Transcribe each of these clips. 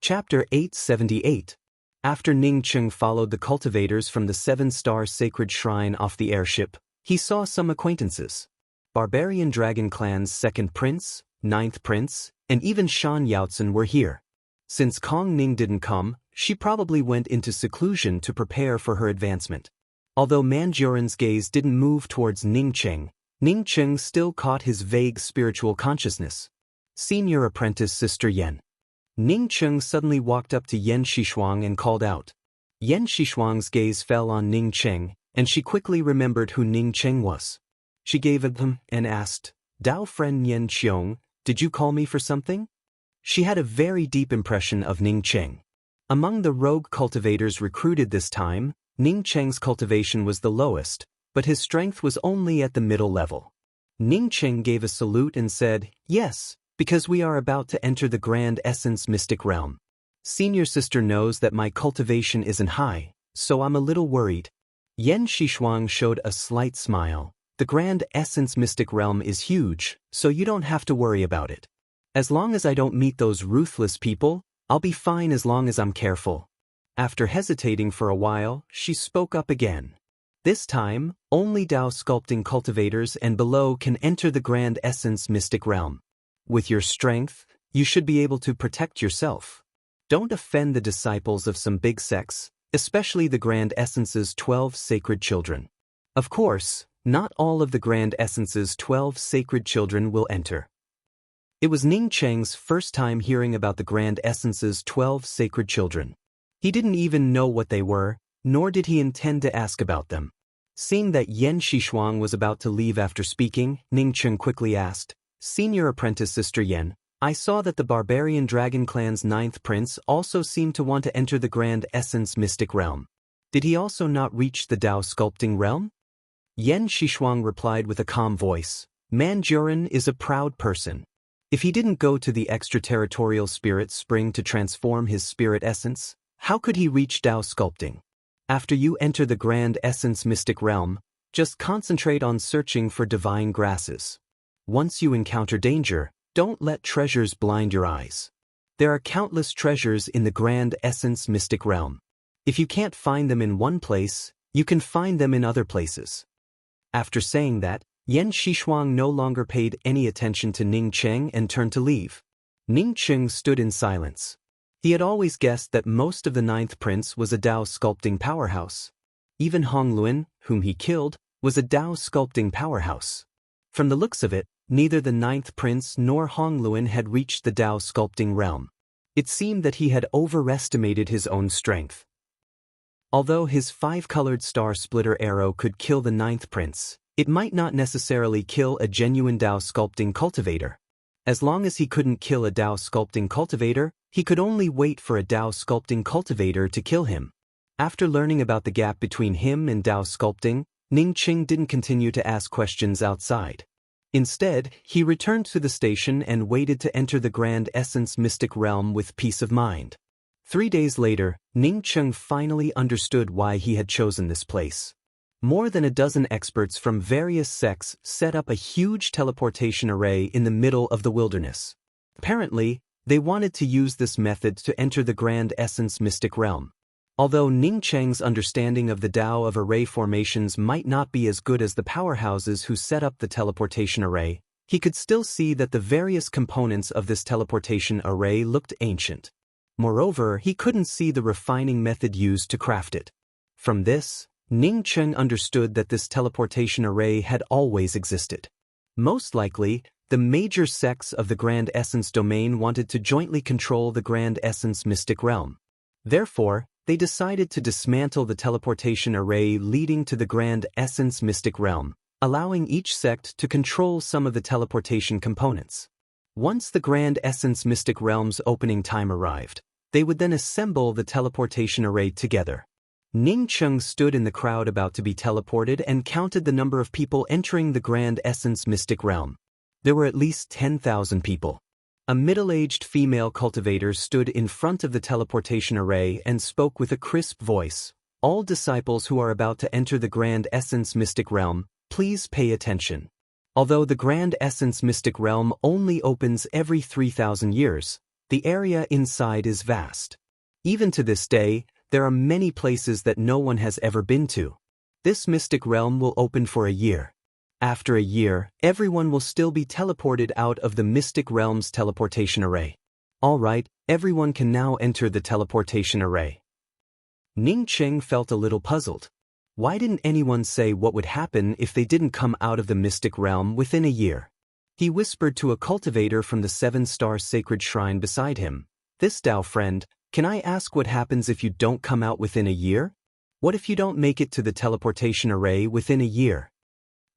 Chapter 878. After Ning Cheng followed the cultivators from the 7-star sacred shrine off the airship, he saw some acquaintances. Barbarian Dragon Clan's 2nd Prince, 9th Prince, and even Shan Yaotsun were here. Since Kong Ning didn't come, she probably went into seclusion to prepare for her advancement. Although Manjurin's gaze didn't move towards Ning Cheng still caught his vague spiritual consciousness. Senior apprentice Sister Yen. Ning Cheng suddenly walked up to Yen Xishuang and called out. Yen Xishuang's gaze fell on Ning Cheng, and she quickly remembered who Ning Cheng was. She gave it them and asked, "Dao friend Yen Qiong, did you call me for something?" She had a very deep impression of Ning Cheng. Among the rogue cultivators recruited this time, Ning Cheng's cultivation was the lowest, but his strength was only at the middle level. Ning Cheng gave a salute and said, "Yes, because we are about to enter the Grand Essence Mystic Realm. Senior sister knows that my cultivation isn't high, so I'm a little worried." Yen Xishuang showed a slight smile. "The Grand Essence Mystic Realm is huge, so you don't have to worry about it. As long as I don't meet those ruthless people, I'll be fine as long as I'm careful." After hesitating for a while, she spoke up again. "This time, only Dao sculpting cultivators and below can enter the Grand Essence Mystic Realm. With your strength, you should be able to protect yourself. Don't offend the disciples of some big sects, especially the Grand Essence's 12 sacred children. Of course, not all of the Grand Essence's 12 sacred children will enter." It was Ning Cheng's first time hearing about the Grand Essence's 12 sacred children. He didn't even know what they were, nor did he intend to ask about them. Seeing that Yen Xishuang was about to leave after speaking, Ning Cheng quickly asked, "Senior apprentice Sister Yen, I saw that the Barbarian Dragon Clan's 9th Prince also seemed to want to enter the Grand Essence Mystic Realm. Did he also not reach the Dao Sculpting Realm?" Yen Xishuang replied with a calm voice, "Manjurin is a proud person. If he didn't go to the extraterritorial spirit spring to transform his spirit essence, how could he reach Dao Sculpting? After you enter the Grand Essence Mystic Realm, just concentrate on searching for divine grasses. Once you encounter danger, don't let treasures blind your eyes. There are countless treasures in the Grand Essence Mystic Realm. If you can't find them in one place, you can find them in other places." After saying that, Yen Xishuang no longer paid any attention to Ning Cheng and turned to leave. Ning Cheng stood in silence. He had always guessed that most of the 9th Prince was a Dao sculpting powerhouse. Even Hongluan, whom he killed, was a Dao sculpting powerhouse. From the looks of it, neither the 9th Prince nor Hongluan had reached the Dao sculpting realm. It seemed that he had overestimated his own strength. Although his 5-colored star splitter arrow could kill the 9th Prince, it might not necessarily kill a genuine Dao sculpting cultivator. As long as he couldn't kill a Dao sculpting cultivator, he could only wait for a Dao sculpting cultivator to kill him. After learning about the gap between him and Dao sculpting, Ning Cheng didn't continue to ask questions outside. Instead, he returned to the station and waited to enter the Grand Essence Mystic Realm with peace of mind. 3 days later, Ning Cheng finally understood why he had chosen this place. More than a dozen experts from various sects set up a huge teleportation array in the middle of the wilderness. Apparently, they wanted to use this method to enter the Grand Essence Mystic Realm. Although Ning Cheng's understanding of the Dao of array formations might not be as good as the powerhouses who set up the teleportation array, he could still see that the various components of this teleportation array looked ancient. Moreover, he couldn't see the refining method used to craft it. From this, Ning Cheng understood that this teleportation array had always existed. Most likely, the major sects of the Grand Essence domain wanted to jointly control the Grand Essence Mystic Realm. Therefore, they decided to dismantle the teleportation array leading to the Grand Essence Mystic Realm, allowing each sect to control some of the teleportation components. Once the Grand Essence Mystic Realm's opening time arrived, they would then assemble the teleportation array together. Ning Cheng stood in the crowd about to be teleported and counted the number of people entering the Grand Essence Mystic Realm. There were at least 10,000 people. A middle-aged female cultivator stood in front of the teleportation array and spoke with a crisp voice. "All disciples who are about to enter the Grand Essence Mystic Realm, please pay attention. Although the Grand Essence Mystic Realm only opens every 3,000 years, The area inside is vast. Even to this day, there are many places that no one has ever been to. This mystic realm will open for a year. After a year, everyone will still be teleported out of the mystic realm's teleportation array. Alright, everyone can now enter the teleportation array. Ning Cheng felt a little puzzled. Why didn't anyone say what would happen if they didn't come out of the mystic realm within a year? He whispered to a cultivator from the 7-star sacred shrine beside him. This Tao friend, can I ask what happens if you don't come out within a year? What if you don't make it to the teleportation array within a year?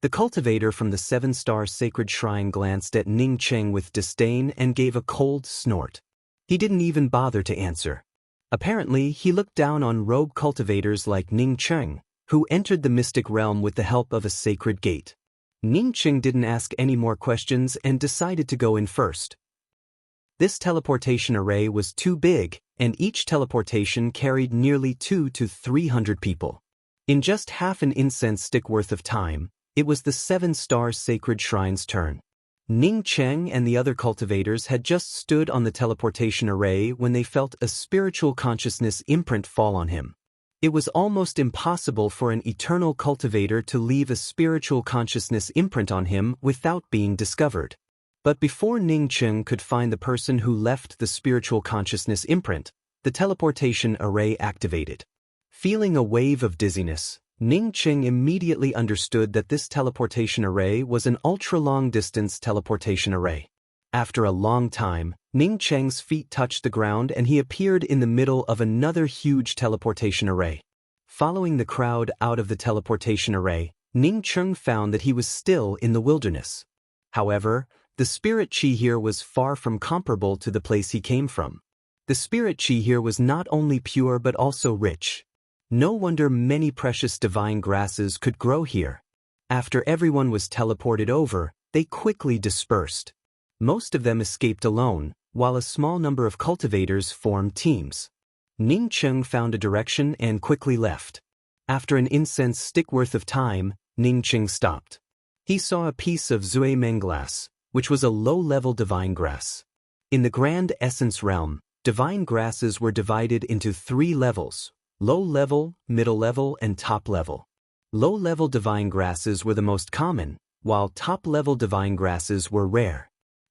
The cultivator from the 7-star sacred shrine glanced at Ning Cheng with disdain and gave a cold snort. He didn't even bother to answer. Apparently, he looked down on rogue cultivators like Ning Cheng, who entered the mystic realm with the help of a sacred gate. Ning Cheng didn't ask any more questions and decided to go in first. This teleportation array was too big, and each teleportation carried nearly 200 to 300 people. In just half an incense stick worth of time, it was the 7-star sacred shrine's turn. Ning Cheng and the other cultivators had just stood on the teleportation array when they felt a spiritual consciousness imprint fall on him. It was almost impossible for an eternal cultivator to leave a spiritual consciousness imprint on him without being discovered. But before Ning Cheng could find the person who left the spiritual consciousness imprint, the teleportation array activated. Feeling a wave of dizziness, Ning Cheng immediately understood that this teleportation array was an ultra-long-distance teleportation array. After a long time, Ning Cheng's feet touched the ground and he appeared in the middle of another huge teleportation array. Following the crowd out of the teleportation array, Ning Cheng found that he was still in the wilderness. However, the spirit chi here was far from comparable to the place he came from. The spirit chi here was not only pure but also rich. No wonder many precious divine grasses could grow here. After everyone was teleported over, they quickly dispersed. Most of them escaped alone, while a small number of cultivators formed teams. Ning Cheng found a direction and quickly left. After an incense stick worth of time, Ning Cheng stopped. He saw a piece of Zui Meng glass, which was a low-level divine grass. In the Grand Essence realm, divine grasses were divided into 3 levels: low level, middle level, and top level. Low-level divine grasses were the most common, while top-level divine grasses were rare.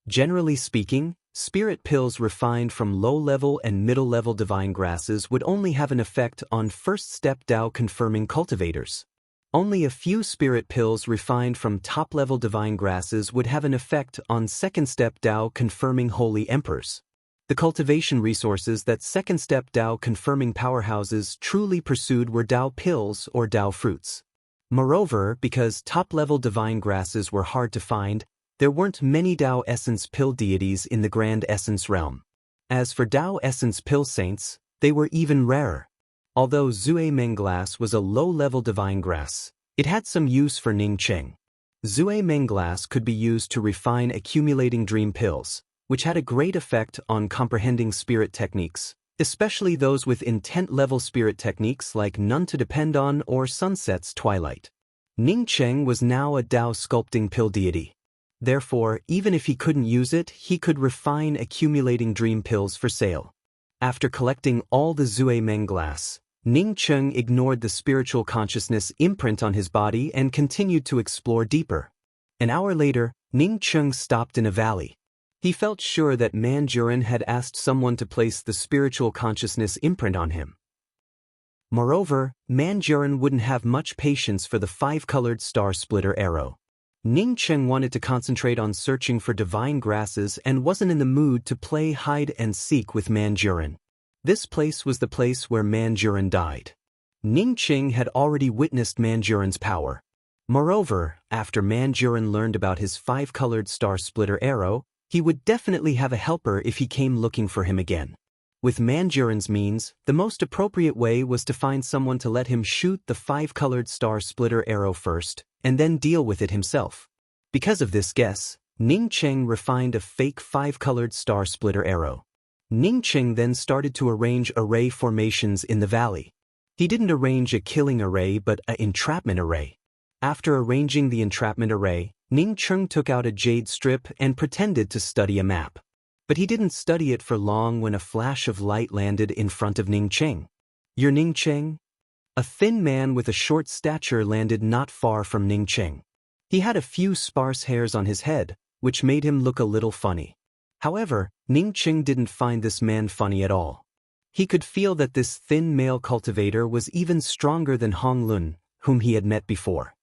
Generally speaking, spirit pills refined from low-level and middle-level divine grasses would only have an effect on first-step Tao confirming cultivators. Only a few spirit pills refined from top-level divine grasses would have an effect on second-step Tao confirming holy emperors. The cultivation resources that second-step Tao confirming powerhouses truly pursued were Tao pills or Tao fruits. Moreover, because top-level divine grasses were hard to find, there weren't many Tao Essence pill deities in the Grand Essence realm. As for Tao Essence pill saints, they were even rarer. Although Zui Meng glass was a low-level divine grass, it had some use for Ning Cheng. Zui Meng glass could be used to refine accumulating dream pills, which had a great effect on comprehending spirit techniques, especially those with intent-level spirit techniques like None to Depend On or Sunset's Twilight. Ning Cheng was now a Tao sculpting pill deity. Therefore, even if he couldn't use it, he could refine accumulating dream pills for sale. After collecting all the Zui Meng glass, Ning Cheng ignored the spiritual consciousness imprint on his body and continued to explore deeper. An hour later, Ning Cheng stopped in a valley. He felt sure that Manjurin had asked someone to place the spiritual consciousness imprint on him. Moreover, Manjurin wouldn't have much patience for the 5-colored star splitter arrow. Ning Cheng wanted to concentrate on searching for divine grasses and wasn't in the mood to play hide-and-seek with Manjurin. This place was the place where Manjurin died. Ning Cheng had already witnessed Manjurin's power. Moreover, after Manjurin learned about his 5-colored star splitter arrow, he would definitely have a helper if he came looking for him again. With Manjurin's means, the most appropriate way was to find someone to let him shoot the 5-colored star splitter arrow first, and then deal with it himself. Because of this guess, Ning Cheng refined a fake 5-colored star splitter arrow. Ning Cheng then started to arrange array formations in the valley. He didn't arrange a killing array but an entrapment array. After arranging the entrapment array, Ning Cheng took out a jade strip and pretended to study a map. But he didn't study it for long when a flash of light landed in front of Ning Cheng. "You're Ning Cheng?" A thin man with a short stature landed not far from Ning Cheng. He had a few sparse hairs on his head, which made him look a little funny. However, Ning Cheng didn't find this man funny at all. He could feel that this thin male cultivator was even stronger than Hong Lun, whom he had met before.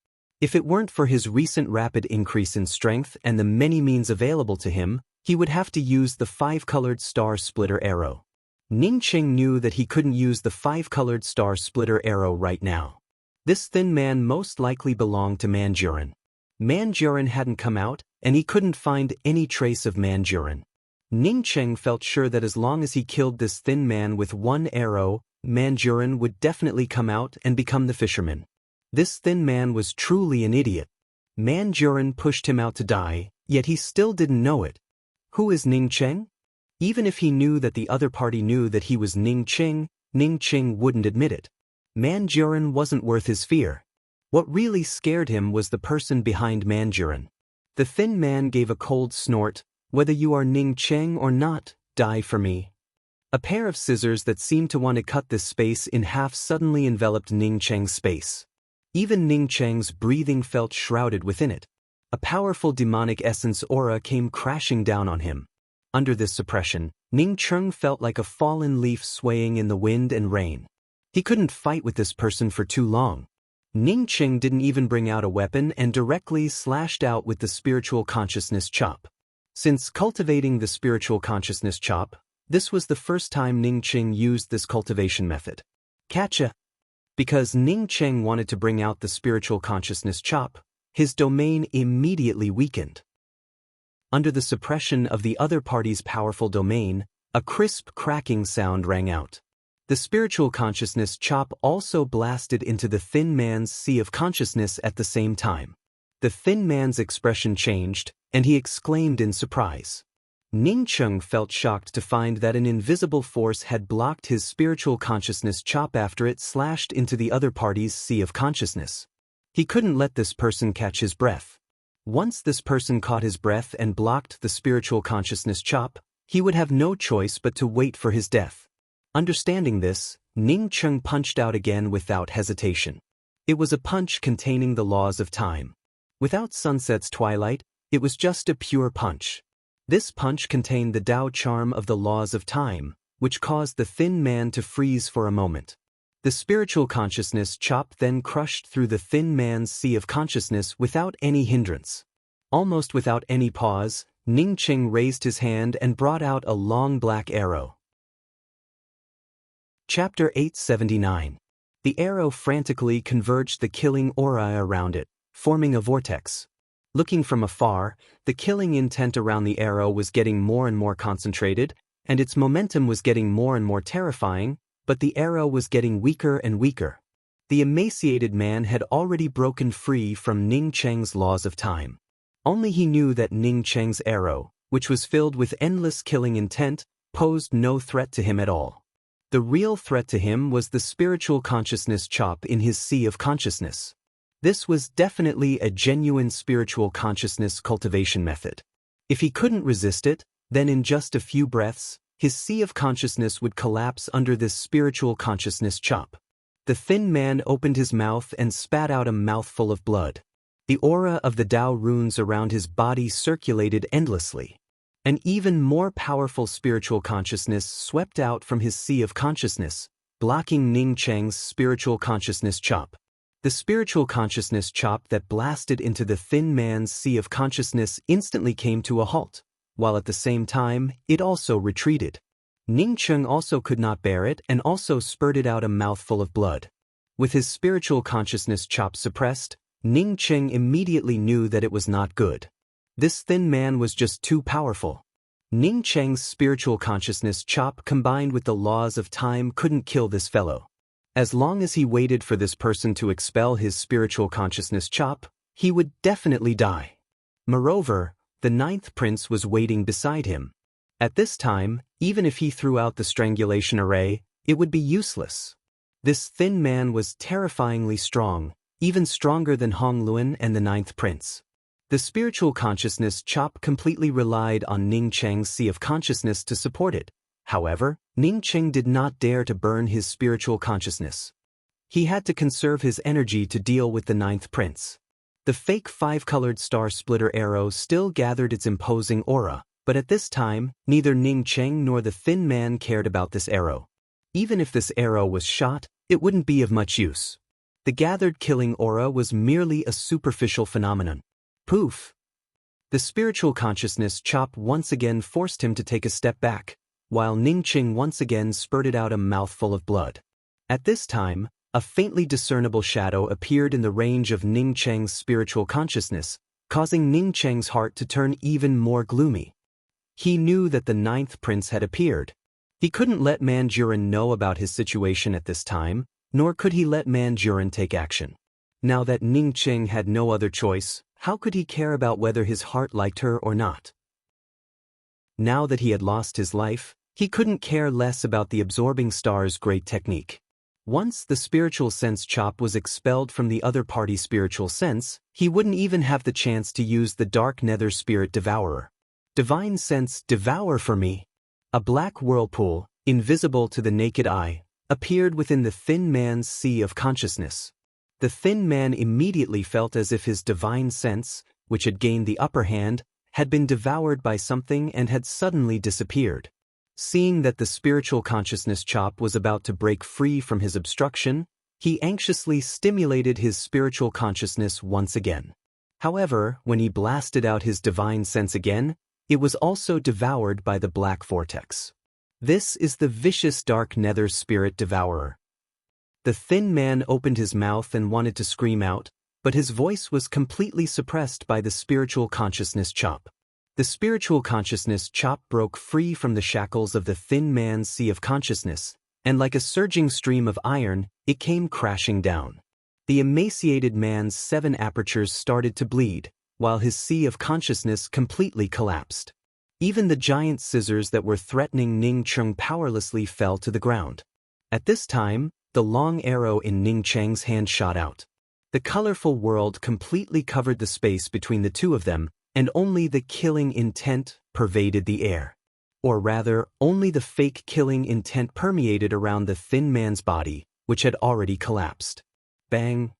If it weren't for his recent rapid increase in strength and the many means available to him, he would have to use the 5-colored star splitter arrow. Ning Cheng knew that he couldn't use the 5-colored star splitter arrow right now. This thin man most likely belonged to Manjurin. Manjurin hadn't come out, and he couldn't find any trace of Manjurin. Ning Cheng felt sure that as long as he killed this thin man with one arrow, Manjurin would definitely come out and become the fisherman. This thin man was truly an idiot. Manjurin pushed him out to die, yet he still didn't know it. Who is Ning Cheng? Even if he knew that the other party knew that he was Ning Cheng wouldn't admit it. Manjurin wasn't worth his fear. What really scared him was the person behind Manjurin. The thin man gave a cold snort. "Whether you are Ning Cheng or not, die for me." A pair of scissors that seemed to want to cut this space in half suddenly enveloped Ning Cheng's space. Even Ning Cheng's breathing felt shrouded within it. A powerful demonic essence aura came crashing down on him. Under this suppression, Ning Cheng felt like a fallen leaf swaying in the wind and rain. He couldn't fight with this person for too long. Ning Cheng didn't even bring out a weapon and directly slashed out with the spiritual consciousness chop. Since cultivating the spiritual consciousness chop, this was the first time Ning Cheng used this cultivation method. Catcha! Because Ning Cheng wanted to bring out the spiritual consciousness chop, his domain immediately weakened. Under the suppression of the other party's powerful domain, a crisp cracking sound rang out. The spiritual consciousness chop also blasted into the thin man's sea of consciousness at the same time. The thin man's expression changed, and he exclaimed in surprise. Ning Cheng felt shocked to find that an invisible force had blocked his spiritual consciousness chop after it slashed into the other party's sea of consciousness. He couldn't let this person catch his breath. Once this person caught his breath and blocked the spiritual consciousness chop, he would have no choice but to wait for his death. Understanding this, Ning Cheng punched out again without hesitation. It was a punch containing the laws of time. Without sunset's twilight, it was just a pure punch. This punch contained the Tao charm of the laws of time, which caused the thin man to freeze for a moment. The spiritual consciousness chop then crushed through the thin man's sea of consciousness without any hindrance. Almost without any pause, Ning Cheng raised his hand and brought out a long black arrow. Chapter 879. The arrow frantically converged the killing aura around it, forming a vortex. Looking from afar, the killing intent around the arrow was getting more and more concentrated, and its momentum was getting more and more terrifying, but the arrow was getting weaker and weaker. The emaciated man had already broken free from Ning Cheng's laws of time. Only he knew that Ning Cheng's arrow, which was filled with endless killing intent, posed no threat to him at all. The real threat to him was the spiritual consciousness chop in his sea of consciousness. This was definitely a genuine spiritual consciousness cultivation method. If he couldn't resist it, then in just a few breaths, his sea of consciousness would collapse under this spiritual consciousness chop. The thin man opened his mouth and spat out a mouthful of blood. The aura of the Tao runes around his body circulated endlessly. An even more powerful spiritual consciousness swept out from his sea of consciousness, blocking Ning Cheng's spiritual consciousness chop. The spiritual consciousness chop that blasted into the thin man's sea of consciousness instantly came to a halt, while at the same time, it also retreated. Ning Cheng also could not bear it and also spurted out a mouthful of blood. With his spiritual consciousness chop suppressed, Ning Cheng immediately knew that it was not good. This thin man was just too powerful. Ning Cheng's spiritual consciousness chop combined with the laws of time couldn't kill this fellow. As long as he waited for this person to expel his spiritual consciousness chop, he would definitely die. Moreover, the 9th prince was waiting beside him. At this time, even if he threw out the strangulation array, it would be useless. This thin man was terrifyingly strong, even stronger than Hong Luan and the 9th prince. The spiritual consciousness chop completely relied on Ning Cheng's sea of consciousness to support it. However, Ning Cheng did not dare to burn his spiritual consciousness. He had to conserve his energy to deal with the ninth prince. The fake five-colored star splitter arrow still gathered its imposing aura, but at this time, neither Ning Cheng nor the thin man cared about this arrow. Even if this arrow was shot, it wouldn't be of much use. The gathered killing aura was merely a superficial phenomenon. Poof! The spiritual consciousness chop once again forced him to take a step back, while Ning Cheng once again spurted out a mouthful of blood. At this time, a faintly discernible shadow appeared in the range of Ning Cheng's spiritual consciousness, causing Ning Cheng's heart to turn even more gloomy. He knew that the ninth prince had appeared. He couldn't let Manjurin know about his situation at this time, nor could he let Manjurin take action. Now that Ning Cheng had no other choice, how could he care about whether his heart liked her or not? Now that he had lost his life, he couldn't care less about the absorbing star's great technique. Once the spiritual sense chop was expelled from the other party's spiritual sense, he wouldn't even have the chance to use the dark nether spirit devourer. Divine sense devour for me. A black whirlpool, invisible to the naked eye, appeared within the thin man's sea of consciousness. The thin man immediately felt as if his divine sense, which had gained the upper hand, had been devoured by something and had suddenly disappeared. Seeing that the spiritual consciousness chop was about to break free from his obstruction, he anxiously stimulated his spiritual consciousness once again. However, when he blasted out his divine sense again, it was also devoured by the black vortex. This is the vicious dark nether spirit devourer. The thin man opened his mouth and wanted to scream out, but his voice was completely suppressed by the spiritual consciousness chop. The spiritual consciousness chop broke free from the shackles of the thin man's sea of consciousness, and like a surging stream of iron, it came crashing down. The emaciated man's 7 apertures started to bleed, while his sea of consciousness completely collapsed. Even the giant scissors that were threatening Ning Cheng powerlessly fell to the ground. At this time, the long arrow in Ning Cheng's hand shot out. The colorful world completely covered the space between the two of them, and only the killing intent pervaded the air. Or rather, only the fake killing intent permeated around the thin man's body, which had already collapsed. Bang!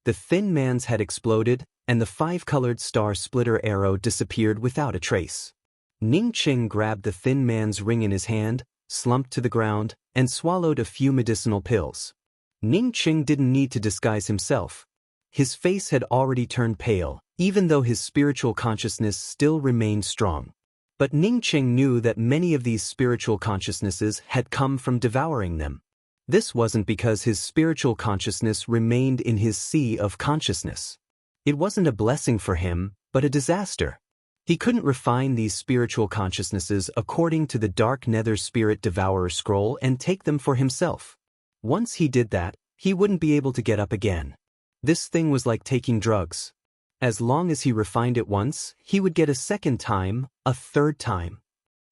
The thin man's head exploded, and the 5-colored star splitter arrow disappeared without a trace. Ning Cheng grabbed the thin man's ring in his hand, slumped to the ground, and swallowed a few medicinal pills. Ning Cheng didn't need to disguise himself. His face had already turned pale, even though his spiritual consciousness still remained strong. But Ning Cheng knew that many of these spiritual consciousnesses had come from devouring them. This wasn't because his spiritual consciousness remained in his sea of consciousness. It wasn't a blessing for him, but a disaster. He couldn't refine these spiritual consciousnesses according to the dark nether spirit devourer scroll and take them for himself. Once he did that, he wouldn't be able to get up again. This thing was like taking drugs. As long as he refined it once, he would get a second time, a third time.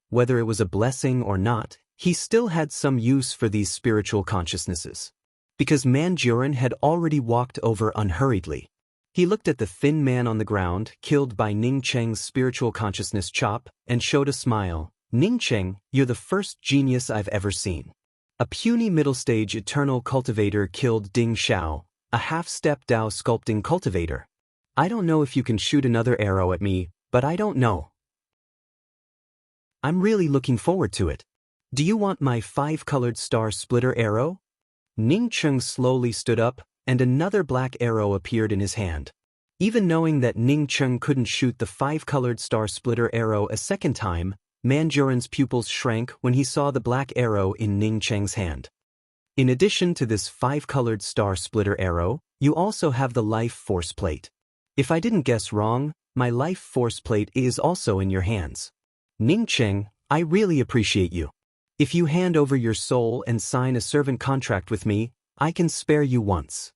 Whether it was a blessing or not, he still had some use for these spiritual consciousnesses. Because Manjurin had already walked over unhurriedly. He looked at the thin man on the ground, killed by Ning Cheng's spiritual consciousness chop, and showed a smile. Ning Cheng, you're the first genius I've ever seen. A puny middle-stage eternal cultivator killed Ding Xiao, a half-step Dao sculpting cultivator. I don't know if you can shoot another arrow at me, but I don't know. I'm really looking forward to it. Do you want my 5-colored star splitter arrow? Ning Cheng slowly stood up, and another black arrow appeared in his hand. Even knowing that Ning Cheng couldn't shoot the 5-colored star splitter arrow a second time, Manjurin's pupils shrank when he saw the black arrow in Ning Cheng's hand. In addition to this 5-colored star splitter arrow, you also have the life force plate. If I didn't guess wrong, my life force plate is also in your hands. Ning Cheng, I really appreciate you. If you hand over your soul and sign a servant contract with me, I can spare you once.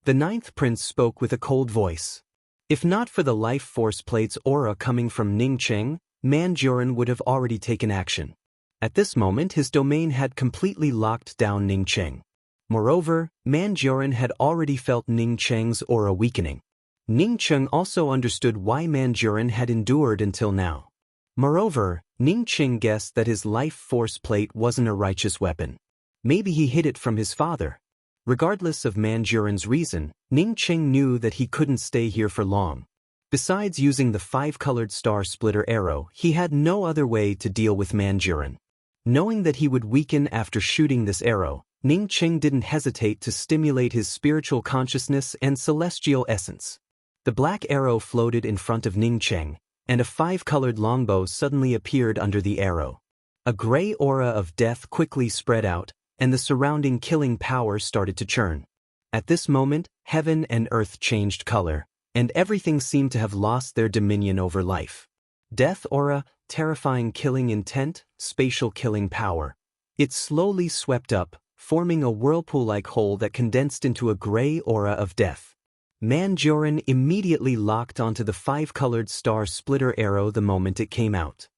The ninth prince spoke with a cold voice. If not for the life force plate's aura coming from Ning Cheng, Manjurin would have already taken action. At this moment his domain had completely locked down Ning Cheng. Moreover, Manjurin had already felt Ning Cheng's aura weakening. Ning Cheng also understood why Manjuran had endured until now. Moreover, Ning Cheng guessed that his life force plate wasn't a righteous weapon. Maybe he hid it from his father. Regardless of Manjuran's reason, Ning Cheng knew that he couldn't stay here for long. Besides using the 5-colored star splitter arrow, he had no other way to deal with Manjuran. Knowing that he would weaken after shooting this arrow, Ning Cheng didn't hesitate to stimulate his spiritual consciousness and celestial essence. The black arrow floated in front of Ning Cheng, and a 5-colored longbow suddenly appeared under the arrow. A gray aura of death quickly spread out, and the surrounding killing power started to churn. At this moment, heaven and earth changed color, and everything seemed to have lost their dominion over life. Death aura, terrifying killing intent, spatial killing power. It slowly swept up, forming a whirlpool-like hole that condensed into a gray aura of death. Manjuran immediately locked onto the 5-colored star splitter arrow the moment it came out.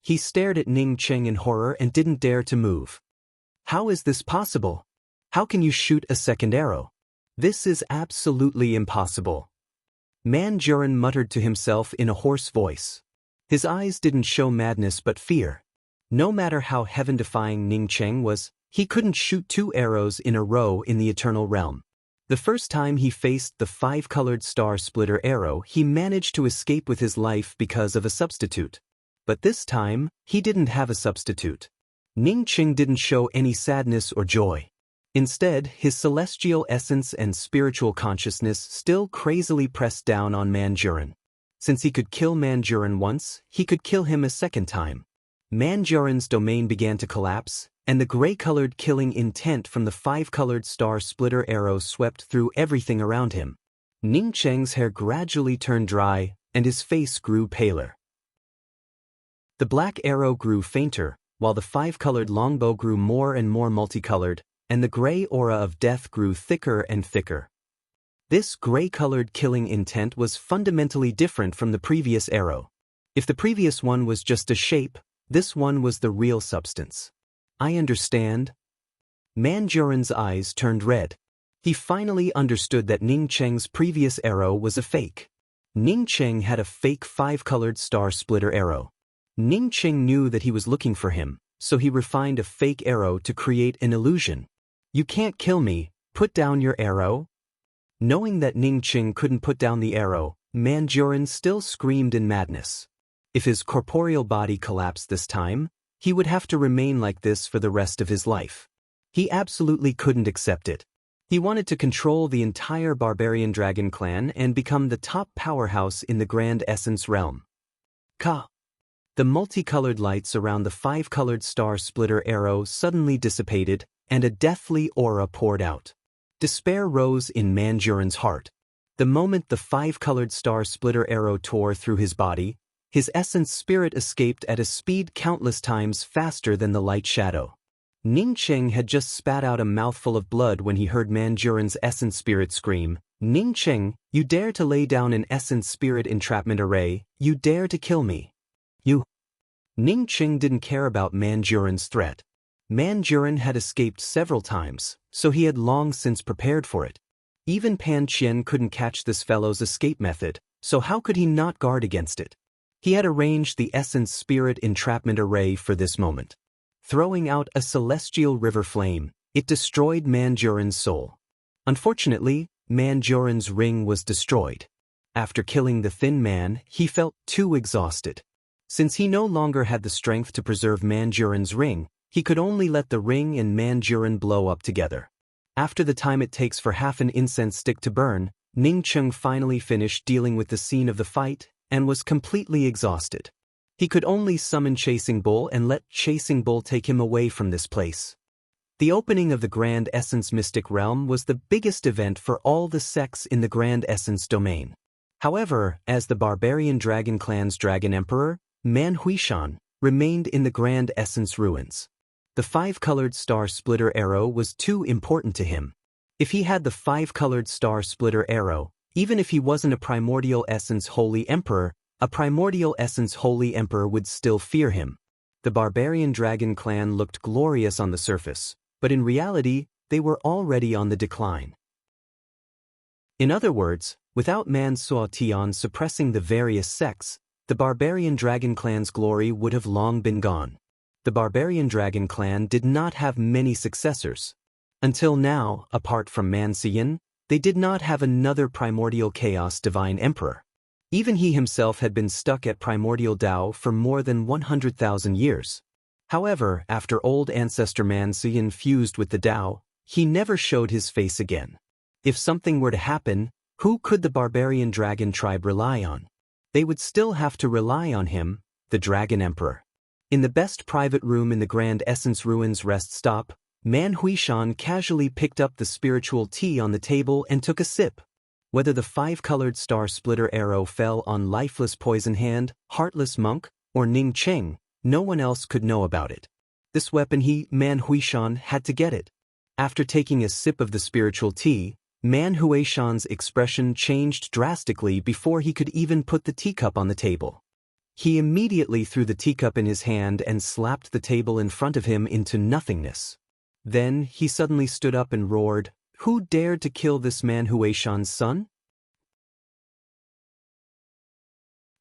He stared at Ning Cheng in horror and didn't dare to move. How is this possible? How can you shoot a second arrow? This is absolutely impossible. Manjuran muttered to himself in a hoarse voice. His eyes didn't show madness but fear. No matter how heaven-defying Ning Cheng was, he couldn't shoot 2 arrows in a row in the eternal realm. The first time he faced the 5-colored star splitter arrow, he managed to escape with his life because of a substitute. But this time, he didn't have a substitute. Ning Cheng didn't show any sadness or joy. Instead, his celestial essence and spiritual consciousness still crazily pressed down on Manjuran. Since he could kill Manjuran once, he could kill him a second time. Manjuran's domain began to collapse, and the gray-colored killing intent from the 5-colored star splitter arrow swept through everything around him. Ning Cheng's hair gradually turned dry, and his face grew paler. The black arrow grew fainter, while the 5-colored longbow grew more and more multicolored, and the gray aura of death grew thicker and thicker. This gray-colored killing intent was fundamentally different from the previous arrow. If the previous one was just a shape, this one was the real substance. I understand. Manjuran's eyes turned red. He finally understood that Ning Cheng's previous arrow was a fake. Ning Cheng had a fake 5-colored star splitter arrow. Ning Cheng knew that he was looking for him, so he refined a fake arrow to create an illusion. You can't kill me, put down your arrow. Knowing that Ning Cheng couldn't put down the arrow, Manjuran still screamed in madness. If his corporeal body collapsed this time, he would have to remain like this for the rest of his life. He absolutely couldn't accept it. He wanted to control the entire barbarian dragon clan and become the top powerhouse in the Grand Essence realm. Ka! The multicolored lights around the 5-colored star splitter arrow suddenly dissipated, and a deathly aura poured out. Despair rose in Manjuran's heart. The moment the 5-colored star splitter arrow tore through his body, his essence spirit escaped at a speed countless times faster than the light shadow. Ning Cheng had just spat out a mouthful of blood when he heard Manjuran's essence spirit scream, "Ning Cheng, you dare to lay down an essence spirit entrapment array, you dare to kill me. You." Ning Cheng didn't care about Manjuran's threat. Manjuran had escaped several times, so he had long since prepared for it. Even Pan Qian couldn't catch this fellow's escape method, so how could he not guard against it? He had arranged the essence spirit entrapment array for this moment. Throwing out a celestial river flame, it destroyed Manjuran's soul. Unfortunately, Manjuran's ring was destroyed. After killing the thin man, he felt too exhausted. Since he no longer had the strength to preserve Manjuran's ring, he could only let the ring and Manjuran blow up together. After the time it takes for half an incense stick to burn, Ning Cheng finally finished dealing with the scene of the fight and was completely exhausted. He could only summon Chasing Bull and let Chasing Bull take him away from this place. The opening of the Grand Essence Mystic Realm was the biggest event for all the sects in the Grand Essence domain. However, as the barbarian dragon clan's Dragon Emperor, Man Huishan remained in the Grand Essence ruins. The 5-colored star splitter arrow was too important to him. If he had the 5-colored star splitter arrow, even if he wasn't a primordial essence holy emperor, a primordial essence holy emperor would still fear him. The barbarian dragon clan looked glorious on the surface, but in reality, they were already on the decline. In other words, without Man Suo Tian suppressing the various sects, the barbarian dragon clan's glory would have long been gone. The barbarian dragon clan did not have many successors. Until now, apart from Man Siyin, they did not have another primordial chaos divine emperor. Even he himself had been stuck at primordial Tao for more than 100,000 years. However, after old ancestor Man Siyin fused with the Tao, he never showed his face again. If something were to happen, who could the barbarian dragon tribe rely on? They would still have to rely on him, the Dragon Emperor. In the best private room in the Grand Essence Ruins rest stop, Man Huishan casually picked up the spiritual tea on the table and took a sip. Whether the five-colored star splitter arrow fell on lifeless poison hand, heartless monk, or Ning Cheng, no one else could know about it. This weapon Man Huishan, had to get it. After taking a sip of the spiritual tea, Man Huishan's expression changed drastically before he could even put the teacup on the table. He immediately threw the teacup in his hand and slapped the table in front of him into nothingness. Then he suddenly stood up and roared, "Who dared to kill this Man Huishan's son?"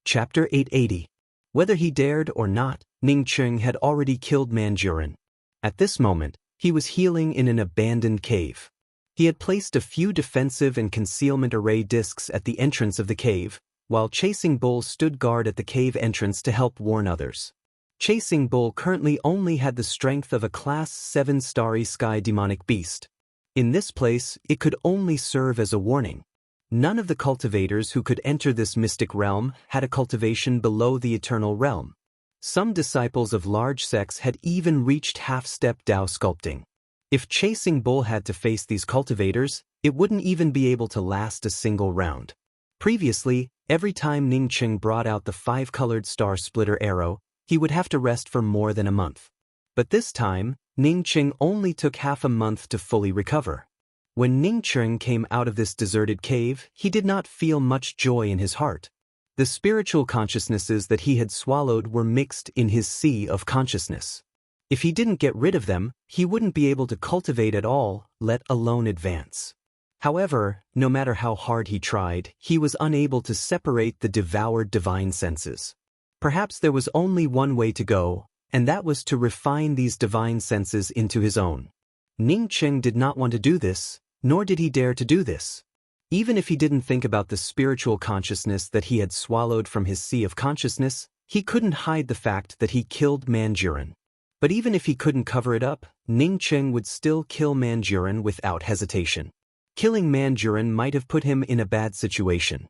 Chapter 880. Whether he dared or not, Ning Cheng had already killed Manjurin. At this moment, he was healing in an abandoned cave. He had placed a few defensive and concealment array discs at the entrance of the cave, while Chasing Bull stood guard at the cave entrance to help warn others. Chasing Bull currently only had the strength of a Class 7 Starry Sky demonic beast. In this place, it could only serve as a warning. None of the cultivators who could enter this mystic realm had a cultivation below the eternal realm. Some disciples of large sects had even reached half-step Tao sculpting. If Chasing Bull had to face these cultivators, it wouldn't even be able to last a single round. Previously, every time Ning Cheng brought out the five-colored star splitter arrow, he would have to rest for more than a month. But this time, Ning Cheng only took half a month to fully recover. When Ning Cheng came out of this deserted cave, he did not feel much joy in his heart. The spiritual consciousnesses that he had swallowed were mixed in his sea of consciousness. If he didn't get rid of them, he wouldn't be able to cultivate at all, let alone advance. However, no matter how hard he tried, he was unable to separate the devoured divine senses. Perhaps there was only one way to go, and that was to refine these divine senses into his own. Ning Cheng did not want to do this, nor did he dare to do this. Even if he didn't think about the spiritual consciousness that he had swallowed from his sea of consciousness, he couldn't hide the fact that he killed Manjurin. But even if he couldn't cover it up, Ning Cheng would still kill Manjurin without hesitation. Killing Manjurin might have put him in a bad situation.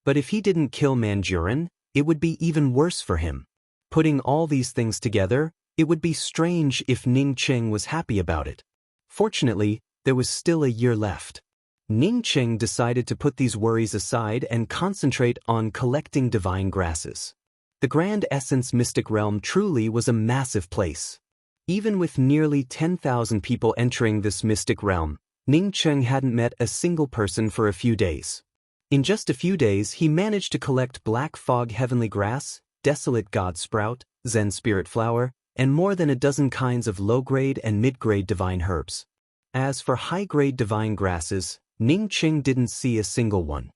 But if he didn't kill Manjurin, it would be even worse for him. Putting all these things together, it would be strange if Ning Cheng was happy about it. Fortunately, there was still a year left. Ning Cheng decided to put these worries aside and concentrate on collecting divine grasses. The Grand Essence Mystic Realm truly was a massive place. Even with nearly 10,000 people entering this mystic realm, Ning Cheng hadn't met a single person for a few days. In just a few days, he managed to collect Black Fog Heavenly Grass, Desolate God Sprout, Zen Spirit Flower, and more than a dozen kinds of low-grade and mid-grade divine herbs. As for high-grade divine grasses, Ning Cheng didn't see a single one.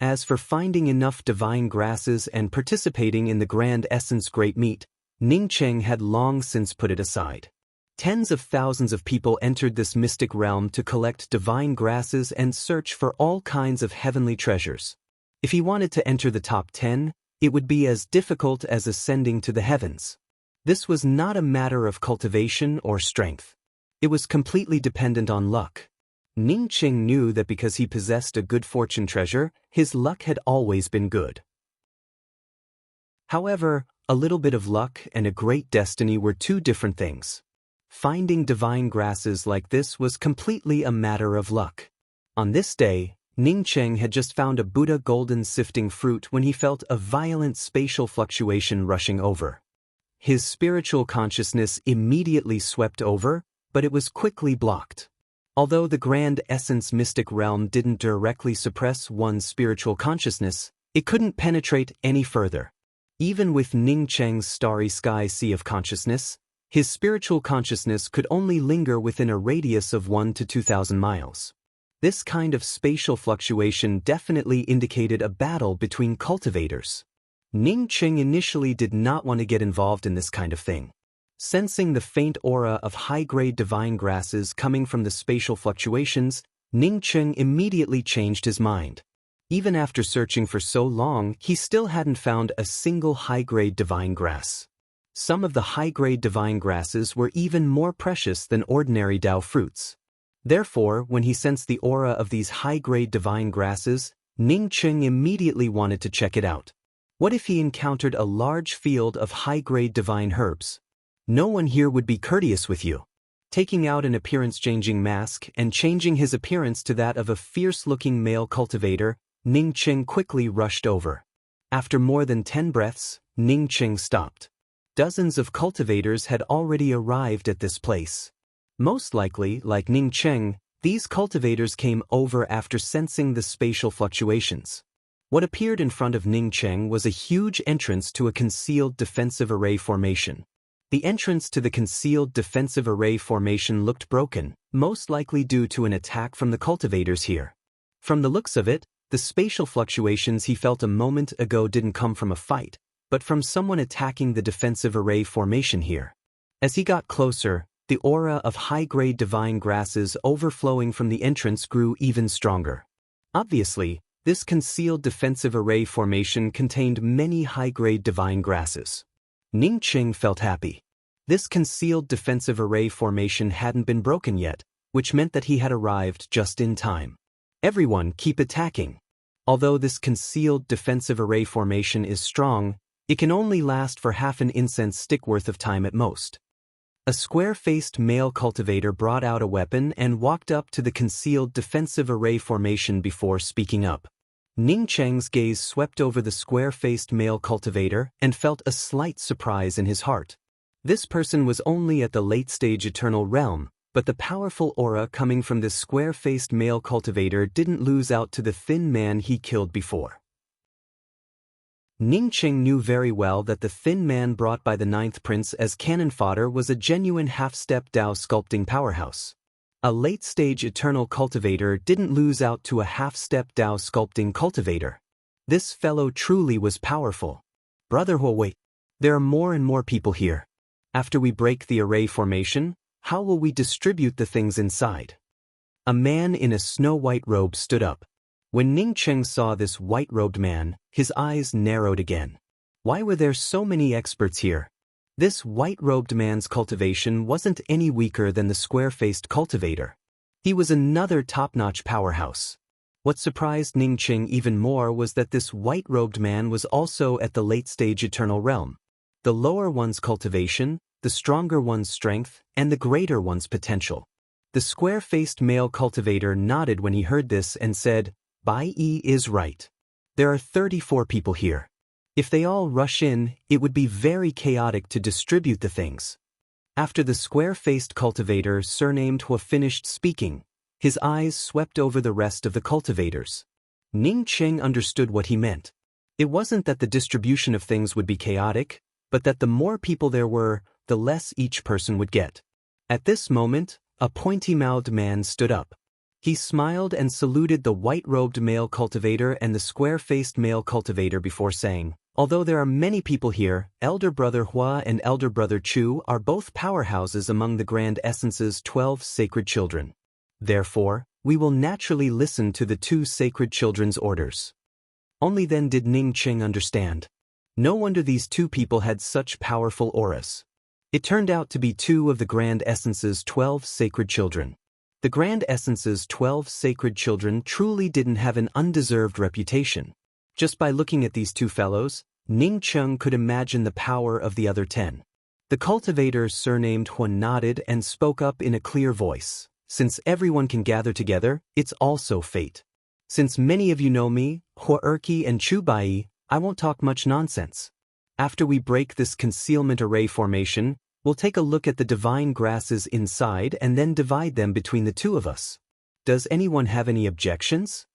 As for finding enough divine grasses and participating in the Grand Essence Great Meet, Ning Cheng had long since put it aside. Tens of thousands of people entered this mystic realm to collect divine grasses and search for all kinds of heavenly treasures. If he wanted to enter the top 10, it would be as difficult as ascending to the heavens. This was not a matter of cultivation or strength. It was completely dependent on luck. Ning Cheng knew that because he possessed a good fortune treasure, his luck had always been good. However, a little bit of luck and a great destiny were two different things. Finding divine grasses like this was completely a matter of luck. On this day, Ning Cheng had just found a Buddha golden sifting fruit when he felt a violent spatial fluctuation rushing over. His spiritual consciousness immediately swept over, but it was quickly blocked. Although the Grand Essence Mystic Realm didn't directly suppress one's spiritual consciousness, it couldn't penetrate any further. Even with Ning Cheng's Starry Sky Sea of Consciousness, his spiritual consciousness could only linger within a radius of 1 to 2,000 miles. This kind of spatial fluctuation definitely indicated a battle between cultivators. Ning Qing initially did not want to get involved in this kind of thing. Sensing the faint aura of high-grade divine grasses coming from the spatial fluctuations, Ning Qing immediately changed his mind. Even after searching for so long, he still hadn't found a single high-grade divine grass. Some of the high-grade divine grasses were even more precious than ordinary Dao fruits. Therefore, when he sensed the aura of these high-grade divine grasses, Ning Qing immediately wanted to check it out. What if he encountered a large field of high-grade divine herbs? No one here would be courteous with you. Taking out an appearance-changing mask and changing his appearance to that of a fierce-looking male cultivator, Ning Qing quickly rushed over. After more than 10 breaths, Ning Qing stopped. Dozens of cultivators had already arrived at this place. Most likely, like Ning Qing, these cultivators came over after sensing the spatial fluctuations. What appeared in front of Ning Qing was a huge entrance to a concealed defensive array formation. The entrance to the concealed defensive array formation looked broken, most likely due to an attack from the cultivators here. From the looks of it, the spatial fluctuations he felt a moment ago didn't come from a fight, but from someone attacking the defensive array formation here. As he got closer, the aura of high-grade divine grasses overflowing from the entrance grew even stronger. Obviously, this concealed defensive array formation contained many high-grade divine grasses. Ning Qing felt happy. This concealed defensive array formation hadn't been broken yet, which meant that he had arrived just in time. Everyone keep attacking. Although this concealed defensive array formation is strong, it can only last for half an incense stick worth of time at most. A square-faced male cultivator brought out a weapon and walked up to the concealed defensive array formation before speaking up. Ning Cheng's gaze swept over the square-faced male cultivator and felt a slight surprise in his heart. This person was only at the late-stage eternal realm, but the powerful aura coming from this square-faced male cultivator didn't lose out to the thin man he killed before. Ning Qing knew very well that the thin man brought by the 9th prince as cannon fodder was a genuine half-step Dao sculpting powerhouse. A late-stage eternal cultivator didn't lose out to a half-step Dao sculpting cultivator. This fellow truly was powerful. Brother Huo, wait. There are more and more people here. After we break the array formation, how will we distribute the things inside? A man in a snow-white robe stood up. When Ning Qing saw this white-robed man, his eyes narrowed again. Why were there so many experts here? This white-robed man's cultivation wasn't any weaker than the square-faced cultivator. He was another top-notch powerhouse. What surprised Ning Qing even more was that this white-robed man was also at the late-stage eternal realm. The lower one's cultivation, the stronger one's strength, and the greater one's potential. The square-faced male cultivator nodded when he heard this and said, Bai Yi is right. There are 34 people here. If they all rush in, it would be very chaotic to distribute the things. After the square-faced cultivator surnamed Hua finished speaking, his eyes swept over the rest of the cultivators. Ning Qing understood what he meant. It wasn't that the distribution of things would be chaotic, but that the more people there were, the less each person would get. At this moment, a pointy-mouthed man stood up. He smiled and saluted the white-robed male cultivator and the square-faced male cultivator before saying, although there are many people here, Elder Brother Hua and Elder Brother Chu are both powerhouses among the Grand Essence's 12 sacred children. Therefore, we will naturally listen to the 2 sacred children's orders. Only then did Ning Qing understand. No wonder these 2 people had such powerful auras. It turned out to be 2 of the Grand Essence's 12 sacred children. The Grand Essence's 12 sacred children truly didn't have an undeserved reputation. Just by looking at these 2 fellows, Ning Qing could imagine the power of the other 10. The cultivator surnamed Huan nodded and spoke up in a clear voice. Since everyone can gather together, it's also fate. Since many of you know me, Hua Erqi and Chu Bai, I won't talk much nonsense. After we break this concealment array formation, we'll take a look at the divine grasses inside and then divide them between the 2 of us. Does anyone have any objections?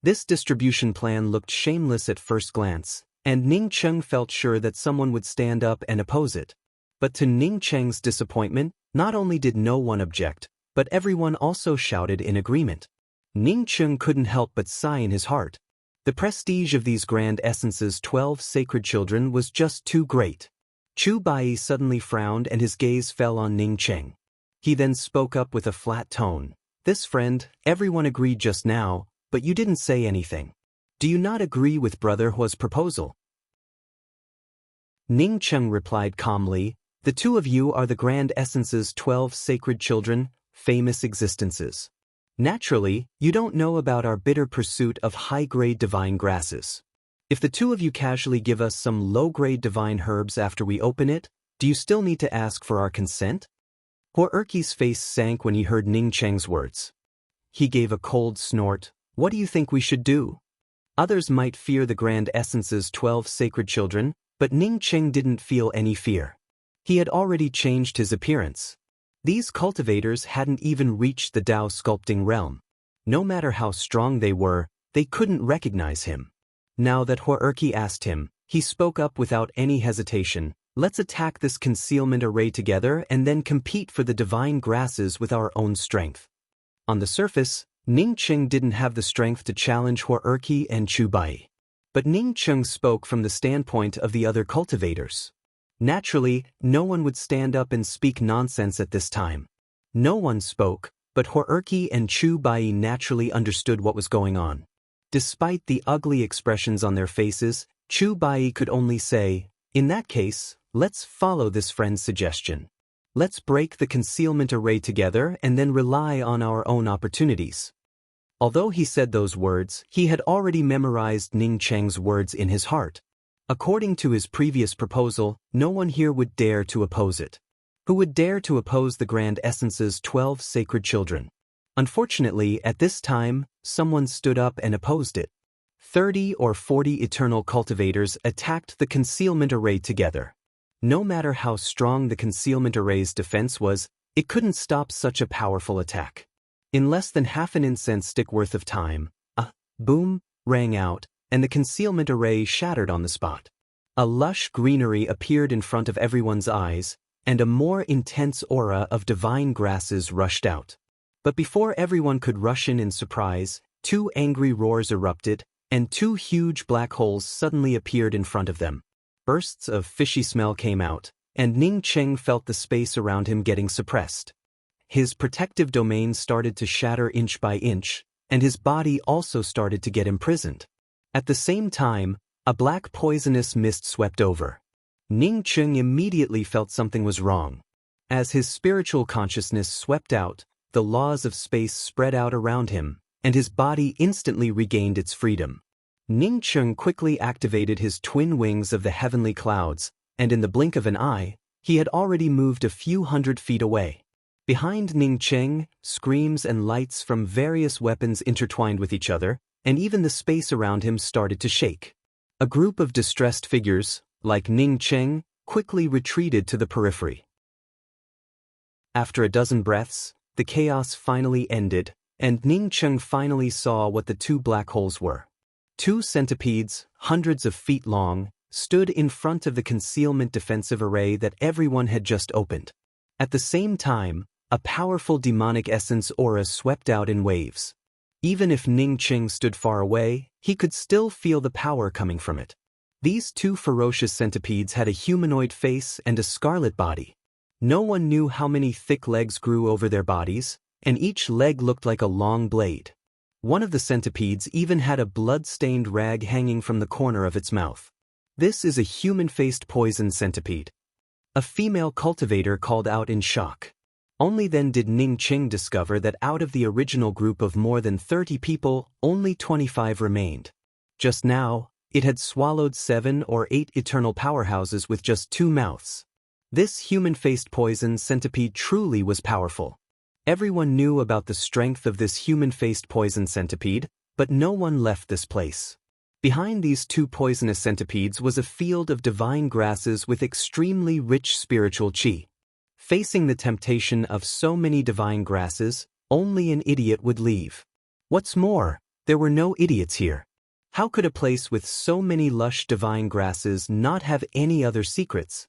This distribution plan looked shameless at first glance, and Ning Qing felt sure that someone would stand up and oppose it. But to Ning Cheng's disappointment, not only did no one object, but everyone also shouted in agreement. Ning Chung couldn't help but sigh in his heart. The prestige of these grand essence's 12 sacred children was just too great. Chu Bai suddenly frowned and his gaze fell on Ning Cheng. He then spoke up with a flat tone. "This friend, everyone agreed just now, but you didn't say anything. Do you not agree with Brother Hua's proposal?" Ning Cheng replied calmly, "The two of you are the grand essence's 12 sacred children, famous existences. Naturally, you don't know about our bitter pursuit of high-grade divine grasses. If the two of you casually give us some low-grade divine herbs after we open it, do you still need to ask for our consent?" Hua Erqi's face sank when he heard Ning Cheng's words. He gave a cold snort. "What do you think we should do?" Others might fear the grand essence's 12 sacred children, but Ning Cheng didn't feel any fear. He had already changed his appearance. These cultivators hadn't even reached the Tao sculpting realm. No matter how strong they were, they couldn't recognize him. Now that Hua Erqi asked him, he spoke up without any hesitation. "Let's attack this concealment array together and then compete for the divine grasses with our own strength." On the surface, Ning Cheng didn't have the strength to challenge Hua Erqi and Chu Bai. But Ning Cheng spoke from the standpoint of the other cultivators. Naturally, no one would stand up and speak nonsense at this time. No one spoke, but Hua Erqi and Chu Bai naturally understood what was going on. Despite the ugly expressions on their faces, Chu Bai could only say, "In that case, let's follow this friend's suggestion. Let's break the concealment array together and then rely on our own opportunities." Although he said those words, he had already memorized Ning Cheng's words in his heart. According to his previous proposal, no one here would dare to oppose it. Who would dare to oppose the Grand Essence's 12 sacred children? Unfortunately, at this time, someone stood up and opposed it. 30 or 40 eternal cultivators attacked the concealment array together. No matter how strong the concealment array's defense was, it couldn't stop such a powerful attack. In less than half an incense stick worth of time, a boom rang out, and the concealment array shattered on the spot. A lush greenery appeared in front of everyone's eyes, and a more intense aura of divine grasses rushed out. But before everyone could rush in surprise, 2 angry roars erupted, and 2 huge black holes suddenly appeared in front of them. Bursts of fishy smell came out, and Ning Cheng felt the space around him getting suppressed. His protective domain started to shatter inch by inch, and his body also started to get imprisoned. At the same time, a black poisonous mist swept over. Ning Cheng immediately felt something was wrong. As his spiritual consciousness swept out, the laws of space spread out around him, and his body instantly regained its freedom. Ning Cheng quickly activated his twin wings of the heavenly clouds, and in the blink of an eye, he had already moved a few hundred feet away. Behind Ning Cheng, screams and lights from various weapons intertwined with each other, and even the space around him started to shake. A group of distressed figures, like Ning Cheng, quickly retreated to the periphery. After a dozen breaths, the chaos finally ended, and Ning Cheng finally saw what the 2 black holes were. 2 centipedes, hundreds of feet long, stood in front of the concealment defensive array that everyone had just opened. At the same time, a powerful demonic essence aura swept out in waves. Even if Ning Cheng stood far away, he could still feel the power coming from it. These 2 ferocious centipedes had a humanoid face and a scarlet body. No one knew how many thick legs grew over their bodies, and each leg looked like a long blade. One of the centipedes even had a blood-stained rag hanging from the corner of its mouth. "This is a human-faced poison centipede," a female cultivator called out in shock. Only then did Ning Cheng discover that out of the original group of more than 30 people, only 25 remained. Just now, it had swallowed 7 or 8 eternal powerhouses with just 2 mouths. This human-faced poison centipede truly was powerful. Everyone knew about the strength of this human-faced poison centipede, but no one left this place. Behind these 2 poisonous centipedes was a field of divine grasses with extremely rich spiritual qi. Facing the temptation of so many divine grasses, only an idiot would leave. What's more, there were no idiots here. How could a place with so many lush divine grasses not have any other secrets?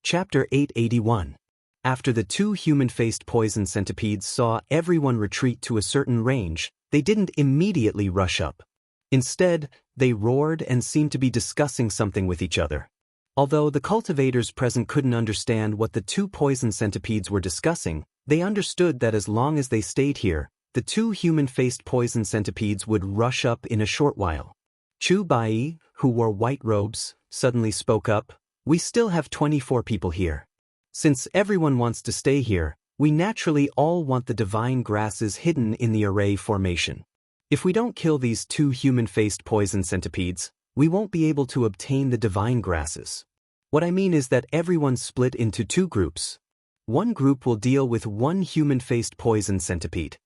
Chapter 881. After the two human-faced poison centipedes saw everyone retreat to a certain range, they didn't immediately rush up. Instead, they roared and seemed to be discussing something with each other. Although the cultivators present couldn't understand what the two poison centipedes were discussing, they understood that as long as they stayed here, the two human-faced poison centipedes would rush up in a short while. Chu Bai, who wore white robes, suddenly spoke up, "We still have 24 people here. Since everyone wants to stay here, we naturally all want the divine grasses hidden in the array formation. If we don't kill these two human-faced poison centipedes, we won't be able to obtain the divine grasses. What I mean is that everyone split into two groups. One group will deal with one human-faced poison centipede.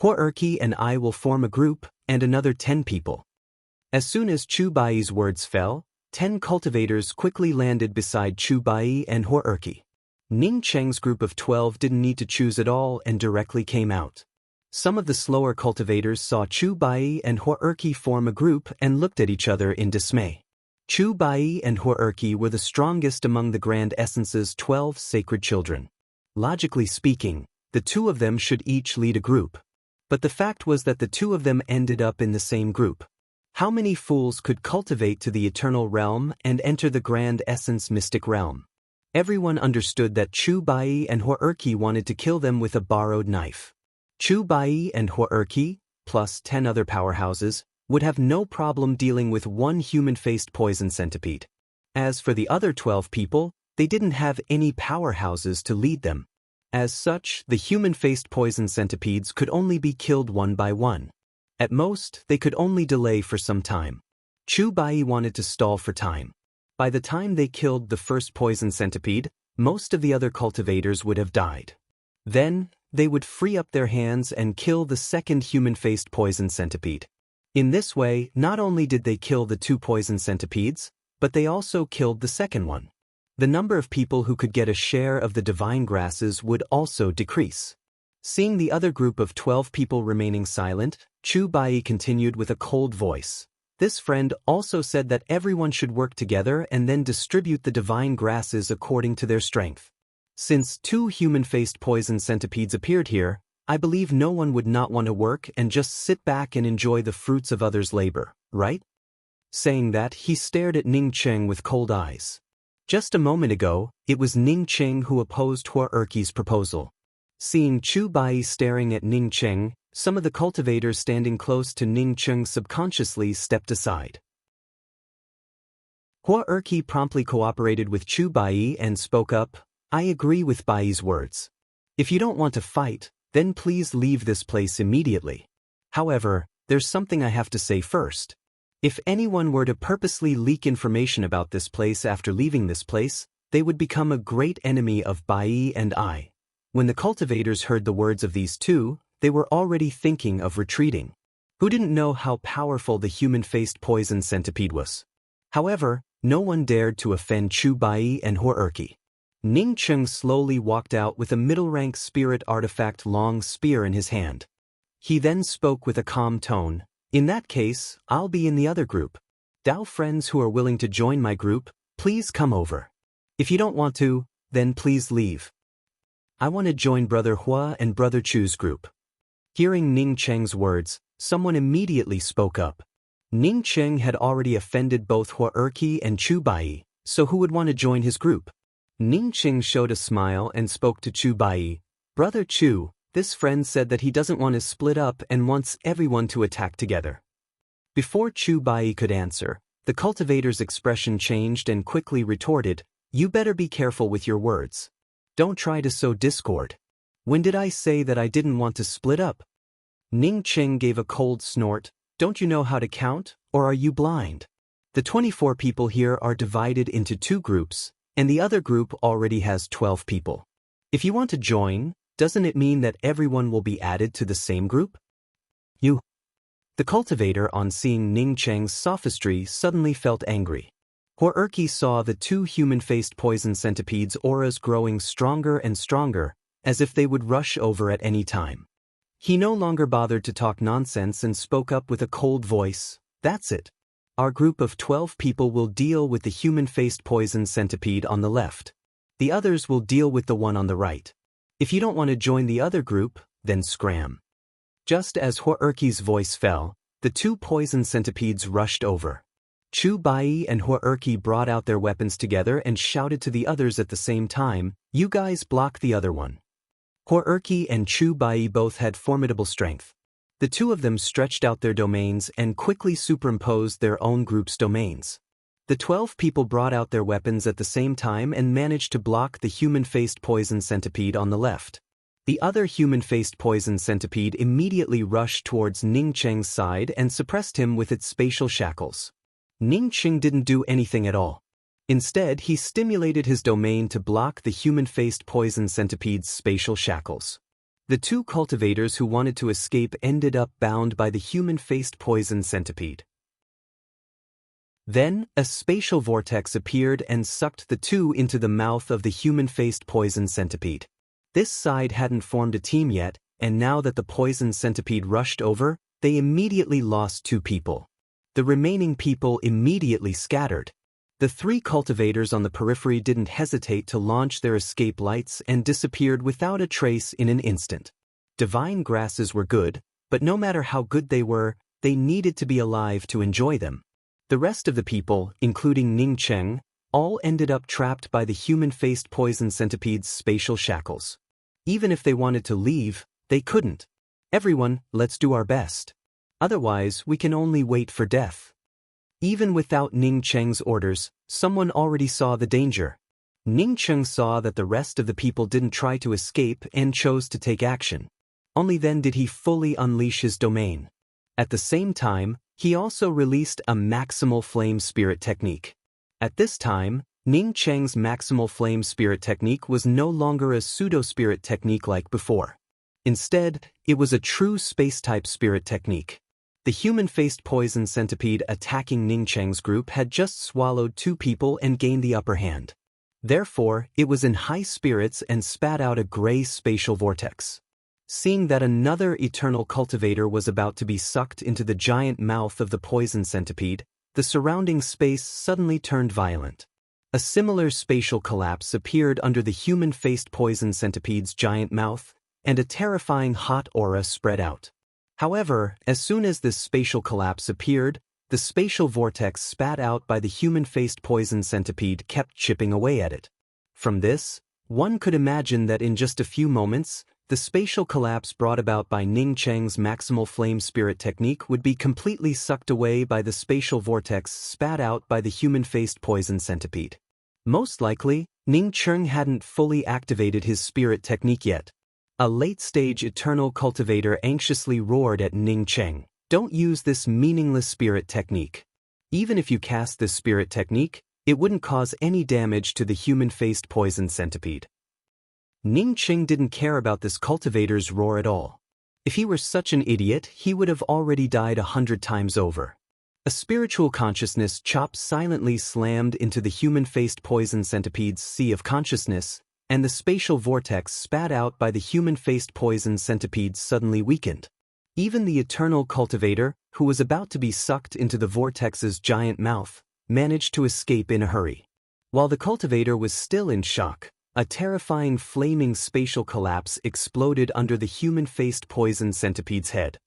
Huarqi and I will form a group, and another 10 people." As soon as Chu Bai's words fell, 10 cultivators quickly landed beside Chu Bai and Huarqi. Ning Cheng's group of 12 didn't need to choose at all and directly came out. Some of the slower cultivators saw Chu Bai and Huarqi form a group and looked at each other in dismay. Chu Bai and Huarqi were the strongest among the Grand Essence's 12 sacred children. Logically speaking, the two of them should each lead a group. But the fact was that the two of them ended up in the same group. How many fools could cultivate to the eternal realm and enter the Grand Essence mystic realm? Everyone understood that Chu Bai and Huarqi wanted to kill them with a borrowed knife. Chu Bai and Huarqi, plus 10 other powerhouses, would have no problem dealing with one human-faced poison centipede. As for the other 12 people, they didn't have any powerhouses to lead them. As such, the human-faced poison centipedes could only be killed one by one. At most, they could only delay for some time. Chu Bai wanted to stall for time. By the time they killed the first poison centipede, most of the other cultivators would have died. Then, they would free up their hands and kill the second human-faced poison centipede. In this way, not only did they kill the two poison centipedes, but they also killed the second one. The number of people who could get a share of the divine grasses would also decrease. Seeing the other group of 12 people remaining silent, Chu Bai continued with a cold voice. This friend also said that everyone should work together and then distribute the divine grasses according to their strength. Since two human-faced poison centipedes appeared here, I believe no one would not want to work and just sit back and enjoy the fruits of others' labor, right? Saying that, he stared at Ning Cheng with cold eyes. Just a moment ago, it was Ning Cheng who opposed Huarqi's proposal. Seeing Chu Bai staring at Ning Cheng, some of the cultivators standing close to Ning Cheng subconsciously stepped aside. Huarqi promptly cooperated with Chu Bai and spoke up, "I agree with Bai's words. If you don't want to fight, then please leave this place immediately. However, there's something I have to say first. If anyone were to purposely leak information about this place after leaving this place, they would become a great enemy of Bai and I." When the cultivators heard the words of these two, they were already thinking of retreating. Who didn't know how powerful the human-faced poison centipede was? However, no one dared to offend Chu Bai and Huarqi. Ning Cheng slowly walked out with a middle-rank spirit artifact long spear in his hand. He then spoke with a calm tone, "In that case, I'll be in the other group. Dao friends who are willing to join my group, please come over. If you don't want to, then please leave. I want to join Brother Hua and Brother Chu's group." Hearing Ning Cheng's words, someone immediately spoke up. Ning Cheng had already offended both Huarqi and Chu Bai, so who would want to join his group? Ning Cheng showed a smile and spoke to Chu Bai. "Brother Chu, this friend said that he doesn't want to split up and wants everyone to attack together." Before Chu Bai could answer, the cultivator's expression changed and quickly retorted, "You better be careful with your words. Don't try to sow discord. When did I say that I didn't want to split up?" Ning Cheng gave a cold snort. "Don't you know how to count, or are you blind? The 24 people here are divided into two groups, and the other group already has 12 people. If you want to join, doesn't it mean that everyone will be added to the same group?" "You." The cultivator, on seeing Ning Cheng's sophistry, suddenly felt angry. Huarqi saw the two human-faced poison centipedes' auras growing stronger and stronger, as if they would rush over at any time. He no longer bothered to talk nonsense and spoke up with a cold voice, "That's it. Our group of 12 people will deal with the human-faced poison centipede on the left. The others will deal with the one on the right. If you don't want to join the other group, then scram. Just as Huarqi's voice fell, the two poison centipedes rushed over. Chu Bai and Huarqi brought out their weapons together and shouted to the others at the same time, "You guys block the other one." Huarqi and Chu Bai both had formidable strength. The two of them stretched out their domains and quickly superimposed their own group's domains. The 12 people brought out their weapons at the same time and managed to block the human-faced poison centipede on the left. The other human-faced poison centipede immediately rushed towards Ning Cheng's side and suppressed him with its spatial shackles. Ning Cheng didn't do anything at all. Instead, he stimulated his domain to block the human-faced poison centipede's spatial shackles. The two cultivators who wanted to escape ended up bound by the human-faced poison centipede. Then, a spatial vortex appeared and sucked the two into the mouth of the human-faced poison centipede. This side hadn't formed a team yet, and now that the poison centipede rushed over, they immediately lost 2 people. The remaining people immediately scattered. The 3 cultivators on the periphery didn't hesitate to launch their escape lights and disappeared without a trace in an instant. Divine grasses were good, but no matter how good they were, they needed to be alive to enjoy them. The rest of the people, including Ning Cheng, all ended up trapped by the human-faced poison centipede's spatial shackles. Even if they wanted to leave, they couldn't. "Everyone, let's do our best. Otherwise, we can only wait for death." Even without Ning Cheng's orders, someone already saw the danger. Ning Cheng saw that the rest of the people didn't try to escape and chose to take action. Only then did he fully unleash his domain. At the same time, he also released a maximal flame spirit technique. At this time, Ning Cheng's maximal flame spirit technique was no longer a pseudo-spirit technique like before. Instead, it was a true space-type spirit technique. The human-faced poison centipede attacking Ning Cheng's group had just swallowed 2 people and gained the upper hand. Therefore, it was in high spirits and spat out a gray spatial vortex. Seeing that another eternal cultivator was about to be sucked into the giant mouth of the poison centipede, the surrounding space suddenly turned violent. A similar spatial collapse appeared under the human-faced poison centipede's giant mouth, and a terrifying hot aura spread out. However, as soon as this spatial collapse appeared, the spatial vortex spat out by the human-faced poison centipede kept chipping away at it. From this, one could imagine that in just a few moments, the spatial collapse brought about by Ning Cheng's maximal flame spirit technique would be completely sucked away by the spatial vortex spat out by the human-faced poison centipede. Most likely, Ning Cheng hadn't fully activated his spirit technique yet. A late-stage eternal cultivator anxiously roared at Ning Cheng, "Don't use this meaningless spirit technique. Even if you cast this spirit technique, it wouldn't cause any damage to the human-faced poison centipede." Ning Cheng didn't care about this cultivator's roar at all. If he were such an idiot, he would have already died 100 times over. A spiritual consciousness chop silently slammed into the human-faced poison centipede's sea of consciousness, and the spatial vortex spat out by the human-faced poison centipede suddenly weakened. Even the eternal cultivator, who was about to be sucked into the vortex's giant mouth, managed to escape in a hurry. While the cultivator was still in shock, a terrifying flaming spatial collapse exploded under the human-faced poison centipede's head.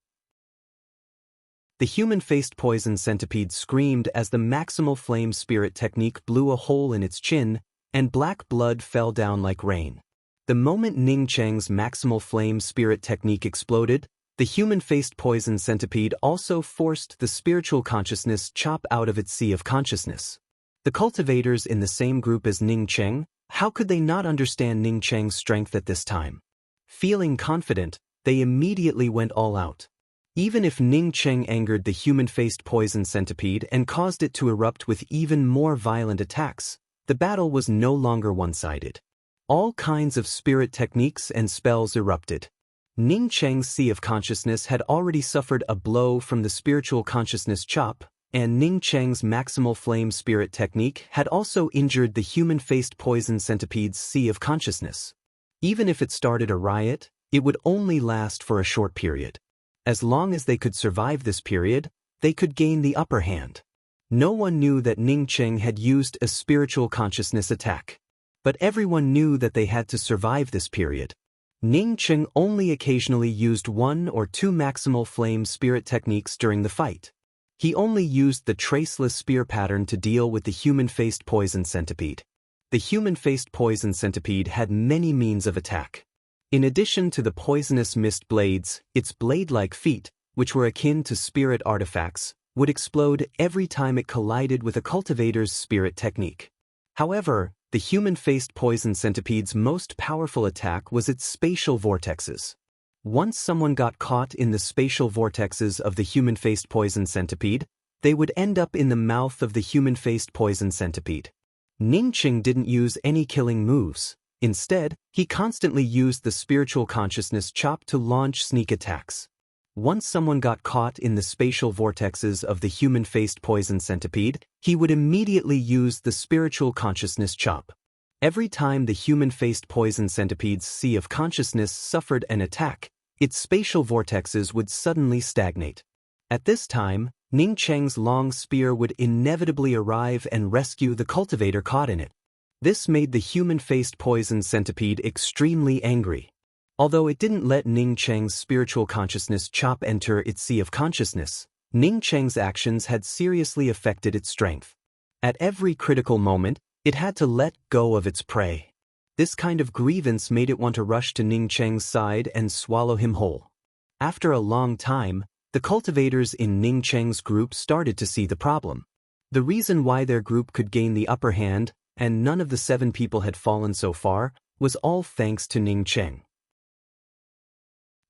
The human-faced poison centipede screamed as the maximal flame spirit technique blew a hole in its chin, and black blood fell down like rain. The moment Ning Cheng's maximal flame spirit technique exploded, the human-faced poison centipede also forced the spiritual consciousness chop out of its sea of consciousness. The cultivators in the same group as Ning Cheng, how could they not understand Ning Cheng's strength at this time? Feeling confident, they immediately went all out. Even if Ning Cheng angered the human-faced poison centipede and caused it to erupt with even more violent attacks, the battle was no longer one-sided. All kinds of spirit techniques and spells erupted. Ning Cheng's sea of consciousness had already suffered a blow from the spiritual consciousness chop, and Ning Cheng's maximal flame spirit technique had also injured the human-faced poison centipede's sea of consciousness. Even if it started a riot, it would only last for a short period. As long as they could survive this period, they could gain the upper hand. No one knew that Ning Cheng had used a spiritual consciousness attack. But everyone knew that they had to survive this period. Ning Cheng only occasionally used 1 or 2 maximal flame spirit techniques during the fight. He only used the traceless spear pattern to deal with the human-faced poison centipede. The human-faced poison centipede had many means of attack. In addition to the poisonous mist blades, its blade-like feet, which were akin to spirit artifacts, would explode every time it collided with a cultivator's spirit technique. However, the human-faced poison centipede's most powerful attack was its spatial vortexes. Once someone got caught in the spatial vortexes of the human-faced poison centipede, they would end up in the mouth of the human-faced poison centipede. Ning Cheng didn't use any killing moves. Instead, he constantly used the spiritual consciousness chop to launch sneak attacks. Once someone got caught in the spatial vortexes of the human-faced poison centipede, he would immediately use the spiritual consciousness chop. Every time the human-faced poison centipede's sea of consciousness suffered an attack, its spatial vortexes would suddenly stagnate. At this time, Ning Cheng's long spear would inevitably arrive and rescue the cultivator caught in it. This made the human-faced poison centipede extremely angry. Although it didn't let Ning Cheng's spiritual consciousness chop enter its sea of consciousness, Ning Cheng's actions had seriously affected its strength. At every critical moment, it had to let go of its prey. This kind of grievance made it want to rush to Ning Cheng's side and swallow him whole. After a long time, the cultivators in Ning Cheng's group started to see the problem. The reason why their group could gain the upper hand, and none of the 7 people had fallen so far, was all thanks to Ning Cheng.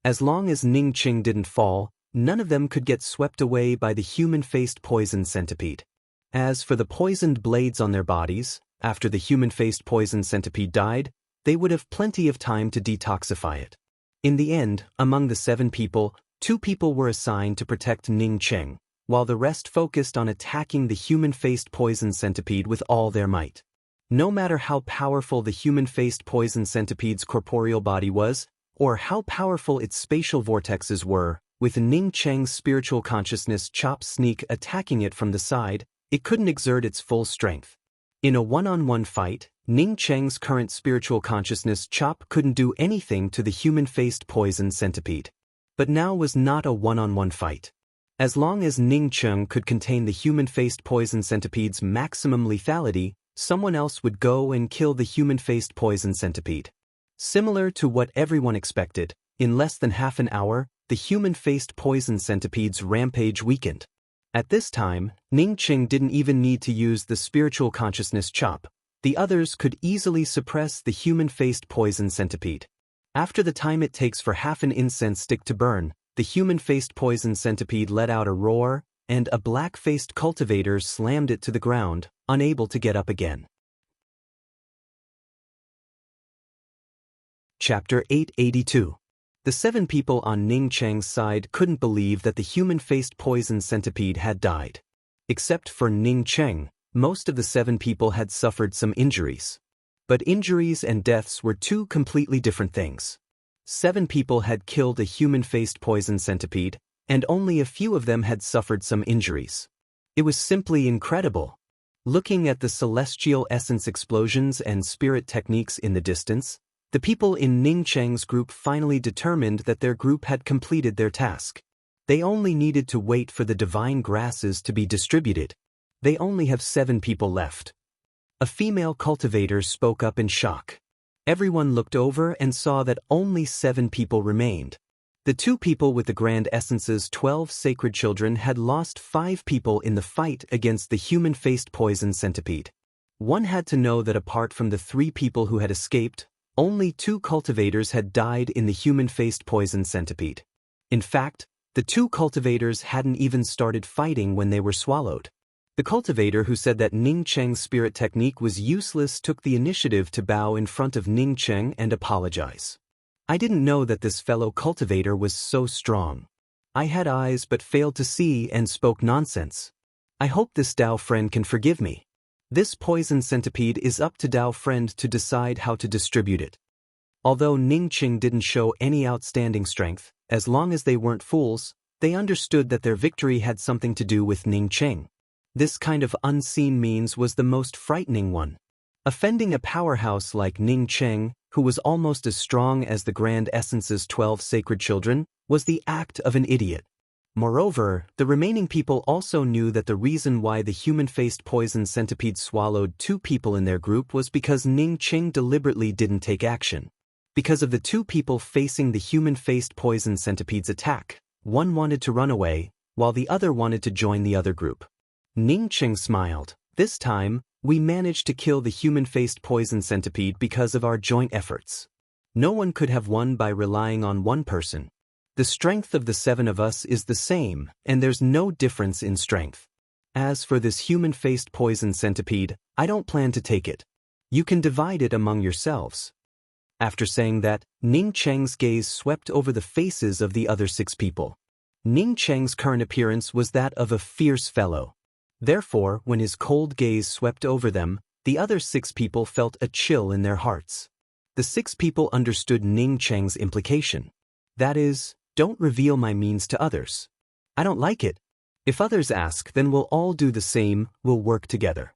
As long as Ning Cheng didn't fall, none of them could get swept away by the human-faced poison centipede. As for the poisoned blades on their bodies, after the human-faced poison centipede died, they would have plenty of time to detoxify it. In the end, among the 7 people, 2 people were assigned to protect Ning Cheng, while the rest focused on attacking the human-faced poison centipede with all their might. No matter how powerful the human-faced poison centipede's corporeal body was, or how powerful its spatial vortexes were, with Ning Cheng's spiritual consciousness chop sneak attacking it from the side, it couldn't exert its full strength. In a one-on-one fight, Ning Cheng's current spiritual consciousness chop couldn't do anything to the human-faced poison centipede. But now was not a one-on-one fight. As long as Ning Cheng could contain the human-faced poison centipede's maximum lethality, someone else would go and kill the human-faced poison centipede. Similar to what everyone expected, in less than half an hour, the human-faced poison centipede's rampage weakened. At this time, Ning Cheng didn't even need to use the spiritual consciousness chop. The others could easily suppress the human-faced poison centipede. After the time it takes for half an incense stick to burn, the human-faced poison centipede let out a roar, and a black-faced cultivator slammed it to the ground, unable to get up again. Chapter 882. The 7 people on Ning Cheng's side couldn't believe that the human-faced poison centipede had died. Except for Ning Cheng, most of the 7 people had suffered some injuries. But injuries and deaths were 2 completely different things. 7 people had killed a human-faced poison centipede, and only a few of them had suffered some injuries. It was simply incredible. Looking at the celestial essence explosions and spirit techniques in the distance, the people in Ning Cheng's group finally determined that their group had completed their task. They only needed to wait for the divine grasses to be distributed. They only have 7 people left. A female cultivator spoke up in shock. Everyone looked over and saw that only 7 people remained. The 2 people with the Grand Essence's 12 sacred children had lost 5 people in the fight against the human-faced poison centipede. One had to know that apart from the 3 people who had escaped, only 2 cultivators had died in the human-faced poison centipede. In fact, the 2 cultivators hadn't even started fighting when they were swallowed. The cultivator who said that Ning Cheng's spirit technique was useless took the initiative to bow in front of Ning Cheng and apologize. I didn't know that this fellow cultivator was so strong. I had eyes but failed to see and spoke nonsense. I hope this Dao friend can forgive me. This poison centipede is up to Dao friend to decide how to distribute it. Although Ning Cheng didn't show any outstanding strength, as long as they weren't fools, they understood that their victory had something to do with Ning Cheng. This kind of unseen means was the most frightening one. Offending a powerhouse like Ning Cheng, who was almost as strong as the Grand Essence's 12 sacred children, was the act of an idiot. Moreover, the remaining people also knew that the reason why the human-faced poison centipede swallowed 2 people in their group was because Ning Cheng deliberately didn't take action. Because of the 2 people facing the human-faced poison centipede's attack, one wanted to run away, while the other wanted to join the other group. Ning Cheng smiled. This time, we managed to kill the human-faced poison centipede because of our joint efforts. No one could have won by relying on one person. The strength of the 7 of us is the same, and there's no difference in strength. As for this human-faced poison centipede, I don't plan to take it. You can divide it among yourselves. After saying that, Ning Cheng's gaze swept over the faces of the other 6 people. Ning Cheng's current appearance was that of a fierce fellow. Therefore, when his cold gaze swept over them, the other 6 people felt a chill in their hearts. The 6 people understood Ning Cheng's implication. That is, don't reveal my means to others. I don't like it. If others ask, then we'll all do the same, we'll work together.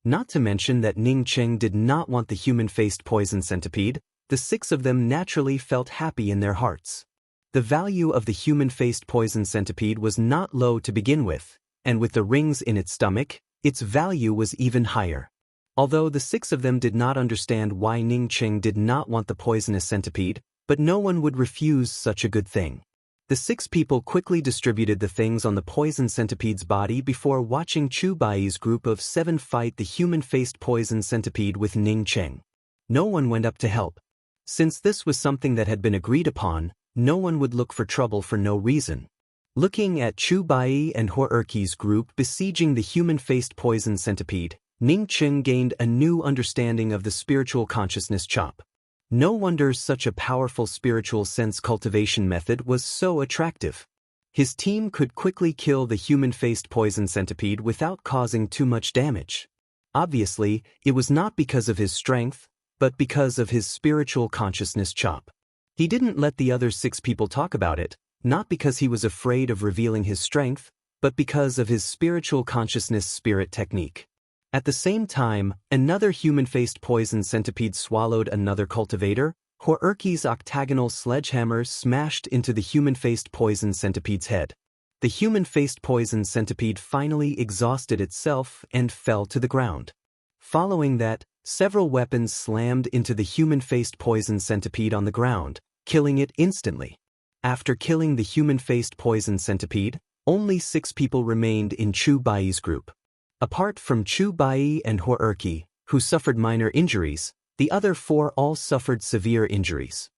Not to mention that Ning Cheng did not want the human-faced poison centipede, the 6 of them naturally felt happy in their hearts. The value of the human-faced poison centipede was not low to begin with, and with the rings in its stomach, its value was even higher. Although the 6 of them did not understand why Ning Cheng did not want the poisonous centipede, but no one would refuse such a good thing. The 6 people quickly distributed the things on the poison centipede's body before watching Chu Bai's group of 7 fight the human-faced poison centipede with Ning Cheng. No one went up to help. Since this was something that had been agreed upon, no one would look for trouble for no reason. Looking at Chu Bai and Hor Erki's group besieging the human-faced poison centipede, Ning Cheng gained a new understanding of the spiritual consciousness chop. No wonder such a powerful spiritual sense cultivation method was so attractive. His team could quickly kill the human-faced poison centipede without causing too much damage. Obviously, it was not because of his strength, but because of his spiritual consciousness chop. He didn't let the other 6 people talk about it, not because he was afraid of revealing his strength, but because of his spiritual consciousness spirit technique. At the same time, another human-faced poison centipede swallowed another cultivator. Hor Erki's octagonal sledgehammer smashed into the human-faced poison centipede's head. The human-faced poison centipede finally exhausted itself and fell to the ground. Following that, several weapons slammed into the human-faced poison centipede on the ground, killing it instantly. After killing the human-faced poison centipede, only 6 people remained in Chu Bai's group. Apart from Chu Bai and Hor Erki, who suffered minor injuries, the other 4 all suffered severe injuries.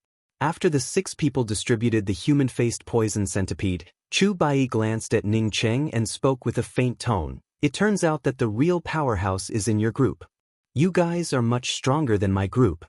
After the 6 people distributed the human-faced poison centipede, Chu Bai glanced at Ning Cheng and spoke with a faint tone. It turns out that the real powerhouse is in your group. You guys are much stronger than my group.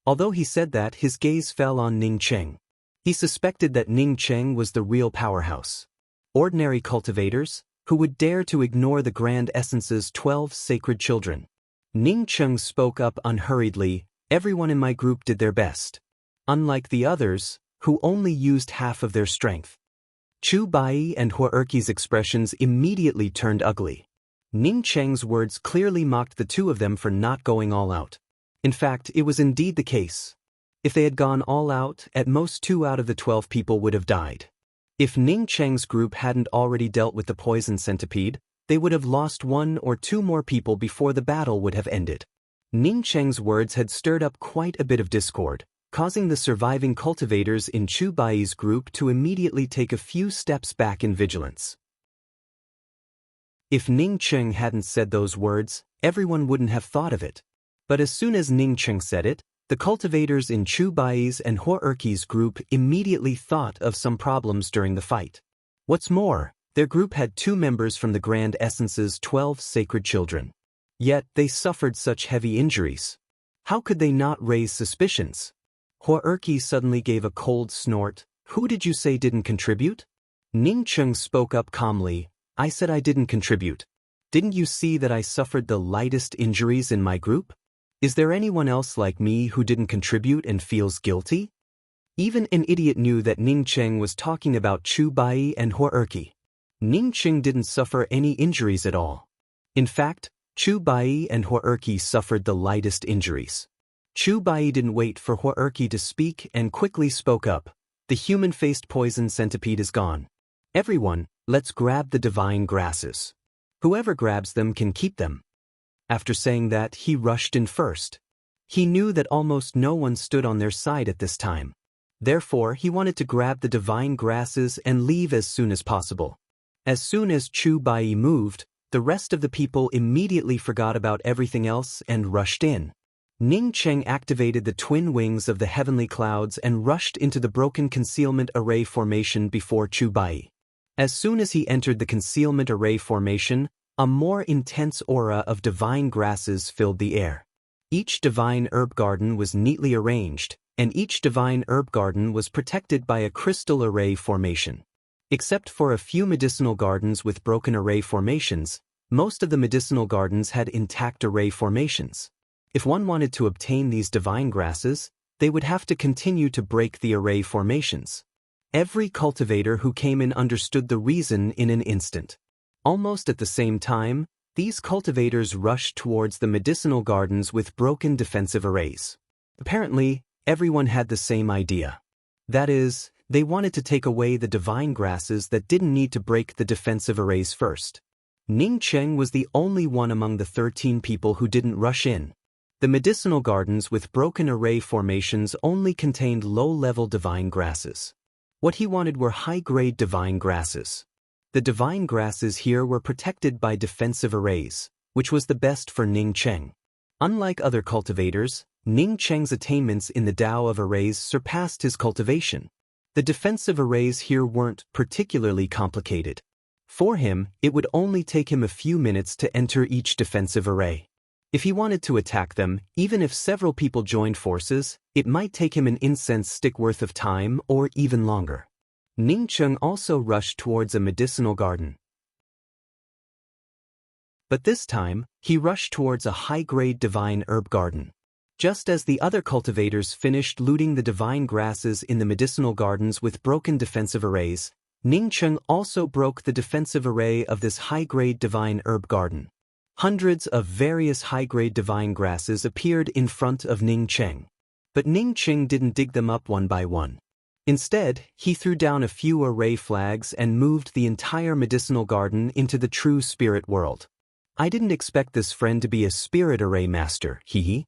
Although he said that, his gaze fell on Ning Cheng. He suspected that Ning Cheng was the real powerhouse. Ordinary cultivators, who would dare to ignore the Grand Essence's 12 sacred children. Ning Cheng spoke up unhurriedly. Everyone in my group did their best. Unlike the others, who only used half of their strength. Chu Bai and Hor Erki's expressions immediately turned ugly. Ning Cheng's words clearly mocked the 2 of them for not going all out. In fact, it was indeed the case. If they had gone all out, at most 2 out of the 12 people would have died. If Ning Cheng's group hadn't already dealt with the poison centipede, they would have lost 1 or 2 more people before the battle would have ended. Ning Cheng's words had stirred up quite a bit of discord, causing the surviving cultivators in Chu Bai's group to immediately take a few steps back in vigilance. If Ning Cheng hadn't said those words, everyone wouldn't have thought of it. But as soon as Ning Cheng said it, the cultivators in Chu Bai's and Hor Erki's group immediately thought of some problems during the fight. What's more, their group had 2 members from the Grand Essence's 12 sacred children. Yet they suffered such heavy injuries. How could they not raise suspicions? Hor Erki suddenly gave a cold snort. Who did you say didn't contribute? Ning Cheng spoke up calmly. I said I didn't contribute. Didn't you see that I suffered the lightest injuries in my group? Is there anyone else like me who didn't contribute and feels guilty? Even an idiot knew that Ning Cheng was talking about Chu Bai and Hor Erki. Ning Cheng didn't suffer any injuries at all. In fact, Chu Bai and Huarqi suffered the lightest injuries. Chu Bai didn't wait for Huarqi to speak and quickly spoke up. The human-faced poison centipede is gone. Everyone, let's grab the divine grasses. Whoever grabs them can keep them. After saying that, he rushed in first. He knew that almost no one stood on their side at this time. Therefore, he wanted to grab the divine grasses and leave as soon as possible. As soon as Chu Bai moved, the rest of the people immediately forgot about everything else and rushed in. Ning Cheng activated the twin wings of the heavenly clouds and rushed into the broken concealment array formation before Chu Bai. As soon as he entered the concealment array formation, a more intense aura of divine grasses filled the air. Each divine herb garden was neatly arranged, and each divine herb garden was protected by a crystal array formation. Except for a few medicinal gardens with broken array formations, most of the medicinal gardens had intact array formations. If one wanted to obtain these divine grasses, they would have to continue to break the array formations. Every cultivator who came in understood the reason in an instant. Almost at the same time, these cultivators rushed towards the medicinal gardens with broken defensive arrays. Apparently, everyone had the same idea. That is, they wanted to take away the divine grasses that didn't need to break the defensive arrays first. Ning Cheng was the only one among the 13 people who didn't rush in. The medicinal gardens with broken array formations only contained low-level divine grasses. What he wanted were high-grade divine grasses. The divine grasses here were protected by defensive arrays, which was the best for Ning Cheng. Unlike other cultivators, Ning Cheng's attainments in the Tao of arrays surpassed his cultivation. The defensive arrays here weren't particularly complicated. For him, it would only take him a few minutes to enter each defensive array. If he wanted to attack them, even if several people joined forces, it might take him an incense stick worth of time or even longer. Ning Cheng also rushed towards a medicinal garden. But this time, he rushed towards a high-grade divine herb garden. Just as the other cultivators finished looting the divine grasses in the medicinal gardens with broken defensive arrays, Ning Cheng also broke the defensive array of this high-grade divine herb garden. Hundreds of various high-grade divine grasses appeared in front of Ning Cheng. But Ning Cheng didn't dig them up one by one. Instead, he threw down a few array flags and moved the entire medicinal garden into the true spirit world. I didn't expect this friend to be a spirit array master, hee.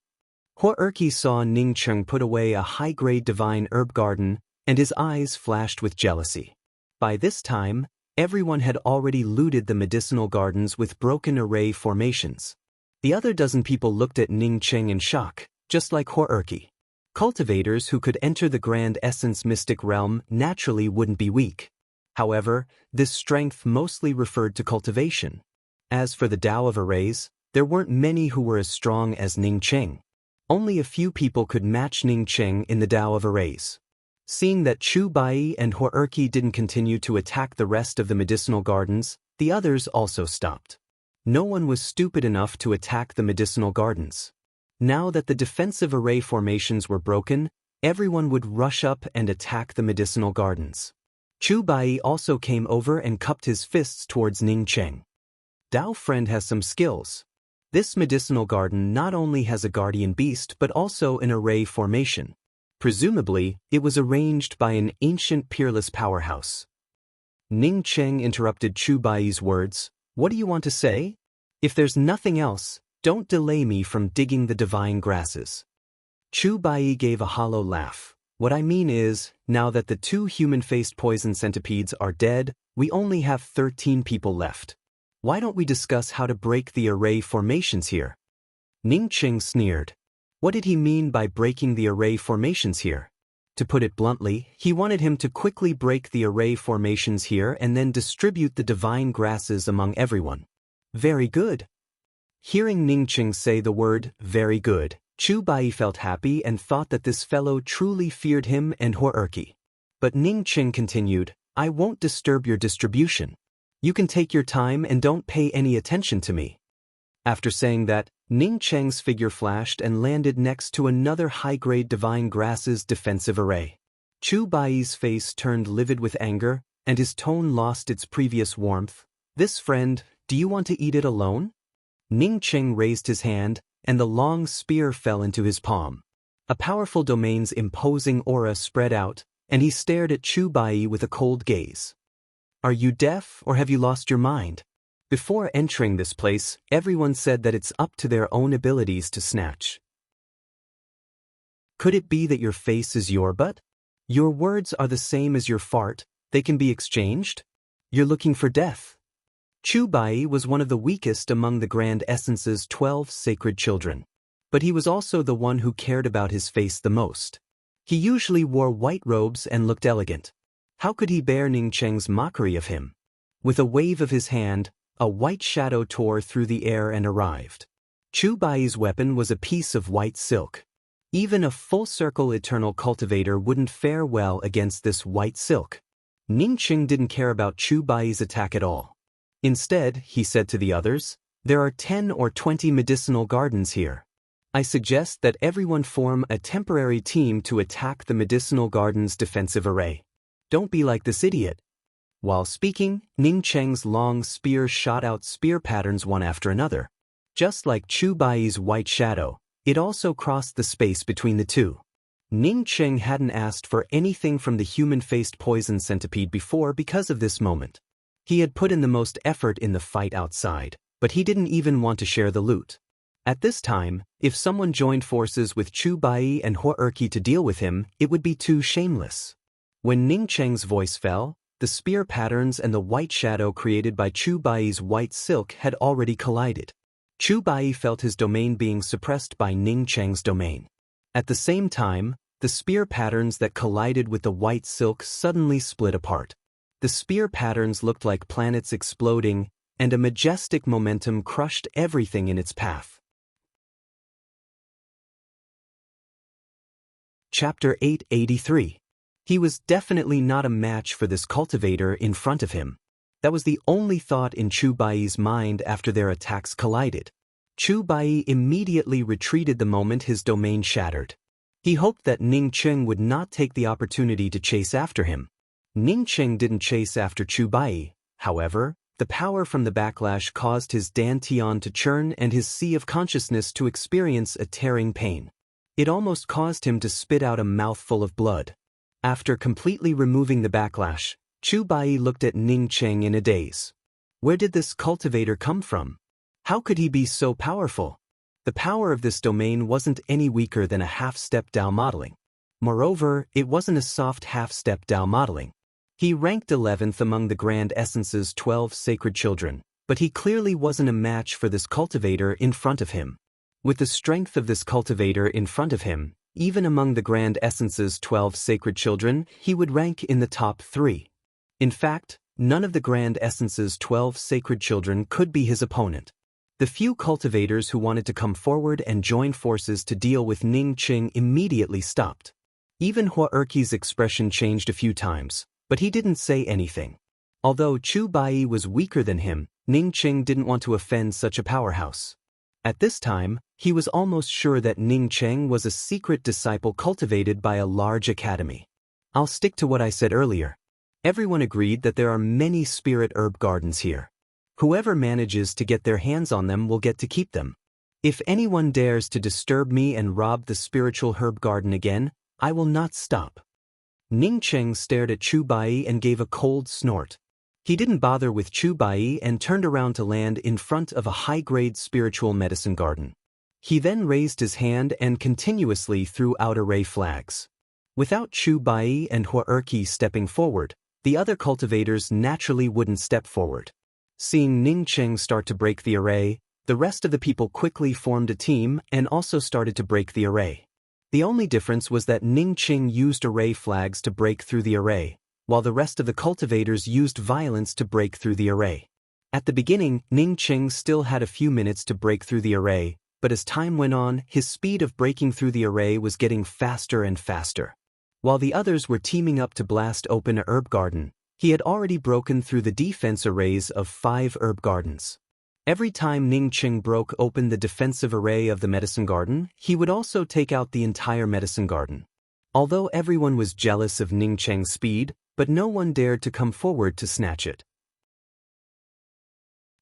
Huarqi saw Ning Cheng put away a high-grade divine herb garden, and his eyes flashed with jealousy. By this time, everyone had already looted the medicinal gardens with broken array formations. The other dozen people looked at Ning Cheng in shock, just like Huarqi. Cultivators who could enter the Grand Essence Mystic Realm naturally wouldn't be weak. However, this strength mostly referred to cultivation. As for the Tao of arrays, there weren't many who were as strong as Ning Cheng. Only a few people could match Ning Cheng in the Tao of arrays. Seeing that Chu Bai and Huarqi didn't continue to attack the rest of the medicinal gardens, the others also stopped. No one was stupid enough to attack the medicinal gardens. Now that the defensive array formations were broken, everyone would rush up and attack the medicinal gardens. Chu Bai also came over and cupped his fists towards Ning Cheng. Dao friend has some skills. This medicinal garden not only has a guardian beast but also an array formation. Presumably, it was arranged by an ancient peerless powerhouse. Ning Cheng interrupted Chu Bai's words. What do you want to say? If there's nothing else, don't delay me from digging the divine grasses. Chu Bai gave a hollow laugh. What I mean is, now that the 2 human-faced poison centipedes are dead, we only have 13 people left. Why don't we discuss how to break the array formations here? Ning Cheng sneered. What did he mean by breaking the array formations here? To put it bluntly, he wanted him to quickly break the array formations here and then distribute the divine grasses among everyone. Very good. Hearing Ning Cheng say the word, very good, Chu Bai felt happy and thought that this fellow truly feared him and Huarqi. But Ning Cheng continued, I won't disturb your distribution. You can take your time and don't pay any attention to me. After saying that, Ning Cheng's figure flashed and landed next to another high-grade divine grasses defensive array. Chu Bai's face turned livid with anger, and his tone lost its previous warmth. This friend, do you want to eat it alone? Ning Cheng raised his hand, and the long spear fell into his palm. A powerful domain's imposing aura spread out, and he stared at Chu Bai with a cold gaze. Are you deaf or have you lost your mind? Before entering this place, everyone said that it's up to their own abilities to snatch. Could it be that your face is your butt? Your words are the same as your fart, they can be exchanged? You're looking for death. Chu Bai was one of the weakest among the Grand Essence's 12 sacred children. But he was also the one who cared about his face the most. He usually wore white robes and looked elegant. How could he bear Ning Cheng's mockery of him? With a wave of his hand, a white shadow tore through the air and arrived. Chu Bai's weapon was a piece of white silk. Even a full-circle eternal cultivator wouldn't fare well against this white silk. Ning Cheng didn't care about Chu Bai's attack at all. Instead, he said to the others, there are 10 or 20 medicinal gardens here. I suggest that everyone form a temporary team to attack the medicinal garden's defensive array. Don't be like this idiot. While speaking, Ning Cheng's long spear shot out spear patterns one after another. Just like Chu Bai's white shadow, it also crossed the space between the two. Ning Cheng hadn't asked for anything from the human-faced poison centipede before because of this moment. He had put in the most effort in the fight outside, but he didn't even want to share the loot. At this time, if someone joined forces with Chu Bai and Hua Erqi to deal with him, it would be too shameless. When Ning Cheng's voice fell, the spear patterns and the white shadow created by Chu Bai's white silk had already collided. Chu Bai felt his domain being suppressed by Ning Cheng's domain. At the same time, the spear patterns that collided with the white silk suddenly split apart. The spear patterns looked like planets exploding, and a majestic momentum crushed everything in its path. Chapter 883. He was definitely not a match for this cultivator in front of him. That was the only thought in Chu Bai's mind after their attacks collided. Chu Bai immediately retreated the moment his domain shattered. He hoped that Ning Cheng would not take the opportunity to chase after him. Ning Cheng didn't chase after Chu Bai, however, the power from the backlash caused his dantian to churn and his sea of consciousness to experience a tearing pain. It almost caused him to spit out a mouthful of blood. After completely removing the backlash, Chu Bai looked at Ning Cheng in a daze. Where did this cultivator come from? How could he be so powerful? The power of this domain wasn't any weaker than a half-step Dao modeling. Moreover, it wasn't a soft half-step Dao modeling. He ranked 11th among the Grand Essence's 12 sacred children, but he clearly wasn't a match for this cultivator in front of him. With the strength of this cultivator in front of him, even among the Grand Essence's 12 sacred children, he would rank in the top 3. In fact, none of the Grand Essence's 12 sacred children could be his opponent. The few cultivators who wanted to come forward and join forces to deal with Ning Cheng immediately stopped. Even Hua Erqi's expression changed a few times, but he didn't say anything. Although Chu Bai was weaker than him, Ning Cheng didn't want to offend such a powerhouse. At this time, he was almost sure that Ning Cheng was a secret disciple cultivated by a large academy. I'll stick to what I said earlier. Everyone agreed that there are many spirit herb gardens here. Whoever manages to get their hands on them will get to keep them. If anyone dares to disturb me and rob the spiritual herb garden again, I will not stop. Ning Cheng stared at Chu Bai and gave a cold snort. He didn't bother with Chu Bai and turned around to land in front of a high-grade spiritual medicine garden. He then raised his hand and continuously threw out array flags. Without Chu Bai and Hua Erqi stepping forward, the other cultivators naturally wouldn't step forward. Seeing Ning Cheng start to break the array, the rest of the people quickly formed a team and also started to break the array. The only difference was that Ning Cheng used array flags to break through the array, while the rest of the cultivators used violence to break through the array. At the beginning, Ning Cheng still had a few minutes to break through the array, but as time went on, his speed of breaking through the array was getting faster and faster. While the others were teaming up to blast open a herb garden, he had already broken through the defense arrays of 5 herb gardens. Every time Ning Cheng broke open the defensive array of the medicine garden, he would also take out the entire medicine garden. Although everyone was jealous of Ning Cheng's speed, but no one dared to come forward to snatch it.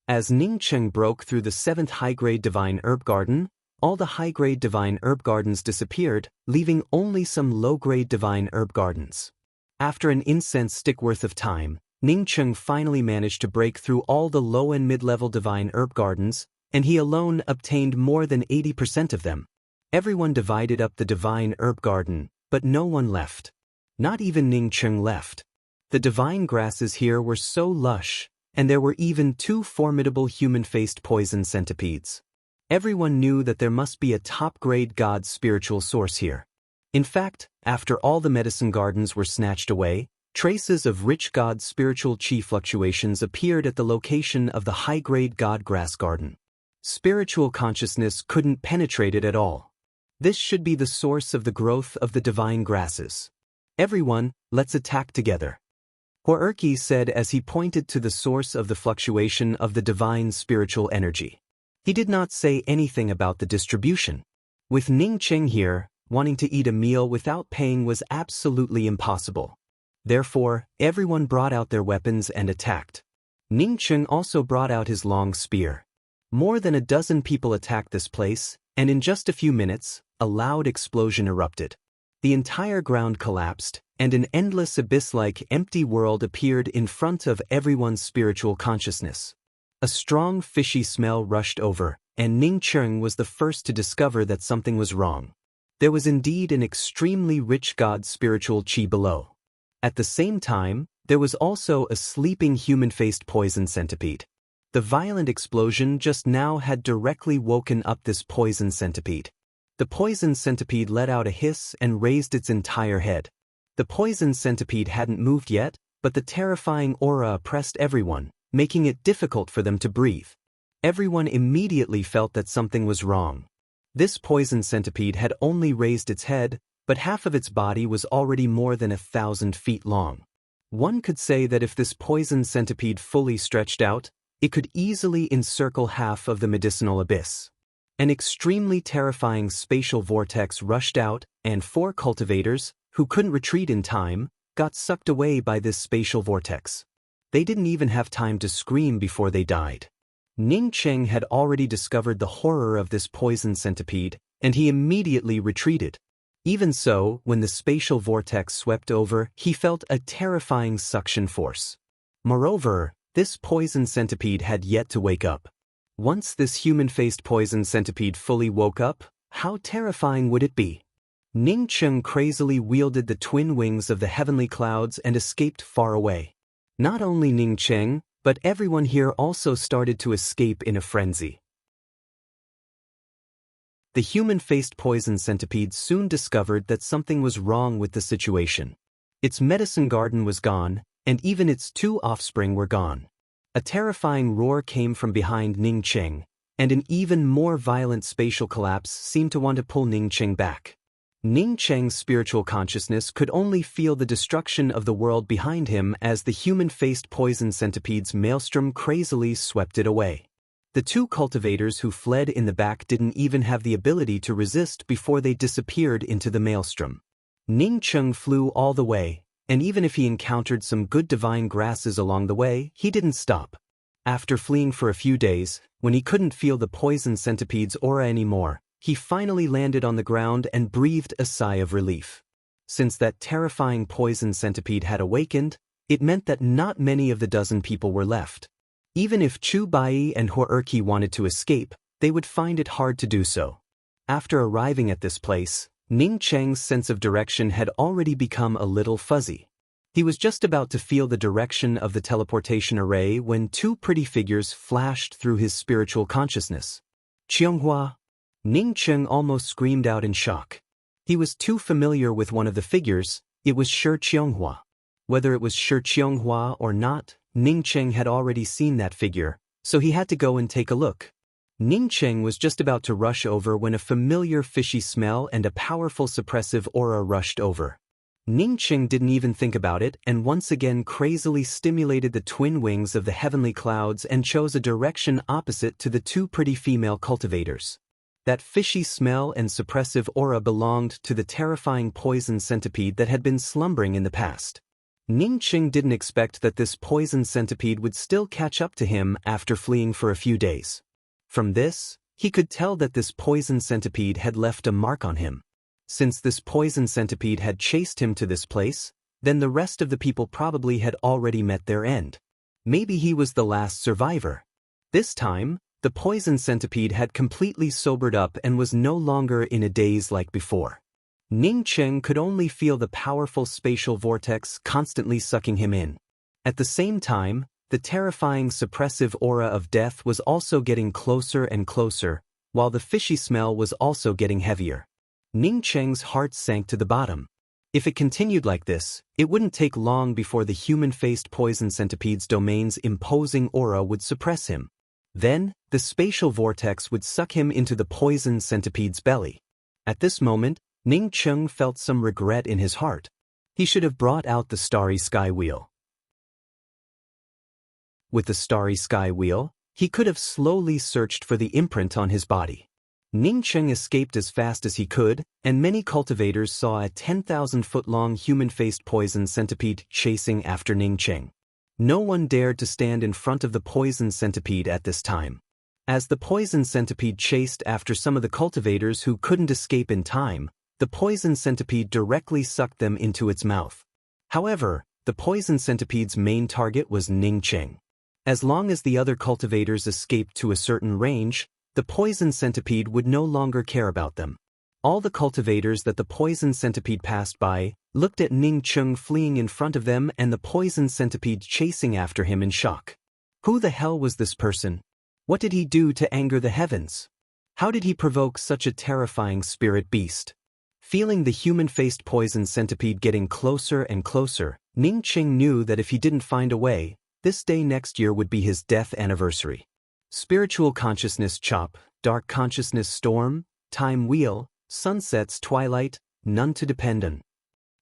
As Ning Cheng broke through the 7th high-grade divine herb garden, all the high-grade divine herb gardens disappeared, leaving only some low-grade divine herb gardens. After an incense stick worth of time, Ning Cheng finally managed to break through all the low and mid-level divine herb gardens, and he alone obtained more than 80% of them. Everyone divided up the divine herb garden, but no one left. Not even Ning Cheng left. The divine grasses here were so lush, and there were even 2 formidable human-faced poison centipedes. Everyone knew that there must be a top-grade god spiritual source here. In fact, after all the medicine gardens were snatched away, traces of rich god spiritual chi fluctuations appeared at the location of the high-grade god grass garden. Spiritual consciousness couldn't penetrate it at all. This should be the source of the growth of the divine grasses. Everyone, let's attack together. Hoerki said as he pointed to the source of the fluctuation of the divine spiritual energy. He did not say anything about the distribution. With Ning Cheng here, wanting to eat a meal without paying was absolutely impossible. Therefore, everyone brought out their weapons and attacked. Ning Cheng also brought out his long spear. More than a dozen people attacked this place, and in just a few minutes, a loud explosion erupted. The entire ground collapsed, and an endless abyss-like empty world appeared in front of everyone's spiritual consciousness. A strong fishy smell rushed over, and Ning Cheng was the first to discover that something was wrong. There was indeed an extremely rich god spiritual chi below. At the same time, there was also a sleeping human-faced poison centipede. The violent explosion just now had directly woken up this poison centipede. The poison centipede let out a hiss and raised its entire head. The poison centipede hadn't moved yet, but the terrifying aura oppressed everyone, making it difficult for them to breathe. Everyone immediately felt that something was wrong. This poison centipede had only raised its head, but half of its body was already more than 1,000 feet long. One could say that if this poison centipede fully stretched out, it could easily encircle half of the medicinal abyss. An extremely terrifying spatial vortex rushed out, and 4 cultivators, who couldn't retreat in time, got sucked away by this spatial vortex. They didn't even have time to scream before they died. Ning Cheng had already discovered the horror of this poison centipede, and he immediately retreated. Even so, when the spatial vortex swept over, he felt a terrifying suction force. Moreover, this poison centipede had yet to wake up. Once this human-faced poison centipede fully woke up, how terrifying would it be? Ning Cheng crazily wielded the twin wings of the heavenly clouds and escaped far away. Not only Ning Cheng, but everyone here also started to escape in a frenzy. The human-faced poison centipede soon discovered that something was wrong with the situation. Its medicine garden was gone, and even its 2 offspring were gone. A terrifying roar came from behind Ning Cheng, and an even more violent spatial collapse seemed to want to pull Ning Cheng back. Ning Cheng's spiritual consciousness could only feel the destruction of the world behind him as the human-faced poison centipede's maelstrom crazily swept it away. The 2 cultivators who fled in the back didn't even have the ability to resist before they disappeared into the maelstrom. Ning Cheng flew all the way, and even if he encountered some good divine grasses along the way, he didn't stop. After fleeing for a few days, when he couldn't feel the poison centipede's aura anymore, he finally landed on the ground and breathed a sigh of relief. Since that terrifying poison centipede had awakened, it meant that not many of the dozen people were left. Even if Chu Bai and Hoerki wanted to escape, they would find it hard to do so. After arriving at this place, Ning Cheng's sense of direction had already become a little fuzzy. He was just about to feel the direction of the teleportation array when 2 pretty figures flashed through his spiritual consciousness. Qianghua! Ning Cheng almost screamed out in shock. He was too familiar with one of the figures, it was Shi Qianghua. Whether it was Shi Qianghua or not, Ning Cheng had already seen that figure, so he had to go and take a look. Ning Cheng was just about to rush over when a familiar fishy smell and a powerful suppressive aura rushed over. Ning Cheng didn't even think about it and once again crazily stimulated the twin wings of the heavenly clouds and chose a direction opposite to the 2 pretty female cultivators. That fishy smell and suppressive aura belonged to the terrifying poison centipede that had been slumbering in the past. Ning Qing didn't expect that this poison centipede would still catch up to him after fleeing for a few days. From this, he could tell that this poison centipede had left a mark on him. Since this poison centipede had chased him to this place, then the rest of the people probably had already met their end. Maybe he was the last survivor. This time, the poison centipede had completely sobered up and was no longer in a daze like before. Ning Qing could only feel the powerful spatial vortex constantly sucking him in. At the same time, the terrifying suppressive aura of death was also getting closer and closer, while the fishy smell was also getting heavier. Ning Qing's heart sank to the bottom. If it continued like this, it wouldn't take long before the human-faced poison centipede's domain's imposing aura would suppress him. Then, the spatial vortex would suck him into the poison centipede's belly. At this moment, Ning Qing felt some regret in his heart. He should have brought out the starry sky wheel. With the starry sky wheel, he could have slowly searched for the imprint on his body. Ning Qing escaped as fast as he could, and many cultivators saw a 10,000-foot-long human-faced poison centipede chasing after Ning Qing. No one dared to stand in front of the poison centipede at this time. As the poison centipede chased after some of the cultivators who couldn't escape in time, the poison centipede directly sucked them into its mouth. However, the poison centipede's main target was Ning Qing. As long as the other cultivators escaped to a certain range, the poison centipede would no longer care about them. All the cultivators that the poison centipede passed by looked at Ning Qing fleeing in front of them and the poison centipede chasing after him in shock. Who the hell was this person? What did he do to anger the heavens? How did he provoke such a terrifying spirit beast? Feeling the human-faced poison centipede getting closer and closer, Ning Qing knew that if he didn't find a way, this day next year would be his death anniversary. Spiritual consciousness chop, dark consciousness storm, time wheel, sunset's twilight, none to depend on.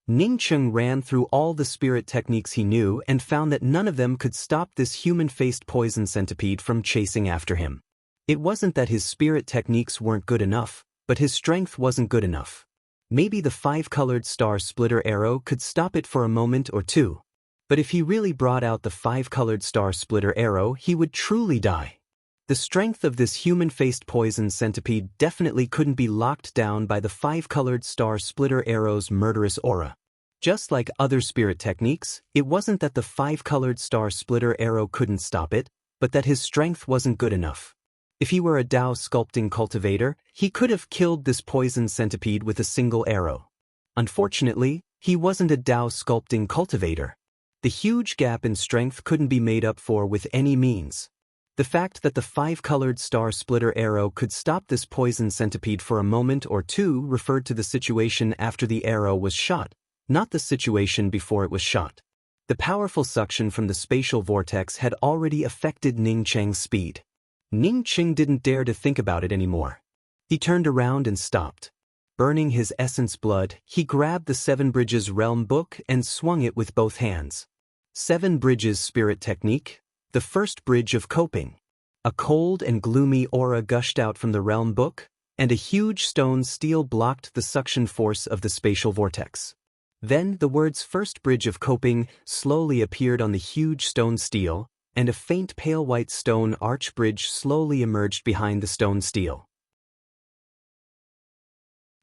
Ning Qing ran through all the spirit techniques he knew and found that none of them could stop this human-faced poison centipede from chasing after him. It wasn't that his spirit techniques weren't good enough, but his strength wasn't good enough. Maybe the 5-colored star splitter arrow could stop it for a moment or two. But if he really brought out the 5-colored star splitter arrow, he would truly die. The strength of this human-faced poison centipede definitely couldn't be locked down by the 5-colored star splitter arrow's murderous aura. Just like other spirit techniques, it wasn't that the 5-colored star splitter arrow couldn't stop it, but that his strength wasn't good enough. If he were a Dao sculpting cultivator, he could have killed this poison centipede with a single arrow. Unfortunately, he wasn't a Dao sculpting cultivator. The huge gap in strength couldn't be made up for with any means. The fact that the 5-colored star splitter arrow could stop this poison centipede for a moment or two referred to the situation after the arrow was shot, not the situation before it was shot. The powerful suction from the spatial vortex had already affected Ning Qing's speed. Ning Qing didn't dare to think about it anymore. He turned around and stopped. Burning his essence blood, he grabbed the 7 Bridges Realm book and swung it with both hands. 7 Bridges Spirit Technique. The first bridge of coping. A cold and gloomy aura gushed out from the realm book, and a huge stone steel blocked the suction force of the spatial vortex. Then the words first bridge of coping slowly appeared on the huge stone steel, and a faint pale white stone arch bridge slowly emerged behind the stone steel.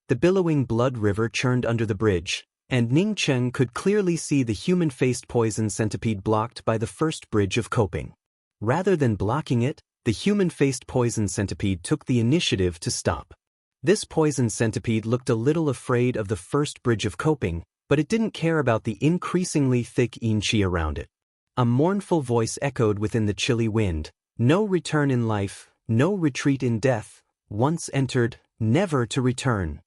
The billowing blood river churned under the bridge, and Ning Qing could clearly see the human-faced poison centipede blocked by the first bridge of coping. Rather than blocking it, the human-faced poison centipede took the initiative to stop. This poison centipede looked a little afraid of the first bridge of coping, but it didn't care about the increasingly thick yin qi around it. A mournful voice echoed within the chilly wind, "No return in life, no retreat in death, once entered, never to return."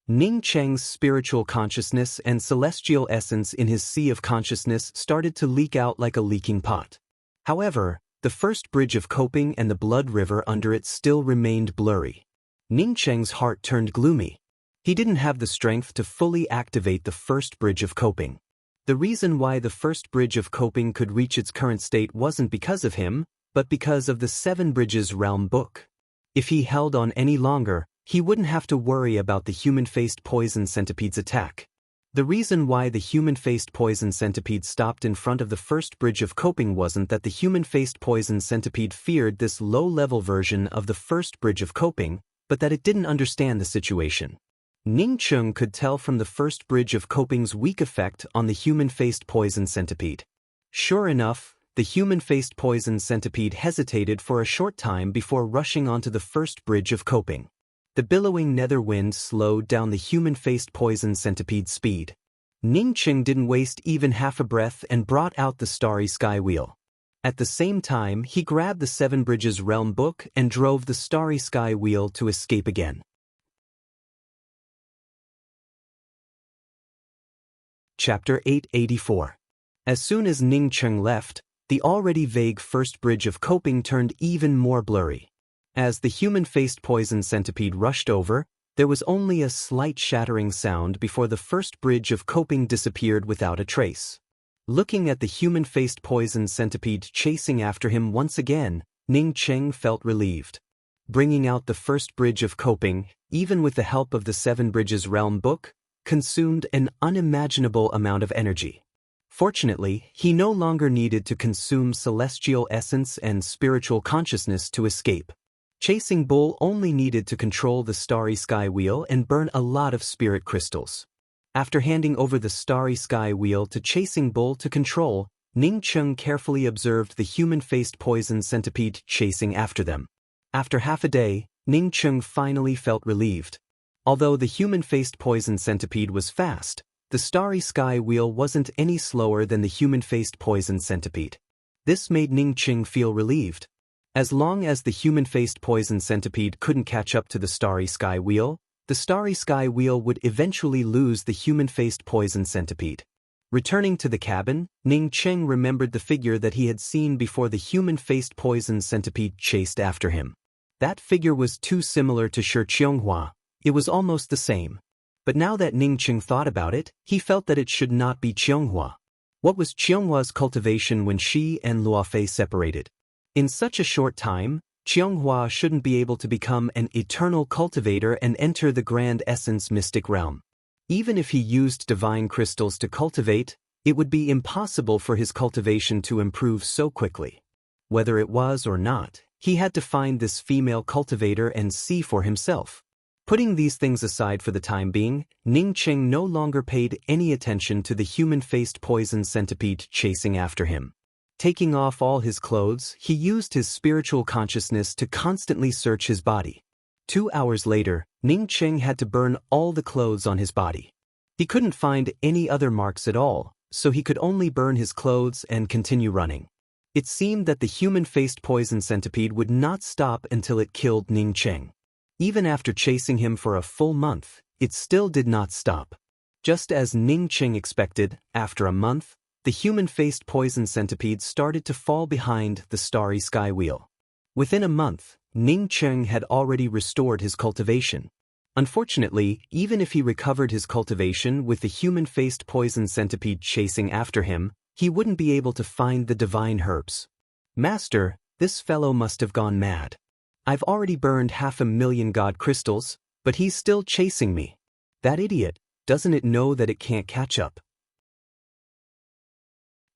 Ning Qing's spiritual consciousness and celestial essence in his sea of consciousness started to leak out like a leaking pot. However, the first bridge of coping and the blood river under it still remained blurry. Ning Qing's heart turned gloomy. He didn't have the strength to fully activate the first bridge of coping. The reason why the first bridge of coping could reach its current state wasn't because of him, but because of the 7 Bridges Realm book. If he held on any longer, he wouldn't have to worry about the human-faced poison centipede's attack. The reason why the human-faced poison centipede stopped in front of the first bridge of coping wasn't that the human-faced poison centipede feared this low-level version of the first bridge of coping, but that it didn't understand the situation. Ning Chung could tell from the first bridge of coping's weak effect on the human-faced poison centipede. Sure enough, the human-faced poison centipede hesitated for a short time before rushing onto the first bridge of coping. The billowing nether wind slowed down the human-faced poison centipede's speed. Ning Chung didn't waste even half a breath and brought out the starry sky wheel. At the same time, he grabbed the Seven Bridges Realm book and drove the starry sky wheel to escape again. Chapter 884. As soon as Ning Chung left, the already vague first bridge of coping turned even more blurry. As the human-faced poison centipede rushed over, there was only a slight shattering sound before the first bridge of coping disappeared without a trace. Looking at the human-faced poison centipede chasing after him once again, Ning Chung felt relieved. Bringing out the first bridge of coping, even with the help of the Seven Bridges Realm book, consumed an unimaginable amount of energy. Fortunately, he no longer needed to consume celestial essence and spiritual consciousness to escape. Chasing Bull only needed to control the starry sky wheel and burn a lot of spirit crystals. After handing over the starry sky wheel to Chasing Bull to control, Ning Chung carefully observed the human-faced poison centipede chasing after them. After half a day, Ning Chung finally felt relieved. Although the human-faced poison centipede was fast, the starry sky wheel wasn't any slower than the human-faced poison centipede. This made Ning Chung feel relieved. As long as the human-faced poison centipede couldn't catch up to the starry sky wheel, the starry sky wheel would eventually lose the human-faced poison centipede. Returning to the cabin, Ning Chung remembered the figure that he had seen before the human-faced poison centipede chased after him. That figure was too similar to Shi Qianghua. It was almost the same. But now that Ning Chung thought about it, he felt that it should not be Qianghua. What was Qianghua's cultivation when she and Luofei separated? In such a short time, Qianghua shouldn't be able to become an eternal cultivator and enter the grand essence mystic realm. Even if he used divine crystals to cultivate, it would be impossible for his cultivation to improve so quickly. Whether it was or not, he had to find this female cultivator and see for himself. Putting these things aside for the time being, Ning Chung no longer paid any attention to the human-faced poison centipede chasing after him. Taking off all his clothes, he used his spiritual consciousness to constantly search his body. 2 hours later, Ning Chung had to burn all the clothes on his body. He couldn't find any other marks at all, so he could only burn his clothes and continue running. It seemed that the human-faced poison centipede would not stop until it killed Ning Chung. Even after chasing him for a full month, it still did not stop. Just as Ning Chung expected, after a month, the human-faced poison centipede started to fall behind the starry sky wheel. Within a month, Ning Chung had already restored his cultivation. Unfortunately, even if he recovered his cultivation with the human-faced poison centipede chasing after him, he wouldn't be able to find the divine herbs. Master, this fellow must have gone mad. I've already burned 500,000 god crystals, but he's still chasing me. That idiot, doesn't it know that it can't catch up?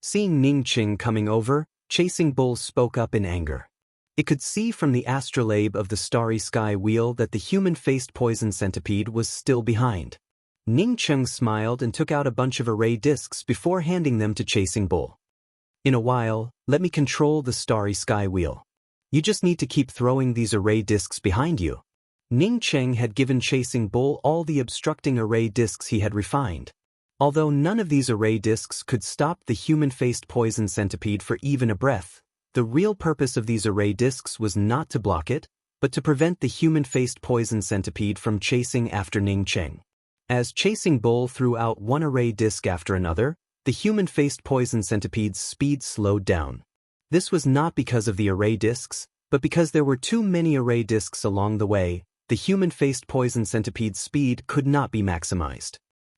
Seeing Ning Chung coming over, Chasing Bull spoke up in anger. It could see from the astrolabe of the starry sky wheel that the human-faced poison centipede was still behind. Ning Chung smiled and took out a bunch of array discs before handing them to Chasing Bull. In a while, let me control the starry sky wheel. You just need to keep throwing these array discs behind you. Ning Chung had given Chasing Bull all the obstructing array discs he had refined. Although none of these array discs could stop the human-faced poison centipede for even a breath, the real purpose of these array discs was not to block it, but to prevent the human-faced poison centipede from chasing after Ning Chung. As Chasing Bull threw out one array disc after another, the human-faced poison centipede's speed slowed down. This was not because of the array discs, but because there were too many array discs along the way. The human-faced poison centipede's speed could not be maximized.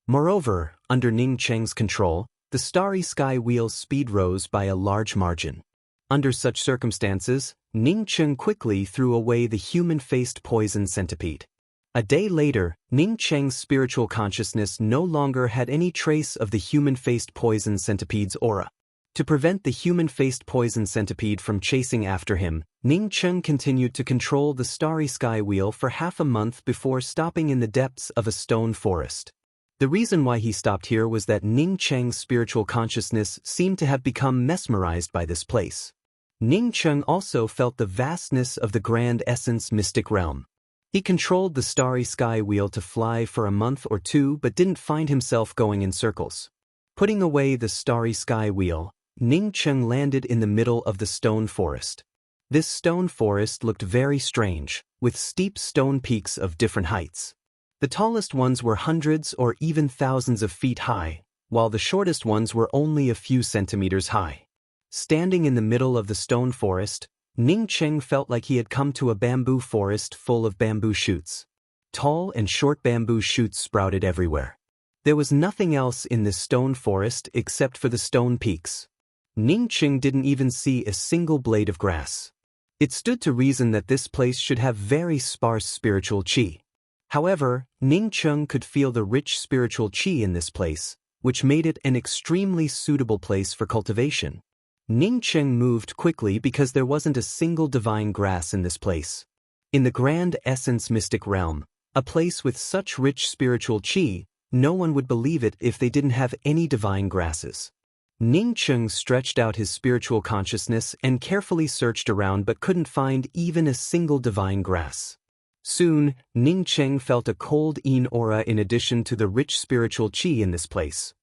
Moreover, under Ning Cheng's control, the starry sky wheel's speed rose by a large margin. Under such circumstances, Ning Chung quickly threw away the human-faced poison centipede. A day later, Ning Cheng's spiritual consciousness no longer had any trace of the human-faced poison centipede's aura. To prevent the human-faced poison centipede from chasing after him, Ning Cheng continued to control the starry sky wheel for half a month before stopping in the depths of a stone forest. The reason why he stopped here was that Ning Cheng's spiritual consciousness seemed to have become mesmerized by this place. Ning Cheng also felt the vastness of the grand essence mystic realm. He controlled the starry sky wheel to fly for a month or two but didn't find himself going in circles. Putting away the starry sky wheel, Ning Cheng landed in the middle of the stone forest. This stone forest looked very strange, with steep stone peaks of different heights. The tallest ones were hundreds or even thousands of feet high, while the shortest ones were only a few centimeters high. Standing in the middle of the stone forest, Ning Cheng felt like he had come to a bamboo forest full of bamboo shoots. Tall and short bamboo shoots sprouted everywhere. There was nothing else in this stone forest except for the stone peaks. Ning Cheng didn't even see a single blade of grass. It stood to reason that this place should have very sparse spiritual qi. However, Ning Cheng could feel the rich spiritual qi in this place, which made it an extremely suitable place for cultivation. Ning Cheng moved quickly because there wasn't a single divine grass in this place. In the grand essence mystic realm, a place with such rich spiritual qi, no one would believe it if they didn't have any divine grasses. Ning Cheng stretched out his spiritual consciousness and carefully searched around but couldn't find even a single divine grass. Soon, Ning Cheng felt a cold yin aura in addition to the rich spiritual qi in this place.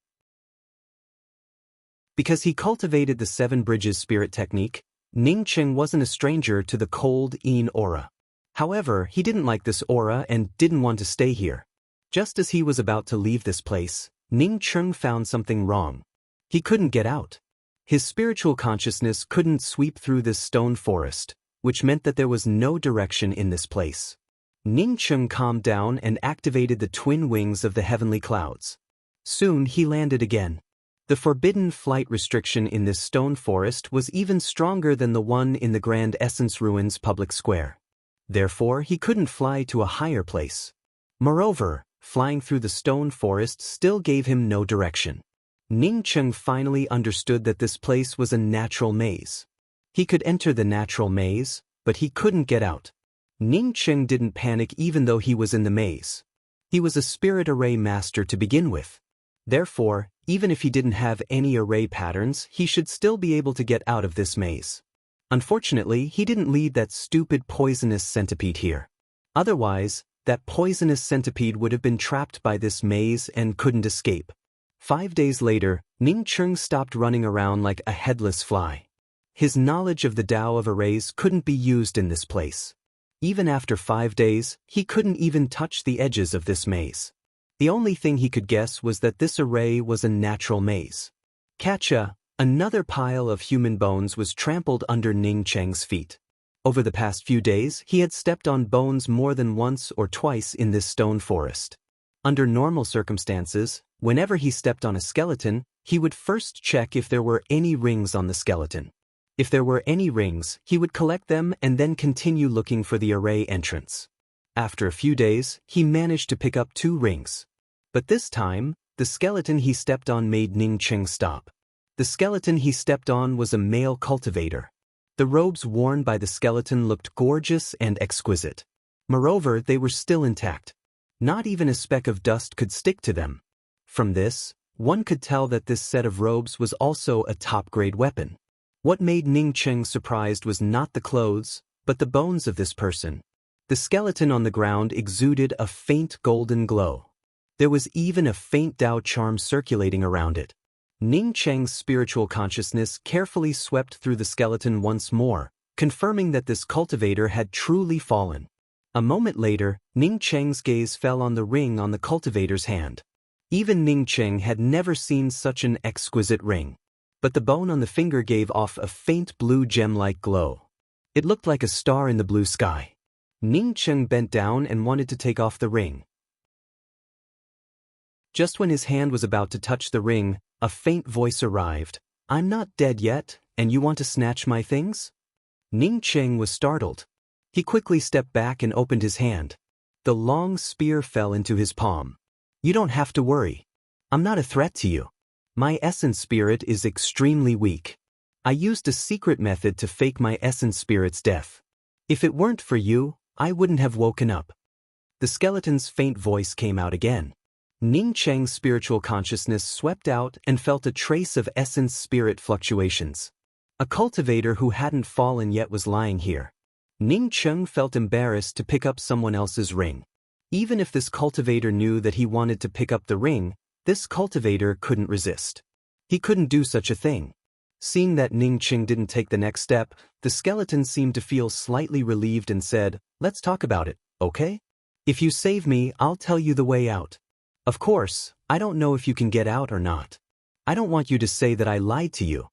Because he cultivated the Seven Bridges spirit technique, Ning Cheng wasn't a stranger to the cold yin aura. However, he didn't like this aura and didn't want to stay here. Just as he was about to leave this place, Ning Cheng found something wrong. He couldn't get out. His spiritual consciousness couldn't sweep through this stone forest, which meant that there was no direction in this place. Ning Cheng calmed down and activated the twin wings of the heavenly clouds. Soon he landed again. The forbidden flight restriction in this stone forest was even stronger than the one in the Grand Essence Ruins public square. Therefore, he couldn't fly to a higher place. Moreover, flying through the stone forest still gave him no direction. Ning Cheng finally understood that this place was a natural maze. He could enter the natural maze, but he couldn't get out. Ning Cheng didn't panic even though he was in the maze. He was a spirit array master to begin with. Therefore, even if he didn't have any array patterns, he should still be able to get out of this maze. Unfortunately, he didn't lead that stupid poisonous centipede here. Otherwise, that poisonous centipede would have been trapped by this maze and couldn't escape. 5 days later, Ning Cheng stopped running around like a headless fly. His knowledge of the Tao of arrays couldn't be used in this place. Even after 5 days, he couldn't even touch the edges of this maze. The only thing he could guess was that this array was a natural maze. Catcha, another pile of human bones was trampled under Ning Cheng's feet. Over the past few days, he had stepped on bones more than once or twice in this stone forest. Under normal circumstances, whenever he stepped on a skeleton, he would first check if there were any rings on the skeleton. If there were any rings, he would collect them and then continue looking for the array entrance. After a few days, he managed to pick up 2 rings. But this time, the skeleton he stepped on made Ning Cheng stop. The skeleton he stepped on was a male cultivator. The robes worn by the skeleton looked gorgeous and exquisite. Moreover, they were still intact. Not even a speck of dust could stick to them. From this, one could tell that this set of robes was also a top-grade weapon. What made Ning Cheng surprised was not the clothes, but the bones of this person. The skeleton on the ground exuded a faint golden glow. There was even a faint Tao charm circulating around it. Ning Cheng's spiritual consciousness carefully swept through the skeleton once more, confirming that this cultivator had truly fallen. A moment later, Ning Cheng's gaze fell on the ring on the cultivator's hand. Even Ning Cheng had never seen such an exquisite ring. But the bone on the finger gave off a faint blue gem-like glow. It looked like a star in the blue sky. Ning Cheng bent down and wanted to take off the ring. Just when his hand was about to touch the ring, a faint voice arrived. "I'm not dead yet, and you want to snatch my things?" Ning Cheng was startled. He quickly stepped back and opened his hand. The long spear fell into his palm. You don't have to worry. I'm not a threat to you. My essence spirit is extremely weak. I used a secret method to fake my essence spirit's death. If it weren't for you, I wouldn't have woken up. The skeleton's faint voice came out again. Ning Cheng's spiritual consciousness swept out and felt a trace of essence spirit fluctuations. A cultivator who hadn't fallen yet was lying here. Ning Cheng felt embarrassed to pick up someone else's ring. Even if this cultivator knew that he wanted to pick up the ring, this cultivator couldn't resist. He couldn't do such a thing. Seeing that Ning Cheng didn't take the next step, the skeleton seemed to feel slightly relieved and said, "Let's talk about it, okay? If you save me, I'll tell you the way out. Of course, I don't know if you can get out or not. I don't want you to say that I lied to you."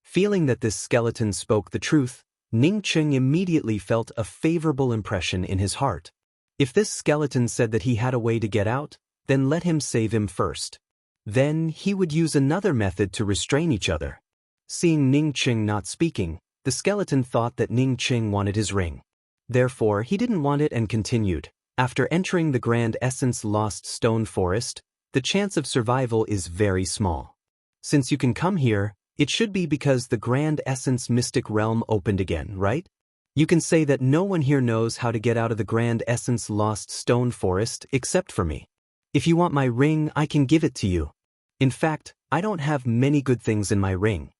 Feeling that this skeleton spoke the truth, Ning Cheng immediately felt a favorable impression in his heart. If this skeleton said that he had a way to get out, then let him save him first. Then he would use another method to restrain each other. Seeing Ning Cheng not speaking, the skeleton thought that Ning Cheng wanted his ring. Therefore, he didn't want it and continued. After entering the Grand Essence Lost Stone Forest, the chance of survival is very small. Since you can come here, it should be because the Grand Essence Mystic Realm opened again, right? You can say that no one here knows how to get out of the Grand Essence Lost Stone Forest except for me. If you want my ring, I can give it to you. In fact, I don't have many good things in my ring.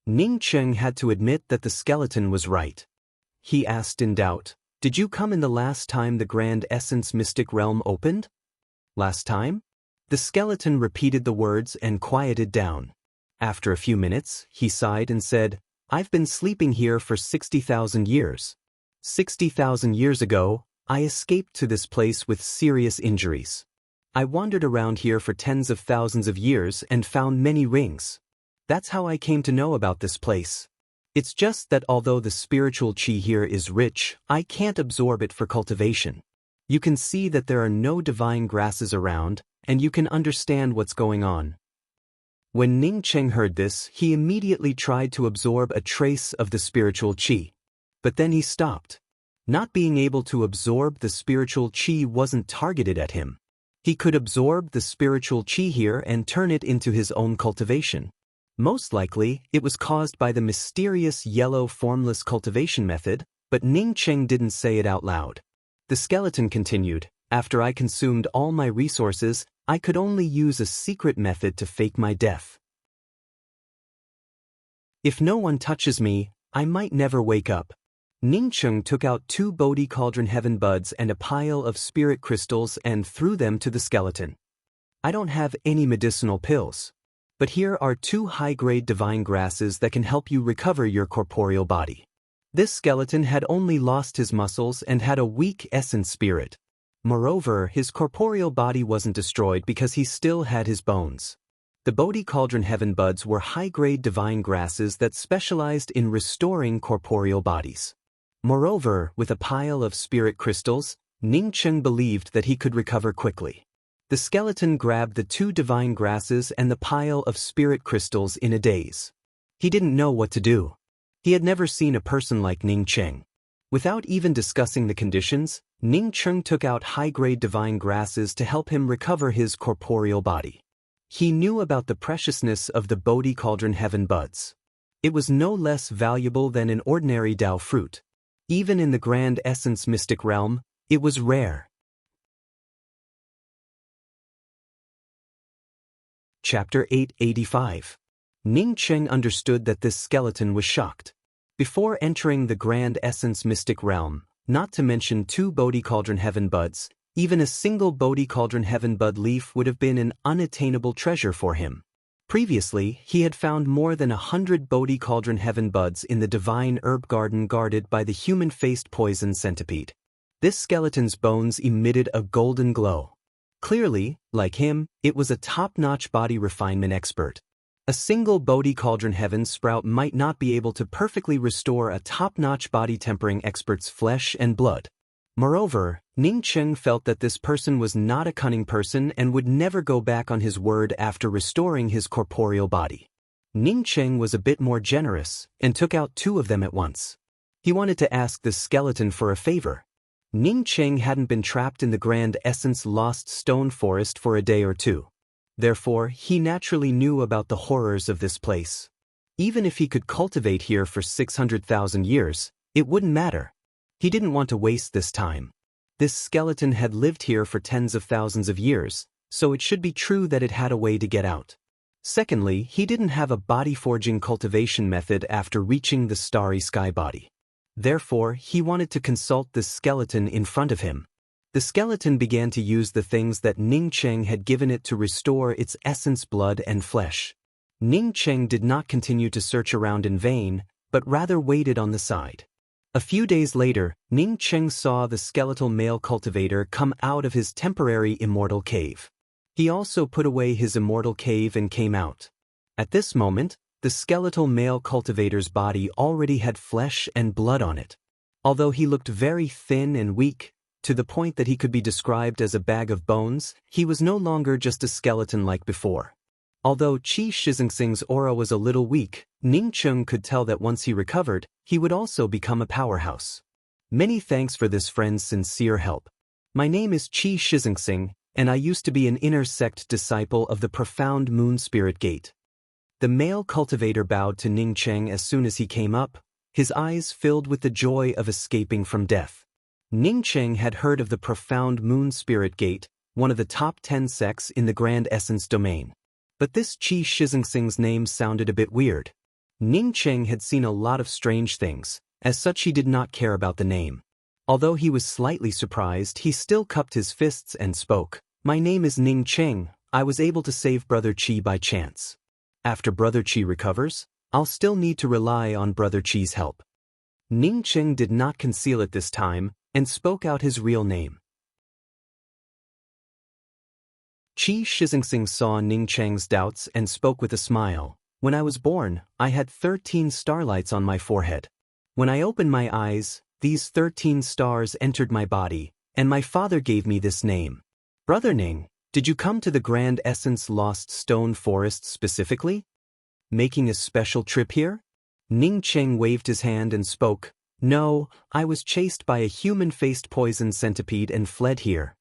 Ning Cheng had to admit that the skeleton was right. He asked in doubt, "Did you come in the last time the Grand Essence Mystic Realm opened?" "Last time?" The skeleton repeated the words and quieted down. After a few minutes, he sighed and said, "I've been sleeping here for 60,000 years. 60,000 years ago, I escaped to this place with serious injuries. I wandered around here for tens of thousands of years and found many rings. That's how I came to know about this place. It's just that although the spiritual chi here is rich, I can't absorb it for cultivation. You can see that there are no divine grasses around, and you can understand what's going on." When Ning Cheng heard this, he immediately tried to absorb a trace of the spiritual chi. But then he stopped. Not being able to absorb the spiritual chi wasn't targeted at him. He could absorb the spiritual chi here and turn it into his own cultivation. Most likely, it was caused by the mysterious yellow formless cultivation method, but Ning Cheng didn't say it out loud. The skeleton continued, "After I consumed all my resources, I could only use a secret method to fake my death. If no one touches me, I might never wake up." Ning Cheng took out 2 Bodhi Cauldron Heaven buds and a pile of spirit crystals and threw them to the skeleton. "I don't have any medicinal pills. But here are 2 high-grade divine grasses that can help you recover your corporeal body." This skeleton had only lost his muscles and had a weak essence spirit. Moreover, his corporeal body wasn't destroyed because he still had his bones. The Bodhi Cauldron Heaven buds were high-grade divine grasses that specialized in restoring corporeal bodies. Moreover, with a pile of spirit crystals, Ning Cheng believed that he could recover quickly. The skeleton grabbed the 2 divine grasses and the pile of spirit crystals in a daze. He didn't know what to do. He had never seen a person like Ning Cheng. Without even discussing the conditions, Ning Cheng took out high-grade divine grasses to help him recover his corporeal body. He knew about the preciousness of the Bodhi Cauldron Heaven buds. It was no less valuable than an ordinary Dao fruit. Even in the Grand Essence Mystic Realm, it was rare. Chapter 885. Ning Cheng understood that this skeleton was shocked. Before entering the Grand Essence Mystic Realm, not to mention 2 Bodhi Cauldron Heaven buds, even a single Bodhi Cauldron Heaven bud leaf would have been an unattainable treasure for him. Previously, he had found more than 100 Bodhi Cauldron Heaven buds in the divine herb garden guarded by the human-faced poison centipede. This skeleton's bones emitted a golden glow. Clearly, like him, it was a top-notch body refinement expert. A single Bodhi Cauldron Heaven sprout might not be able to perfectly restore a top-notch body tempering expert's flesh and blood. Moreover, Ning Cheng felt that this person was not a cunning person and would never go back on his word after restoring his corporeal body. Ning Cheng was a bit more generous and took out 2 of them at once. He wanted to ask this skeleton for a favor. Ning Cheng hadn't been trapped in the Grand Essence Lost Stone Forest for a day or two. Therefore, he naturally knew about the horrors of this place. Even if he could cultivate here for 600,000 years, it wouldn't matter. He didn't want to waste this time. This skeleton had lived here for tens of thousands of years, so it should be true that it had a way to get out. Secondly, he didn't have a body-forging cultivation method after reaching the starry sky body. Therefore, he wanted to consult this skeleton in front of him. The skeleton began to use the things that Ning Cheng had given it to restore its essence, blood and flesh. Ning Cheng did not continue to search around in vain, but rather waited on the side. A few days later, Ning Cheng saw the skeletal male cultivator come out of his temporary immortal cave. He also put away his immortal cave and came out. At this moment, the skeletal male cultivator's body already had flesh and blood on it. Although he looked very thin and weak, to the point that he could be described as a bag of bones, he was no longer just a skeleton like before. Although Qi Shixingsing's aura was a little weak, Ning Cheng could tell that once he recovered, he would also become a powerhouse. Many thanks for this friend's sincere help. My name is Qi Shixingsing, and I used to be an inner sect disciple of the profound Moon Spirit Gate. The male cultivator bowed to Ning Cheng as soon as he came up, his eyes filled with the joy of escaping from death. Ning Cheng had heard of the profound Moon Spirit Gate, one of the top 10 sects in the Grand Essence domain. But this Qi Shixingsing's name sounded a bit weird. Ning Cheng had seen a lot of strange things, as such he did not care about the name. Although he was slightly surprised, he still cupped his fists and spoke. My name is Ning Cheng. I was able to save Brother Qi by chance. After Brother Qi recovers, I'll still need to rely on Brother Qi's help. Ning Cheng did not conceal it this time, and spoke out his real name. Qi Shixingsing saw Ning Cheng's doubts and spoke with a smile. When I was born, I had 13 starlights on my forehead. When I opened my eyes, these 13 stars entered my body, and my father gave me this name. Brother Ning, did you come to the Grand Essence Lost Stone Forest specifically? Making a special trip here? Ning Cheng waved his hand and spoke. No, I was chased by a human-faced poison centipede and fled here.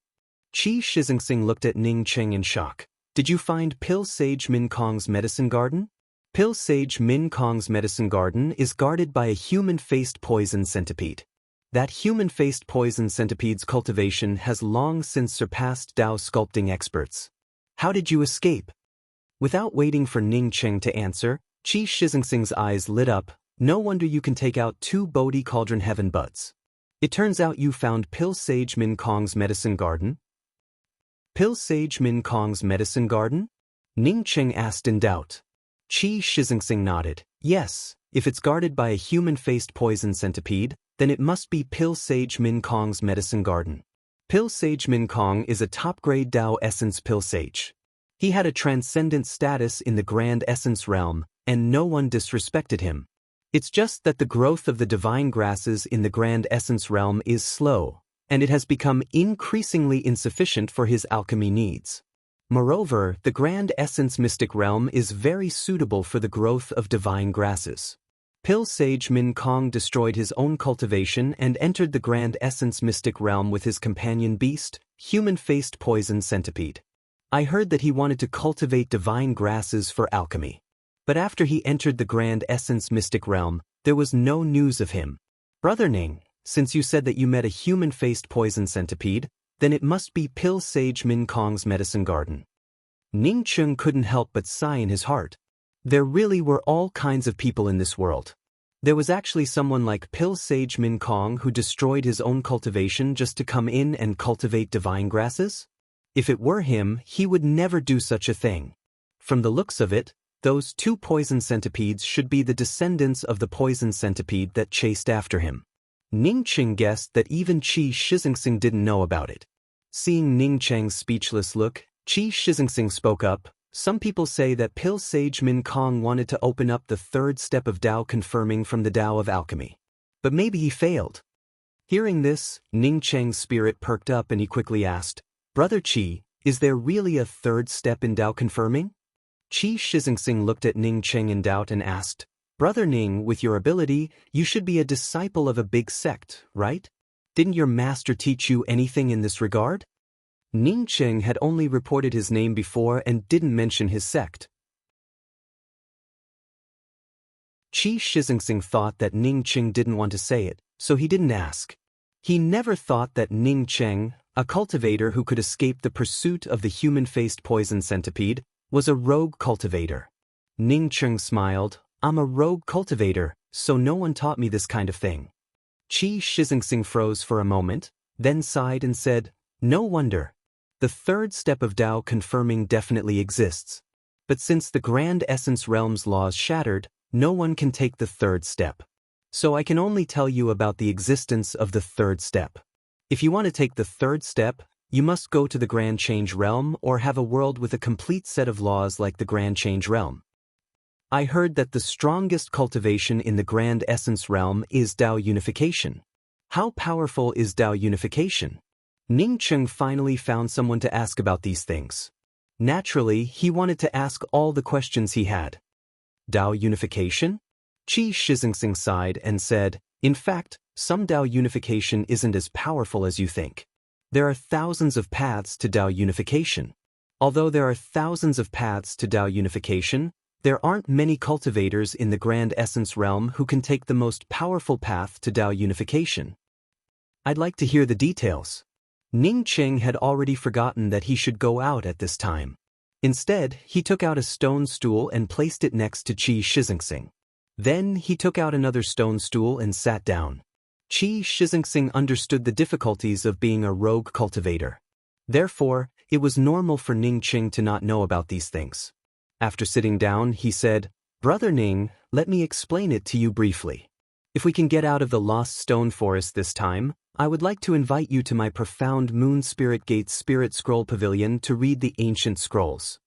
Qi Shixingsing looked at Ning Cheng in shock. Did you find Pill Sage Min Kong's medicine garden? Pill Sage Min Kong's medicine garden is guarded by a human-faced poison centipede. That human-faced poison centipede's cultivation has long since surpassed Dao sculpting experts. How did you escape? Without waiting for Ning Cheng to answer, Qi Shixingsing's eyes lit up. No wonder you can take out 2 Bodhi Cauldron Heaven buds. It turns out you found Pill Sage Min Kong's medicine garden? Pill Sage Min Kong's medicine garden? Ning Cheng asked in doubt. Qi Shixingsing nodded. Yes, if it's guarded by a human-faced poison centipede, then it must be Pill Sage Min Kong's medicine garden. Pill Sage Min Kong is a top-grade Dao Essence Pill Sage. He had a transcendent status in the Grand Essence realm, and no one disrespected him. It's just that the growth of the divine grasses in the Grand Essence realm is slow, and it has become increasingly insufficient for his alchemy needs. Moreover, the Grand Essence Mystic realm is very suitable for the growth of divine grasses. Pill Sage Min Kong destroyed his own cultivation and entered the Grand Essence Mystic realm with his companion beast, human-faced poison centipede. I heard that he wanted to cultivate divine grasses for alchemy. But after he entered the Grand Essence Mystic realm, there was no news of him. Brother Ning, since you said that you met a human-faced poison centipede, then it must be Pill Sage Min Kong's medicine garden. Ning Cheng couldn't help but sigh in his heart. There really were all kinds of people in this world. There was actually someone like Pill Sage Min Kong who destroyed his own cultivation just to come in and cultivate divine grasses? If it were him, he would never do such a thing. From the looks of it, those 2 poison centipedes should be the descendants of the poison centipede that chased after him. Ning Cheng guessed that even Qi Shixingsing didn't know about it. Seeing Ning Cheng's speechless look, Qi Shixingsing spoke up. Some people say that Pill Sage Min Kong wanted to open up the 3rd step of Dao confirming from the Dao of alchemy. But maybe he failed. Hearing this, Ning Cheng's spirit perked up and he quickly asked, Brother Qi, is there really a 3rd step in Dao confirming? Qi Shixingsing looked at Ning Cheng in doubt and asked, Brother Ning, with your ability, you should be a disciple of a big sect, right? Didn't your master teach you anything in this regard? Ning Cheng had only reported his name before and didn't mention his sect. Qi Shizengxing thought that Ning Cheng didn't want to say it, so he didn't ask. He never thought that Ning Cheng, a cultivator who could escape the pursuit of the human-faced poison centipede, was a rogue cultivator. Ning Cheng smiled. I'm a rogue cultivator, so no one taught me this kind of thing. Qi Shizengxing froze for a moment, then sighed and said, no wonder. The third step of Tao confirming definitely exists. But since the Grand Essence Realm's laws shattered, no one can take the third step. So I can only tell you about the existence of the third step. If you want to take the third step, you must go to the Grand Change Realm or have a world with a complete set of laws like the Grand Change Realm. I heard that the strongest cultivation in the Grand Essence Realm is Tao unification. How powerful is Tao unification? Ning Cheng finally found someone to ask about these things. Naturally, he wanted to ask all the questions he had. Tao unification? Qi Shizengxing sighed and said, in fact, some Tao unification isn't as powerful as you think. There are thousands of paths to Tao unification. Although there are thousands of paths to Tao unification, there aren't many cultivators in the Grand Essence Realm who can take the most powerful path to Tao unification. I'd like to hear the details. Ning Cheng had already forgotten that he should go out at this time. Instead, he took out a stone stool and placed it next to Qi Shizengxing. Then he took out another stone stool and sat down. Qi Shizengxing understood the difficulties of being a rogue cultivator. Therefore, it was normal for Ning Cheng to not know about these things. After sitting down, he said, Brother Ning, let me explain it to you briefly. If we can get out of the Lost Stone Forest this time, I would like to invite you to my profound Moon Spirit Gate Spirit Scroll Pavilion to read the ancient scrolls.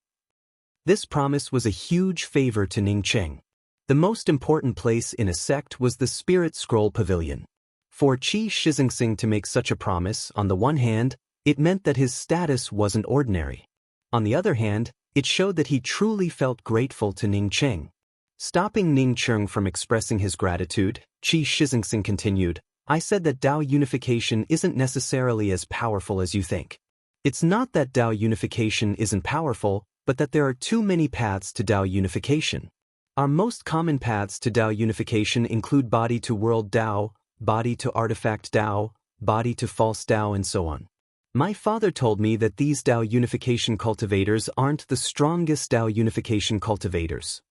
This promise was a huge favor to Ning Cheng. The most important place in a sect was the Spirit Scroll Pavilion. For Qi Shizengxing to make such a promise, on the one hand, it meant that his status wasn't ordinary. On the other hand, it showed that he truly felt grateful to Ning Cheng. Stopping Ning Cheng from expressing his gratitude, Qi Shizengxing continued, I said that Tao unification isn't necessarily as powerful as you think. It's not that Tao unification isn't powerful, but that there are too many paths to Tao unification. Our most common paths to Tao unification include body to world Tao, body to artifact Tao, body to false Tao, and so on. My father told me that these Tao unification cultivators aren't the strongest Tao unification cultivators.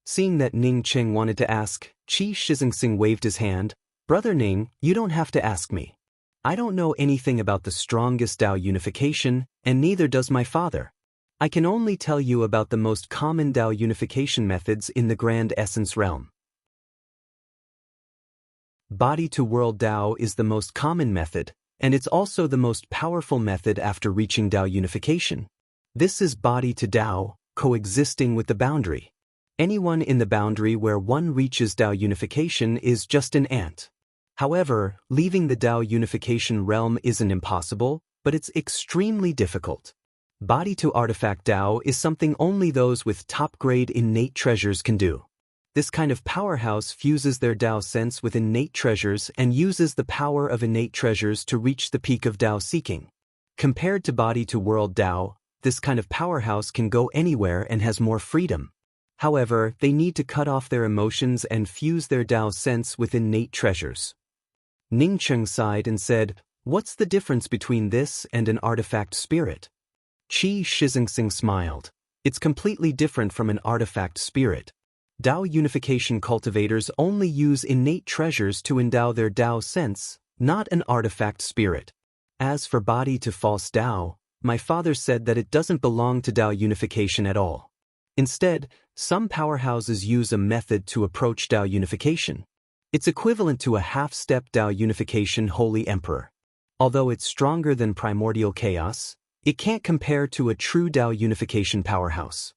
Seeing that Ning Cheng wanted to ask, Qi Shizengxing waved his hand. Brother Ning, you don't have to ask me. I don't know anything about the strongest Tao unification, and neither does my father. I can only tell you about the most common Tao unification methods in the Grand Essence Realm. Body to world Tao is the most common method, and it's also the most powerful method after reaching Tao unification. This is body to Tao, coexisting with the boundary. Anyone in the boundary where one reaches Tao unification is just an ant. However, leaving the Tao unification realm isn't impossible, but it's extremely difficult. Body to artifact Tao is something only those with top-grade innate treasures can do. This kind of powerhouse fuses their Tao sense with innate treasures and uses the power of innate treasures to reach the peak of Tao seeking. Compared to body to world Tao, this kind of powerhouse can go anywhere and has more freedom. However, they need to cut off their emotions and fuse their Tao sense with innate treasures. Ning Cheng sighed and said, What's the difference between this and an artifact spirit? Qi Shizengxing smiled. It's completely different from an artifact spirit. Tao unification cultivators only use innate treasures to endow their Tao sense, not an artifact spirit. As for body to false Tao, my father said that it doesn't belong to Tao unification at all. Instead, some powerhouses use a method to approach Tao unification. It's equivalent to a half-step Tao unification Holy Emperor. Although it's stronger than primordial chaos, it can't compare to a true Tao unification powerhouse.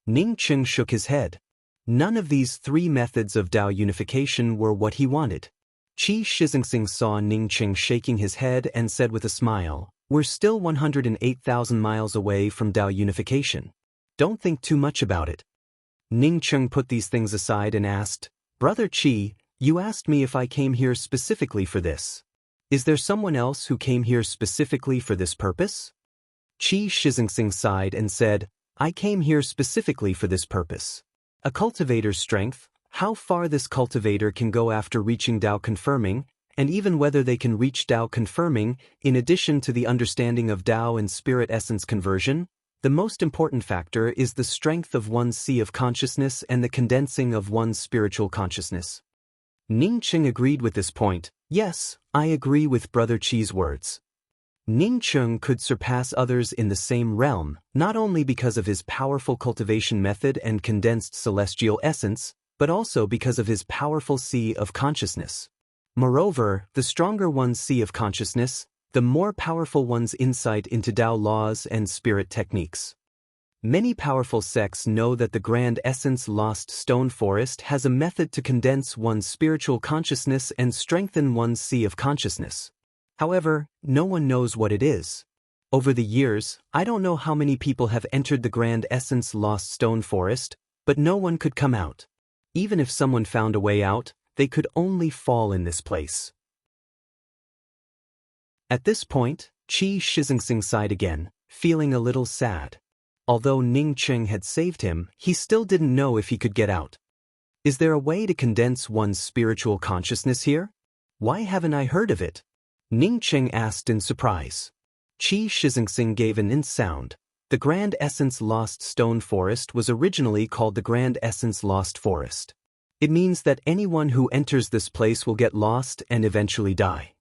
Ning Cheng shook his head. None of these three methods of Tao unification were what he wanted. Qi Shizengxing saw Ning Cheng shaking his head and said with a smile, We're still 108,000 miles away from Tao unification. Don't think too much about it. Ning Cheng put these things aside and asked, Brother Qi, you asked me if I came here specifically for this. Is there someone else who came here specifically for this purpose? Qi Shizengxing sighed and said, I came here specifically for this purpose. A cultivator's strength, how far this cultivator can go after reaching Tao confirming, and even whether they can reach Tao confirming, in addition to the understanding of Tao and spirit essence conversion, the most important factor is the strength of one's sea of consciousness and the condensing of one's spiritual consciousness. Ning Qing agreed with this point. Yes, I agree with Brother Qi's words. Ning Qing could surpass others in the same realm, not only because of his powerful cultivation method and condensed celestial essence, but also because of his powerful sea of consciousness. Moreover, the stronger one's sea of consciousness, the more powerful one's insight into Tao laws and spirit techniques. Many powerful sects know that the Grand Essence Lost Stone Forest has a method to condense one's spiritual consciousness and strengthen one's sea of consciousness. However, no one knows what it is. Over the years, I don't know how many people have entered the Grand Essence Lost Stone Forest, but no one could come out. Even if someone found a way out, they could only fall in this place. At this point, Qi Shizengxing sighed again, feeling a little sad. Although Ning Qing had saved him, he still didn't know if he could get out. Is there a way to condense one's spiritual consciousness here? Why haven't I heard of it? Ning Qing asked in surprise. Qi Shizengxing gave an sound. The Grand Essence Lost Stone Forest was originally called the Grand Essence Lost Forest. It means that anyone who enters this place will get lost and eventually die.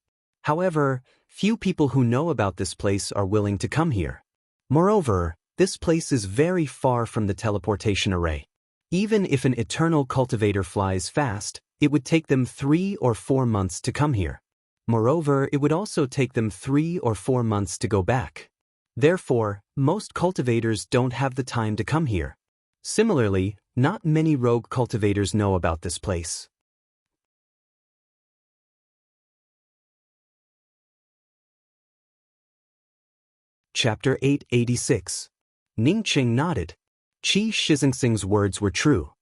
However, few people who know about this place are willing to come here. Moreover, this place is very far from the teleportation array. Even if an eternal cultivator flies fast, it would take them 3 or 4 months to come here. Moreover, it would also take them 3 or 4 months to go back. Therefore, most cultivators don't have the time to come here. Similarly, not many rogue cultivators know about this place. Chapter 886. Ning Qing nodded. Qi Shizengxing's words were true.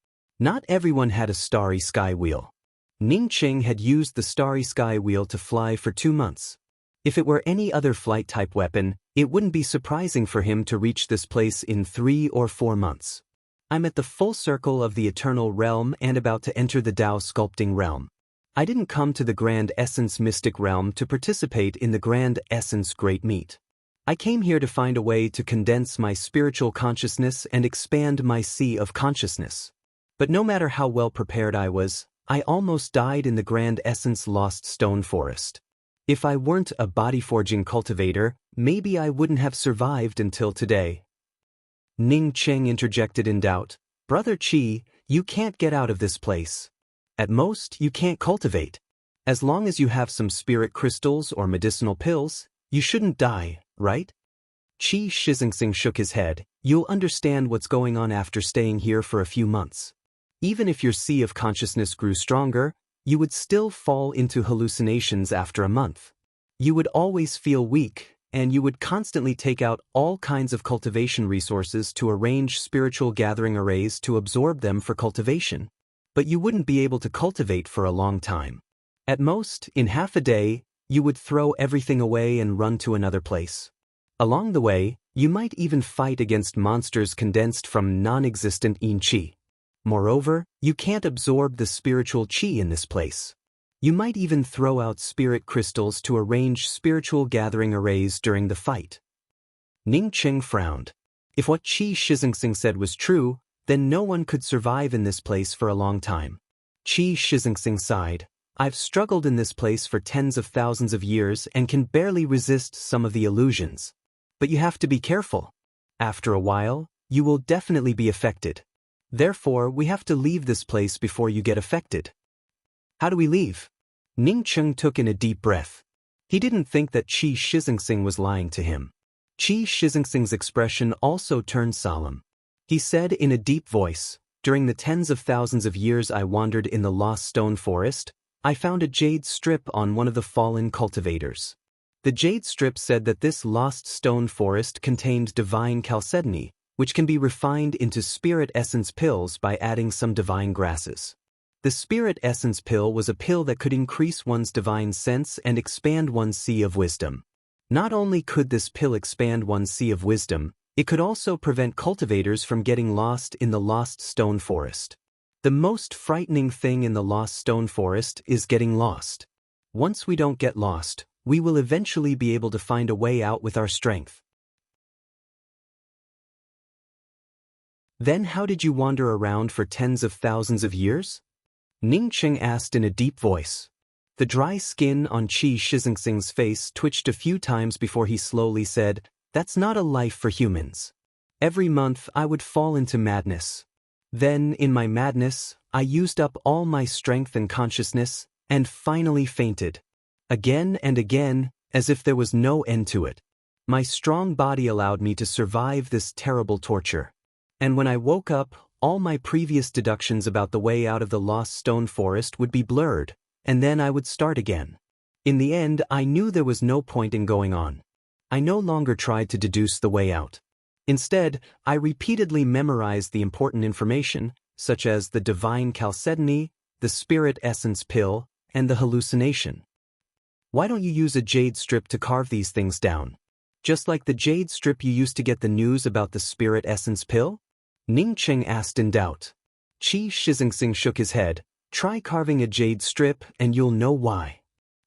Not everyone had a starry sky wheel. Ning Qing had used the starry sky wheel to fly for 2 months. If it were any other flight-type weapon, it wouldn't be surprising for him to reach this place in 3 or 4 months. I'm at the full circle of the eternal realm and about to enter the Tao sculpting realm. I didn't come to the Grand Essence Mystic realm to participate in the Grand Essence Great Meet. I came here to find a way to condense my spiritual consciousness and expand my sea of consciousness. But no matter how well prepared I was, I almost died in the Grand Essence Lost Stone Forest. If I weren't a body-forging cultivator, maybe I wouldn't have survived until today. Ning Qing interjected in doubt. Brother Qi, you can't get out of this place. At most, you can't cultivate. As long as you have some spirit crystals or medicinal pills, you shouldn't die, right? Qi Shizengxing shook his head. You'll understand what's going on after staying here for a few months. Even if your sea of consciousness grew stronger, you would still fall into hallucinations after a month. You would always feel weak, and you would constantly take out all kinds of cultivation resources to arrange spiritual gathering arrays to absorb them for cultivation. But you wouldn't be able to cultivate for a long time. At most, in half a day, you would throw everything away and run to another place. Along the way, you might even fight against monsters condensed from non-existent yin qi. Moreover, you can't absorb the spiritual qi in this place. You might even throw out spirit crystals to arrange spiritual gathering arrays during the fight. Ning Qing frowned. If what Qi Shizengxing said was true, then no one could survive in this place for a long time. Qi Shizengxing sighed. I've struggled in this place for tens of thousands of years and can barely resist some of the illusions. But you have to be careful. After a while, you will definitely be affected. Therefore, we have to leave this place before you get affected. How do we leave? Ning Qing took in a deep breath. He didn't think that Qi Shizengxing was lying to him. Qi Shizengxing's expression also turned solemn. He said in a deep voice, during the tens of thousands of years I wandered in the Lost Stone Forest, I found a jade strip on one of the fallen cultivators. The jade strip said that this Lost Stone Forest contained divine chalcedony, which can be refined into spirit essence pills by adding some divine grasses. The spirit essence pill was a pill that could increase one's divine sense and expand one's sea of wisdom. Not only could this pill expand one's sea of wisdom, it could also prevent cultivators from getting lost in the Lost Stone Forest. The most frightening thing in the Lost Stone Forest is getting lost. Once we don't get lost, we will eventually be able to find a way out with our strength. Then how did you wander around for tens of thousands of years? Ning Cheng asked in a deep voice. The dry skin on Qi Shixingsing's face twitched a few times before he slowly said, "That's not a life for humans. Every month I would fall into madness. Then, in my madness, I used up all my strength and consciousness, and finally fainted. Again and again, as if there was no end to it. My strong body allowed me to survive this terrible torture. And when I woke up, all my previous deductions about the way out of the Lost Stone Forest would be blurred, and then I would start again. In the end, I knew there was no point in going on. I no longer tried to deduce the way out. Instead, I repeatedly memorized the important information, such as the divine chalcedony, the spirit essence pill, and the hallucination. Why don't you use a jade strip to carve these things down? Just like the jade strip you used to get the news about the spirit essence pill? Ning Cheng asked in doubt. Qi Shixingsing shook his head. Try carving a jade strip and you'll know why.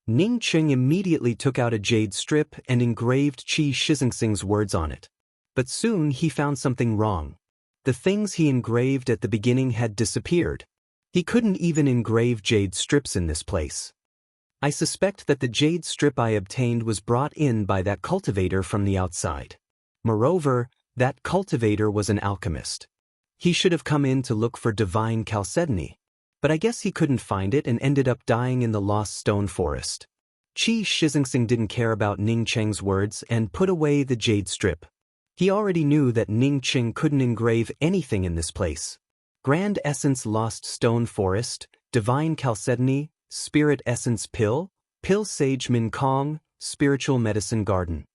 Ning Cheng immediately took out a jade strip and engraved Qi Shixingsing's words on it. But soon he found something wrong. The things he engraved at the beginning had disappeared. He couldn't even engrave jade strips in this place. I suspect that the jade strip I obtained was brought in by that cultivator from the outside. Moreover, that cultivator was an alchemist. He should have come in to look for divine chalcedony, but I guess he couldn't find it and ended up dying in the Lost Stone Forest. Qi Shixingsing didn't care about Ning Cheng's words and put away the jade strip. He already knew that Ning Cheng couldn't engrave anything in this place. Grand Essence Lost Stone Forest, Divine Chalcedony, Spirit Essence Pill, Pill Sage Min Kong, Spiritual Medicine Garden.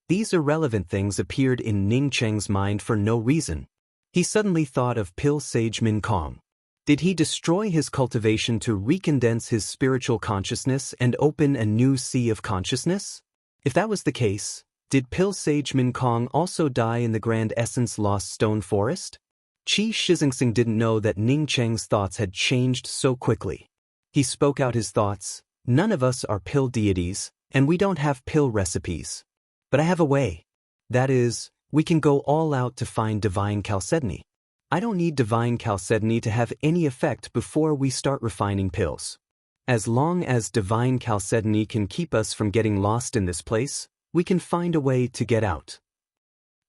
These irrelevant things appeared in Ning Cheng's mind for no reason. He suddenly thought of Pill Sage Min Kong. Did he destroy his cultivation to recondense his spiritual consciousness and open a new sea of consciousness? If that was the case, did Pill Sage Min Kong also die in the Grand Essence Lost Stone Forest? Qi Shixingsing didn't know that Ning Cheng's thoughts had changed so quickly. He spoke out his thoughts. None of us are pill deities, and we don't have pill recipes. But I have a way. That is, we can go all out to find divine chalcedony. I don't need divine chalcedony to have any effect before we start refining pills. As long as divine chalcedony can keep us from getting lost in this place, we can find a way to get out.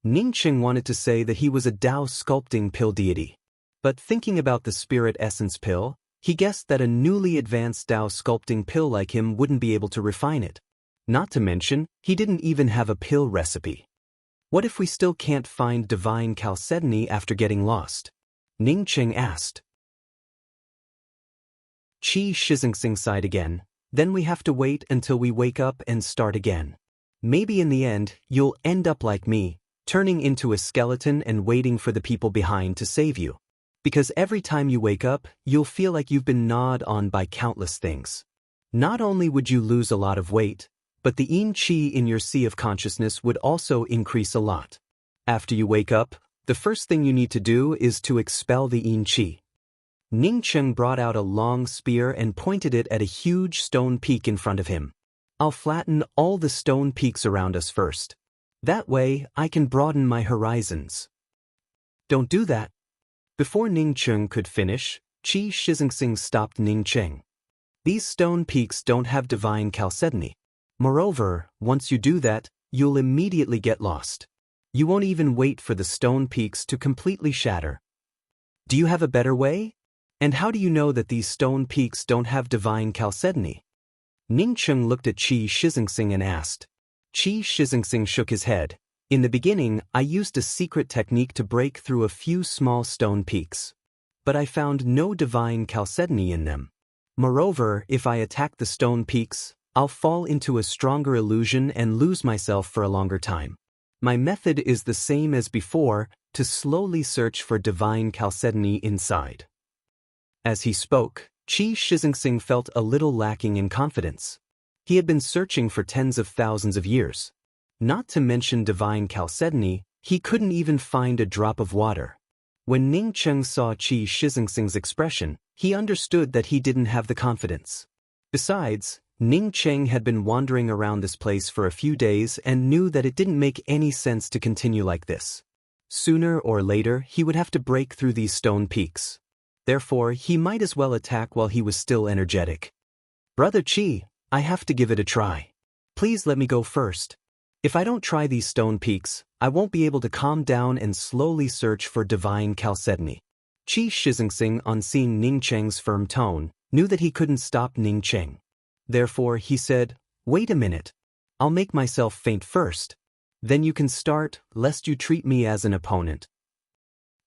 Ning Cheng wanted to say that he was a Tao sculpting pill deity. But thinking about the spirit essence pill, he guessed that a newly advanced Tao sculpting pill like him wouldn't be able to refine it. Not to mention, he didn't even have a pill recipe. What if we still can't find divine chalcedony after getting lost? Ning Cheng asked. Qi Shixingsing sighed again. Then we have to wait until we wake up and start again. Maybe in the end, you'll end up like me, turning into a skeleton and waiting for the people behind to save you. Because every time you wake up, you'll feel like you've been gnawed on by countless things. Not only would you lose a lot of weight, but the yin qi in your sea of consciousness would also increase a lot. After you wake up, the first thing you need to do is to expel the yin qi. Ning Cheng brought out a long spear and pointed it at a huge stone peak in front of him. I'll flatten all the stone peaks around us first. That way, I can broaden my horizons. Don't do that. Before Ning Cheng could finish, Qi Shixingsing stopped Ning Cheng. These stone peaks don't have divine chalcedony. Moreover, once you do that, you'll immediately get lost. You won't even wait for the stone peaks to completely shatter. Do you have a better way? And how do you know that these stone peaks don't have divine chalcedony? Ning Cheng looked at Qi Shixingsing and asked. Qi Shixingsing shook his head. In the beginning, I used a secret technique to break through a few small stone peaks. But I found no divine chalcedony in them. Moreover, if I attack the stone peaks, I'll fall into a stronger illusion and lose myself for a longer time. My method is the same as before, to slowly search for divine chalcedony inside. As he spoke, Qi Shixingsing felt a little lacking in confidence. He had been searching for tens of thousands of years. Not to mention divine chalcedony, he couldn't even find a drop of water. When Ning Cheng saw Qi Shixingsing's expression, he understood that he didn't have the confidence. Besides, Ning Cheng had been wandering around this place for a few days and knew that it didn't make any sense to continue like this. Sooner or later, he would have to break through these stone peaks. Therefore, he might as well attack while he was still energetic. "Brother Qi, I have to give it a try. Please let me go first. If I don't try these stone peaks, I won't be able to calm down and slowly search for divine chalcedony." Qi Shixingsing, on seeing Ning Cheng's firm tone, knew that he couldn't stop Ning Cheng. Therefore, he said, "Wait a minute. I'll make myself faint first. Then you can start, lest you treat me as an opponent."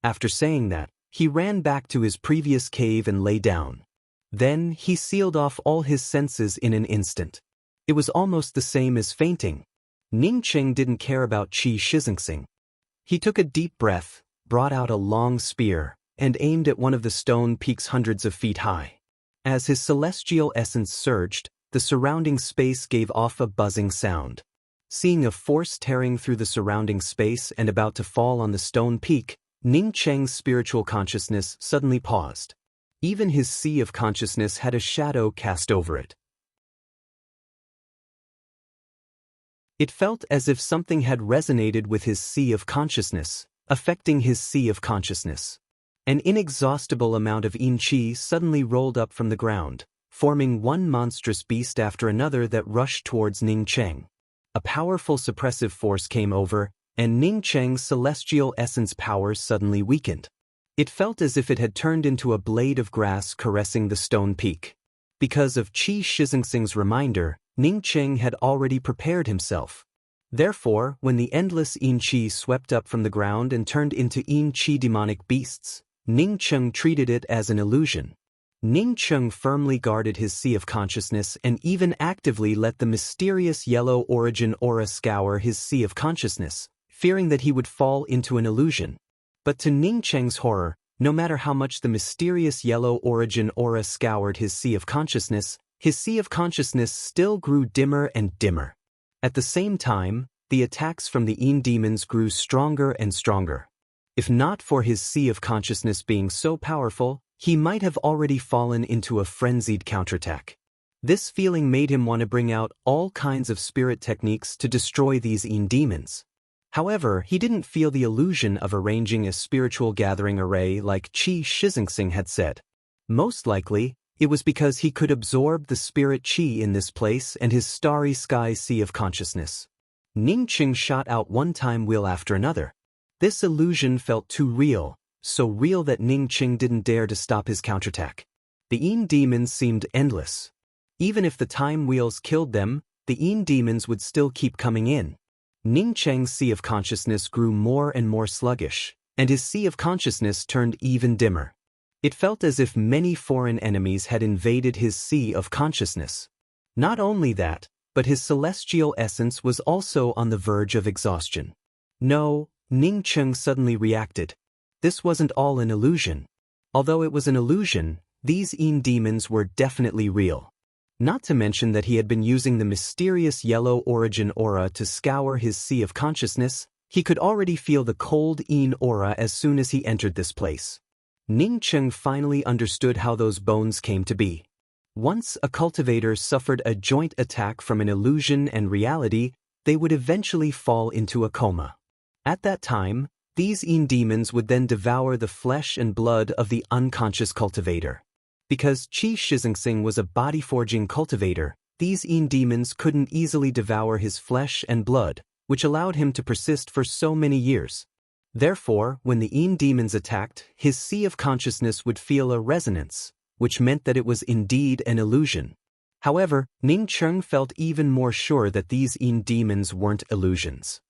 After saying that, he ran back to his previous cave and lay down. Then, he sealed off all his senses in an instant. It was almost the same as fainting. Ning Cheng didn't care about Qi Shixingsing. He took a deep breath, brought out a long spear, and aimed at one of the stone peaks hundreds of feet high. As his celestial essence surged, the surrounding space gave off a buzzing sound. Seeing a force tearing through the surrounding space and about to fall on the stone peak, Ning Cheng's spiritual consciousness suddenly paused. Even his sea of consciousness had a shadow cast over it. It felt as if something had resonated with his sea of consciousness, affecting his sea of consciousness. An inexhaustible amount of yin qi suddenly rolled up from the ground, forming one monstrous beast after another that rushed towards Ning Cheng. A powerful suppressive force came over, and Ning Cheng's celestial essence power suddenly weakened. It felt as if it had turned into a blade of grass caressing the stone peak. Because of Qi Shixingsing's reminder, Ning Cheng had already prepared himself. Therefore, when the endless yin qi swept up from the ground and turned into yin qi demonic beasts, Ning Cheng treated it as an illusion. Ning Cheng firmly guarded his sea of consciousness and even actively let the mysterious yellow origin aura scour his sea of consciousness, fearing that he would fall into an illusion. But to Ning Cheng's horror, no matter how much the mysterious yellow origin aura scoured his sea of consciousness still grew dimmer and dimmer. At the same time, the attacks from the yin demons grew stronger and stronger. If not for his sea of consciousness being so powerful, he might have already fallen into a frenzied counterattack. This feeling made him want to bring out all kinds of spirit techniques to destroy these yin demons. However, he didn't feel the illusion of arranging a spiritual gathering array like Qi Shixingsing had said. Most likely, it was because he could absorb the spirit Qi in this place and his starry sky sea of consciousness. Ning Cheng shot out one time wheel after another. This illusion felt too real, so real that Ning Cheng didn't dare to stop his counterattack. The yin demons seemed endless. Even if the time wheels killed them, the yin demons would still keep coming in. Ning Cheng's sea of consciousness grew more and more sluggish, and his sea of consciousness turned even dimmer. It felt as if many foreign enemies had invaded his sea of consciousness. Not only that, but his celestial essence was also on the verge of exhaustion. No, Ning Cheng suddenly reacted. This wasn't all an illusion. Although it was an illusion, these yin demons were definitely real. Not to mention that he had been using the mysterious yellow origin aura to scour his sea of consciousness, he could already feel the cold yin aura as soon as he entered this place. Ning Cheng finally understood how those bones came to be. Once a cultivator suffered a joint attack from an illusion and reality, they would eventually fall into a coma. At that time, these yin demons would then devour the flesh and blood of the unconscious cultivator. Because Qi Shixingsing was a body-forging cultivator, these yin demons couldn't easily devour his flesh and blood, which allowed him to persist for so many years. Therefore, when the yin demons attacked, his sea of consciousness would feel a resonance, which meant that it was indeed an illusion. However, Ning Cheng felt even more sure that these yin demons weren't illusions.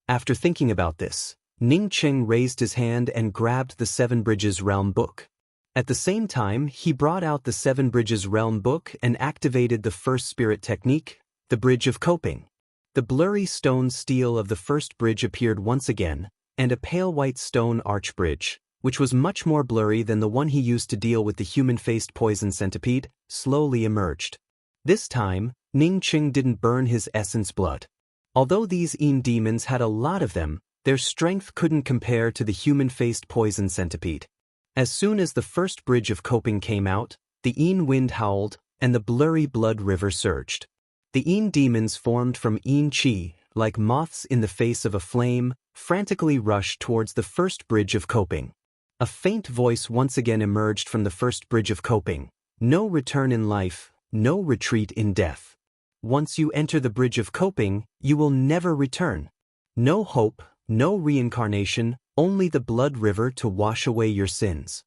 After thinking about this, Ning Cheng raised his hand and grabbed the Seven Bridges Realm book. At the same time, he brought out the Seven Bridges Realm book and activated the first spirit technique, the Bridge of Coping. The blurry stone steel of the first bridge appeared once again, and a pale white stone arch bridge, which was much more blurry than the one he used to deal with the human-faced poison centipede, slowly emerged. This time, Ning Qing didn't burn his essence blood. Although these Yin demons had a lot of them, their strength couldn't compare to the human-faced poison centipede. As soon as the first bridge of coping came out, the Yin wind howled, and the blurry blood river surged. The Yin demons formed from Yin Qi, like moths in the face of a flame, frantically rushed towards the first bridge of coping. A faint voice once again emerged from the first bridge of coping. No return in life, no retreat in death. Once you enter the bridge of coping, you will never return. No hope, no reincarnation, only the blood river to wash away your sins.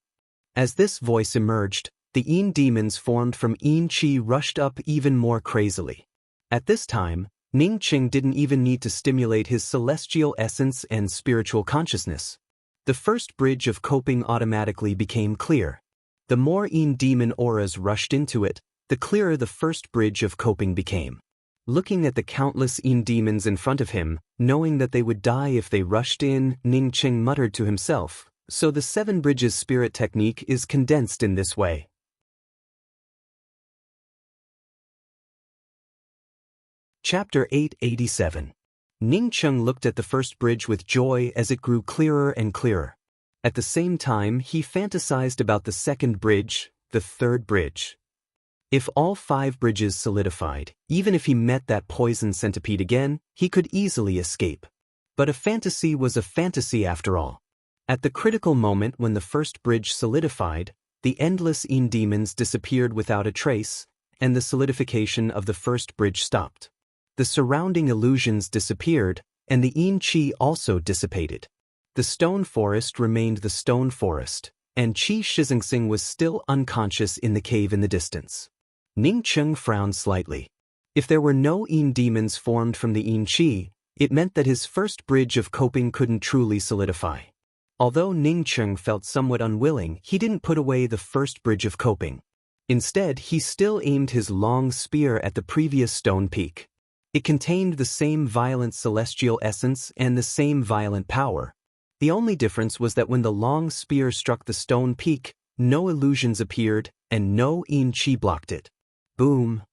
As this voice emerged, the Yin demons formed from Yin Qi rushed up even more crazily. At this time, Ning Qing didn't even need to stimulate his celestial essence and spiritual consciousness. The first bridge of coping automatically became clear. The more Yin demon auras rushed into it, the clearer the first bridge of coping became. Looking at the countless Yin demons in front of him, knowing that they would die if they rushed in, Ning Qing muttered to himself, so the 7 bridges spirit technique is condensed in this way. Chapter 887. Ning Qing looked at the first bridge with joy as it grew clearer and clearer. At the same time, he fantasized about the second bridge, the third bridge. If all 5 bridges solidified, even if he met that poison centipede again, he could easily escape. But a fantasy was a fantasy after all. At the critical moment when the first bridge solidified, the endless Yin demons disappeared without a trace, and the solidification of the first bridge stopped. The surrounding illusions disappeared, and the Yin Qi also dissipated. The stone forest remained the stone forest, and Qi Shizingsing was still unconscious in the cave in the distance. Ning Qing frowned slightly. If there were no Yin demons formed from the Yin Qi, it meant that his first bridge of coping couldn't truly solidify. Although Ning Qing felt somewhat unwilling, he didn't put away the first bridge of coping. Instead, he still aimed his long spear at the previous stone peak. It contained the same violent celestial essence and the same violent power. The only difference was that when the long spear struck the stone peak, no illusions appeared, and no Yin Qi blocked it. Boom!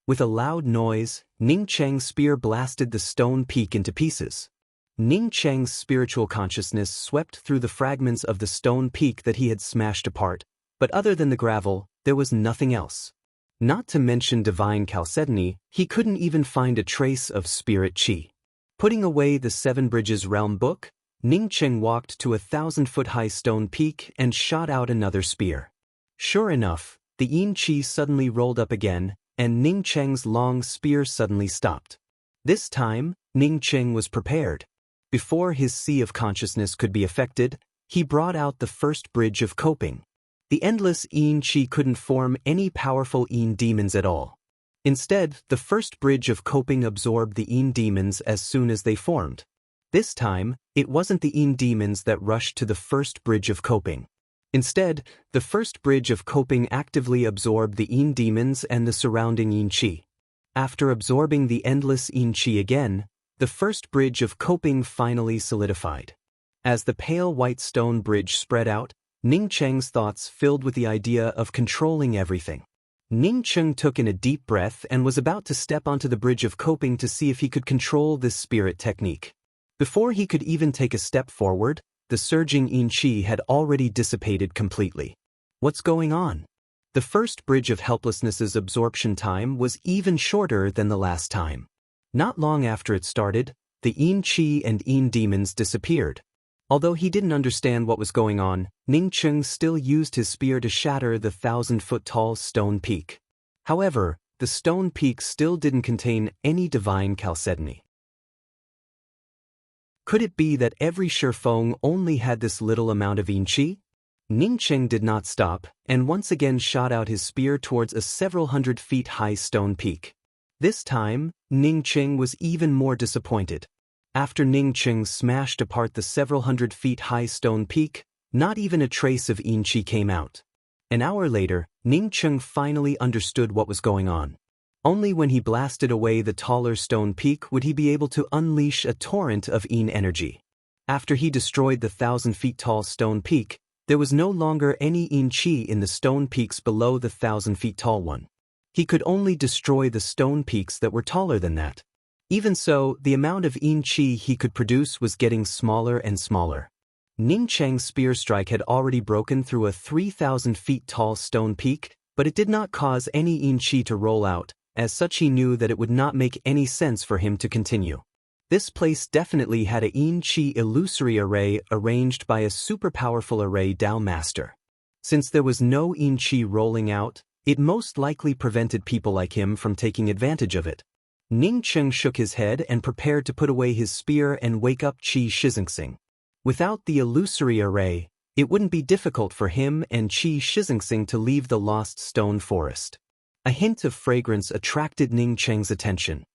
With a loud noise, Ning Cheng's spear blasted the stone peak into pieces. Ning Cheng's spiritual consciousness swept through the fragments of the stone peak that he had smashed apart, but other than the gravel, there was nothing else. Not to mention divine chalcedony, he couldn't even find a trace of spirit qi. Putting away the 7 Bridges realm book, Ning Qing walked to a 1,000-foot-high stone peak and shot out another spear. Sure enough, the Yin Qi suddenly rolled up again, and Ning Cheng's long spear suddenly stopped. This time, Ning Qing was prepared. Before his sea of consciousness could be affected, he brought out the first bridge of coping. The endless Yin Qi couldn't form any powerful Yin demons at all. Instead, the first bridge of coping absorbed the Yin demons as soon as they formed. This time, it wasn't the Yin demons that rushed to the first bridge of coping. Instead, the first bridge of coping actively absorbed the Yin demons and the surrounding Yin Qi. After absorbing the endless Yin Qi again, the first bridge of coping finally solidified. As the pale white stone bridge spread out, Ning Cheng's thoughts filled with the idea of controlling everything. Ning Qing took in a deep breath and was about to step onto the bridge of coping to see if he could control this spirit technique. Before he could even take a step forward, the surging Yin Qi had already dissipated completely. What's going on? The first bridge of helplessness's absorption time was even shorter than the last time. Not long after it started, the Yin Qi and Yin demons disappeared. Although he didn't understand what was going on, Ning Qing still used his spear to shatter the 1,000-foot-tall stone peak. However, the stone peak still didn't contain any divine chalcedony. Could it be that every Shifeng only had this little amount of Yin Qi? Ning Qing did not stop, and once again shot out his spear towards a several hundred feet high stone peak. This time, Ning Qing was even more disappointed. After Ning Qing smashed apart the several hundred feet high stone peak, not even a trace of Yin Qi came out. An hour later, Ning Qing finally understood what was going on. Only when he blasted away the taller stone peak would he be able to unleash a torrent of Yin energy. After he destroyed the 1,000-feet-tall stone peak, there was no longer any yin qi in the stone peaks below the 1,000-feet-tall one. He could only destroy the stone peaks that were taller than that. Even so, the amount of yin qi he could produce was getting smaller and smaller. Ning Cheng's spear strike had already broken through a 3,000-feet-tall stone peak, but it did not cause any yin qi to roll out. As such, he knew that it would not make any sense for him to continue. This place definitely had a yin qi illusory array arranged by a super-powerful array Dao master. Since there was no yin qi rolling out, it most likely prevented people like him from taking advantage of it. Ning Cheng shook his head and prepared to put away his spear and wake up Qi Shizingsing. Without the illusory array, it wouldn't be difficult for him and Qi Shizingsing to leave the lost stone forest. A hint of fragrance attracted Ning Cheng's attention.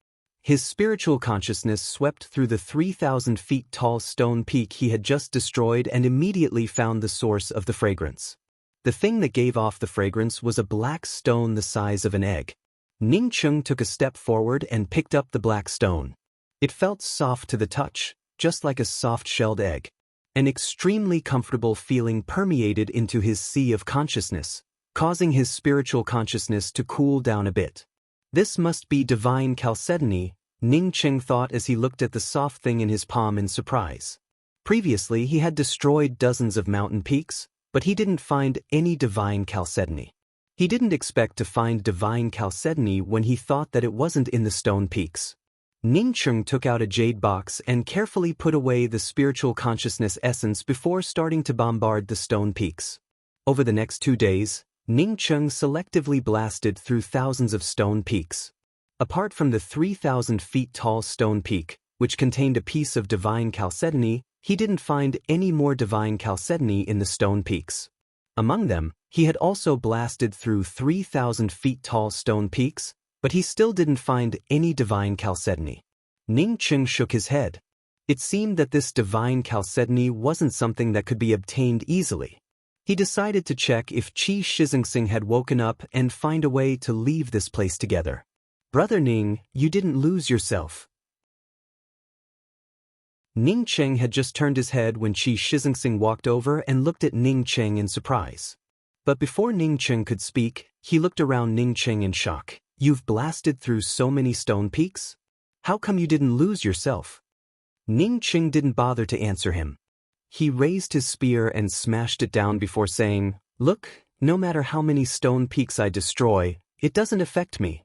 His spiritual consciousness swept through the 3,000 feet tall stone peak he had just destroyed and immediately found the source of the fragrance. The thing that gave off the fragrance was a black stone the size of an egg. Ning Cheng took a step forward and picked up the black stone. It felt soft to the touch, just like a soft-shelled egg. An extremely comfortable feeling permeated into his sea of consciousness, causing his spiritual consciousness to cool down a bit. This must be divine chalcedony, Ning Cheng thought as he looked at the soft thing in his palm in surprise. Previously, he had destroyed dozens of mountain peaks, but he didn't find any divine chalcedony. He didn't expect to find divine chalcedony when he thought that it wasn't in the stone peaks. Ning Cheng took out a jade box and carefully put away the spiritual consciousness essence before starting to bombard the stone peaks. Over the next 2 days, Ning Cheng selectively blasted through thousands of stone peaks. Apart from the 3,000 feet tall stone peak, which contained a piece of divine chalcedony, he didn't find any more divine chalcedony in the stone peaks. Among them, he had also blasted through 3,000 feet tall stone peaks, but he still didn't find any divine chalcedony. Ning Cheng shook his head. It seemed that this divine chalcedony wasn't something that could be obtained easily. He decided to check if Qi Shizingsing had woken up and find a way to leave this place together. "Brother Ning, you didn't lose yourself." Ning Cheng had just turned his head when Qi Shizingsing walked over and looked at Ning Cheng in surprise. But before Ning Cheng could speak, he looked around Ning Cheng in shock. "You've blasted through so many stone peaks? How come you didn't lose yourself?" Ning Cheng didn't bother to answer him. He raised his spear and smashed it down before saying, "Look, no matter how many stone peaks I destroy, it doesn't affect me."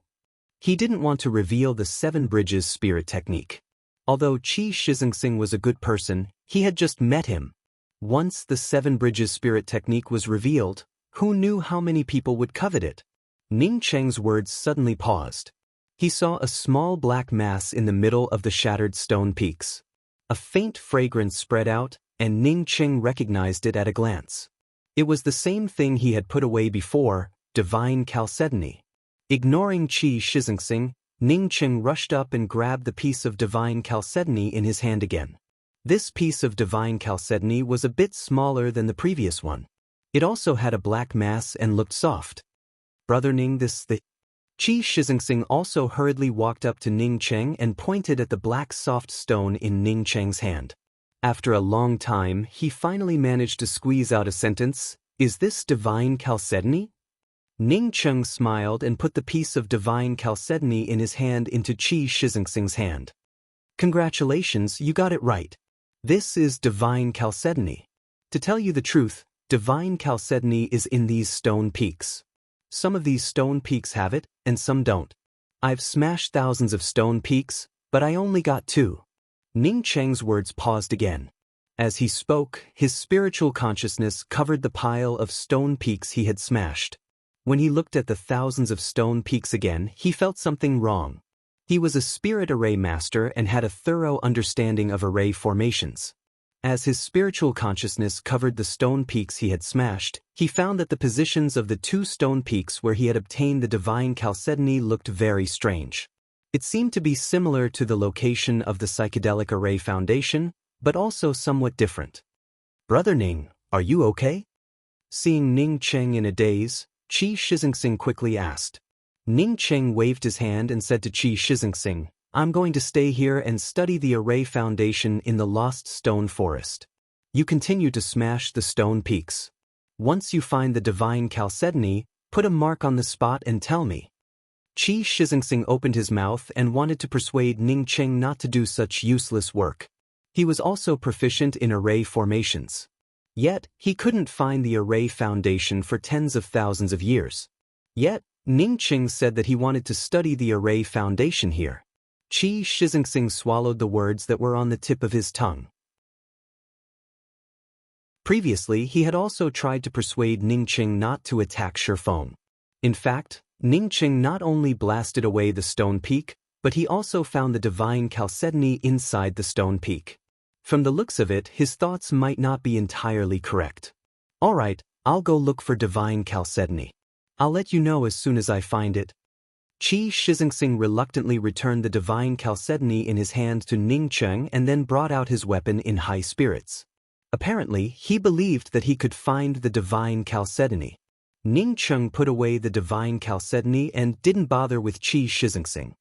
He didn't want to reveal the 7 Bridges spirit technique. Although Qi Shizingsing was a good person, he had just met him. Once the 7 Bridges spirit technique was revealed, who knew how many people would covet it? Ning Cheng's words suddenly paused. He saw a small black mass in the middle of the shattered stone peaks. A faint fragrance spread out, and Ning Cheng recognized it at a glance. It was the same thing he had put away before, divine chalcedony. Ignoring Qi Shizingsing, Ning Cheng rushed up and grabbed the piece of divine chalcedony in his hand again. This piece of divine chalcedony was a bit smaller than the previous one. It also had a black mass and looked soft. "Brother Ning, the..." Qi Shizingsing also hurriedly walked up to Ning Cheng and pointed at the black soft stone in Ning Cheng's hand. After a long time, he finally managed to squeeze out a sentence, "Is this divine chalcedony?" Ning Cheng smiled and put the piece of divine chalcedony in his hand into Qi Shizingsing's hand. "Congratulations, you got it right. This is divine chalcedony. To tell you the truth, divine chalcedony is in these stone peaks. Some of these stone peaks have it, and some don't. I've smashed thousands of stone peaks, but I only got 2. Ning Cheng's words paused again. As he spoke, his spiritual consciousness covered the pile of stone peaks he had smashed. When he looked at the thousands of stone peaks again, he felt something wrong. He was a spirit array master and had a thorough understanding of array formations. As his spiritual consciousness covered the stone peaks he had smashed, he found that the positions of the 2 stone peaks where he had obtained the divine chalcedony looked very strange. It seemed to be similar to the location of the psychedelic array foundation, but also somewhat different. "Brother Ning, are you okay?" Seeing Ning Cheng in a daze, Qi Shizingsing quickly asked. Ning Cheng waved his hand and said to Qi Shizingsing, I'm going to stay here and study the array foundation in the lost stone forest. You continue to smash the stone peaks. Once you find the divine chalcedony, put a mark on the spot and tell me. Qi Shixingsing opened his mouth and wanted to persuade Ning Cheng not to do such useless work. He was also proficient in array formations. Yet, he couldn't find the array foundation for tens of thousands of years. Yet, Ning Cheng said that he wanted to study the array foundation here. Qi Shixingsing swallowed the words that were on the tip of his tongue. Previously, he had also tried to persuade Ning Cheng not to attack Shifeng. In fact, Ning Cheng not only blasted away the stone peak, but he also found the divine chalcedony inside the stone peak. From the looks of it, his thoughts might not be entirely correct. Alright, I'll go look for divine chalcedony. I'll let you know as soon as I find it. Qi Shixingsing reluctantly returned the divine chalcedony in his hand to Ning Cheng and then brought out his weapon in high spirits. Apparently, he believed that he could find the divine chalcedony. Ning Cheng put away the divine chalcedony and didn't bother with Qi Shixingsing.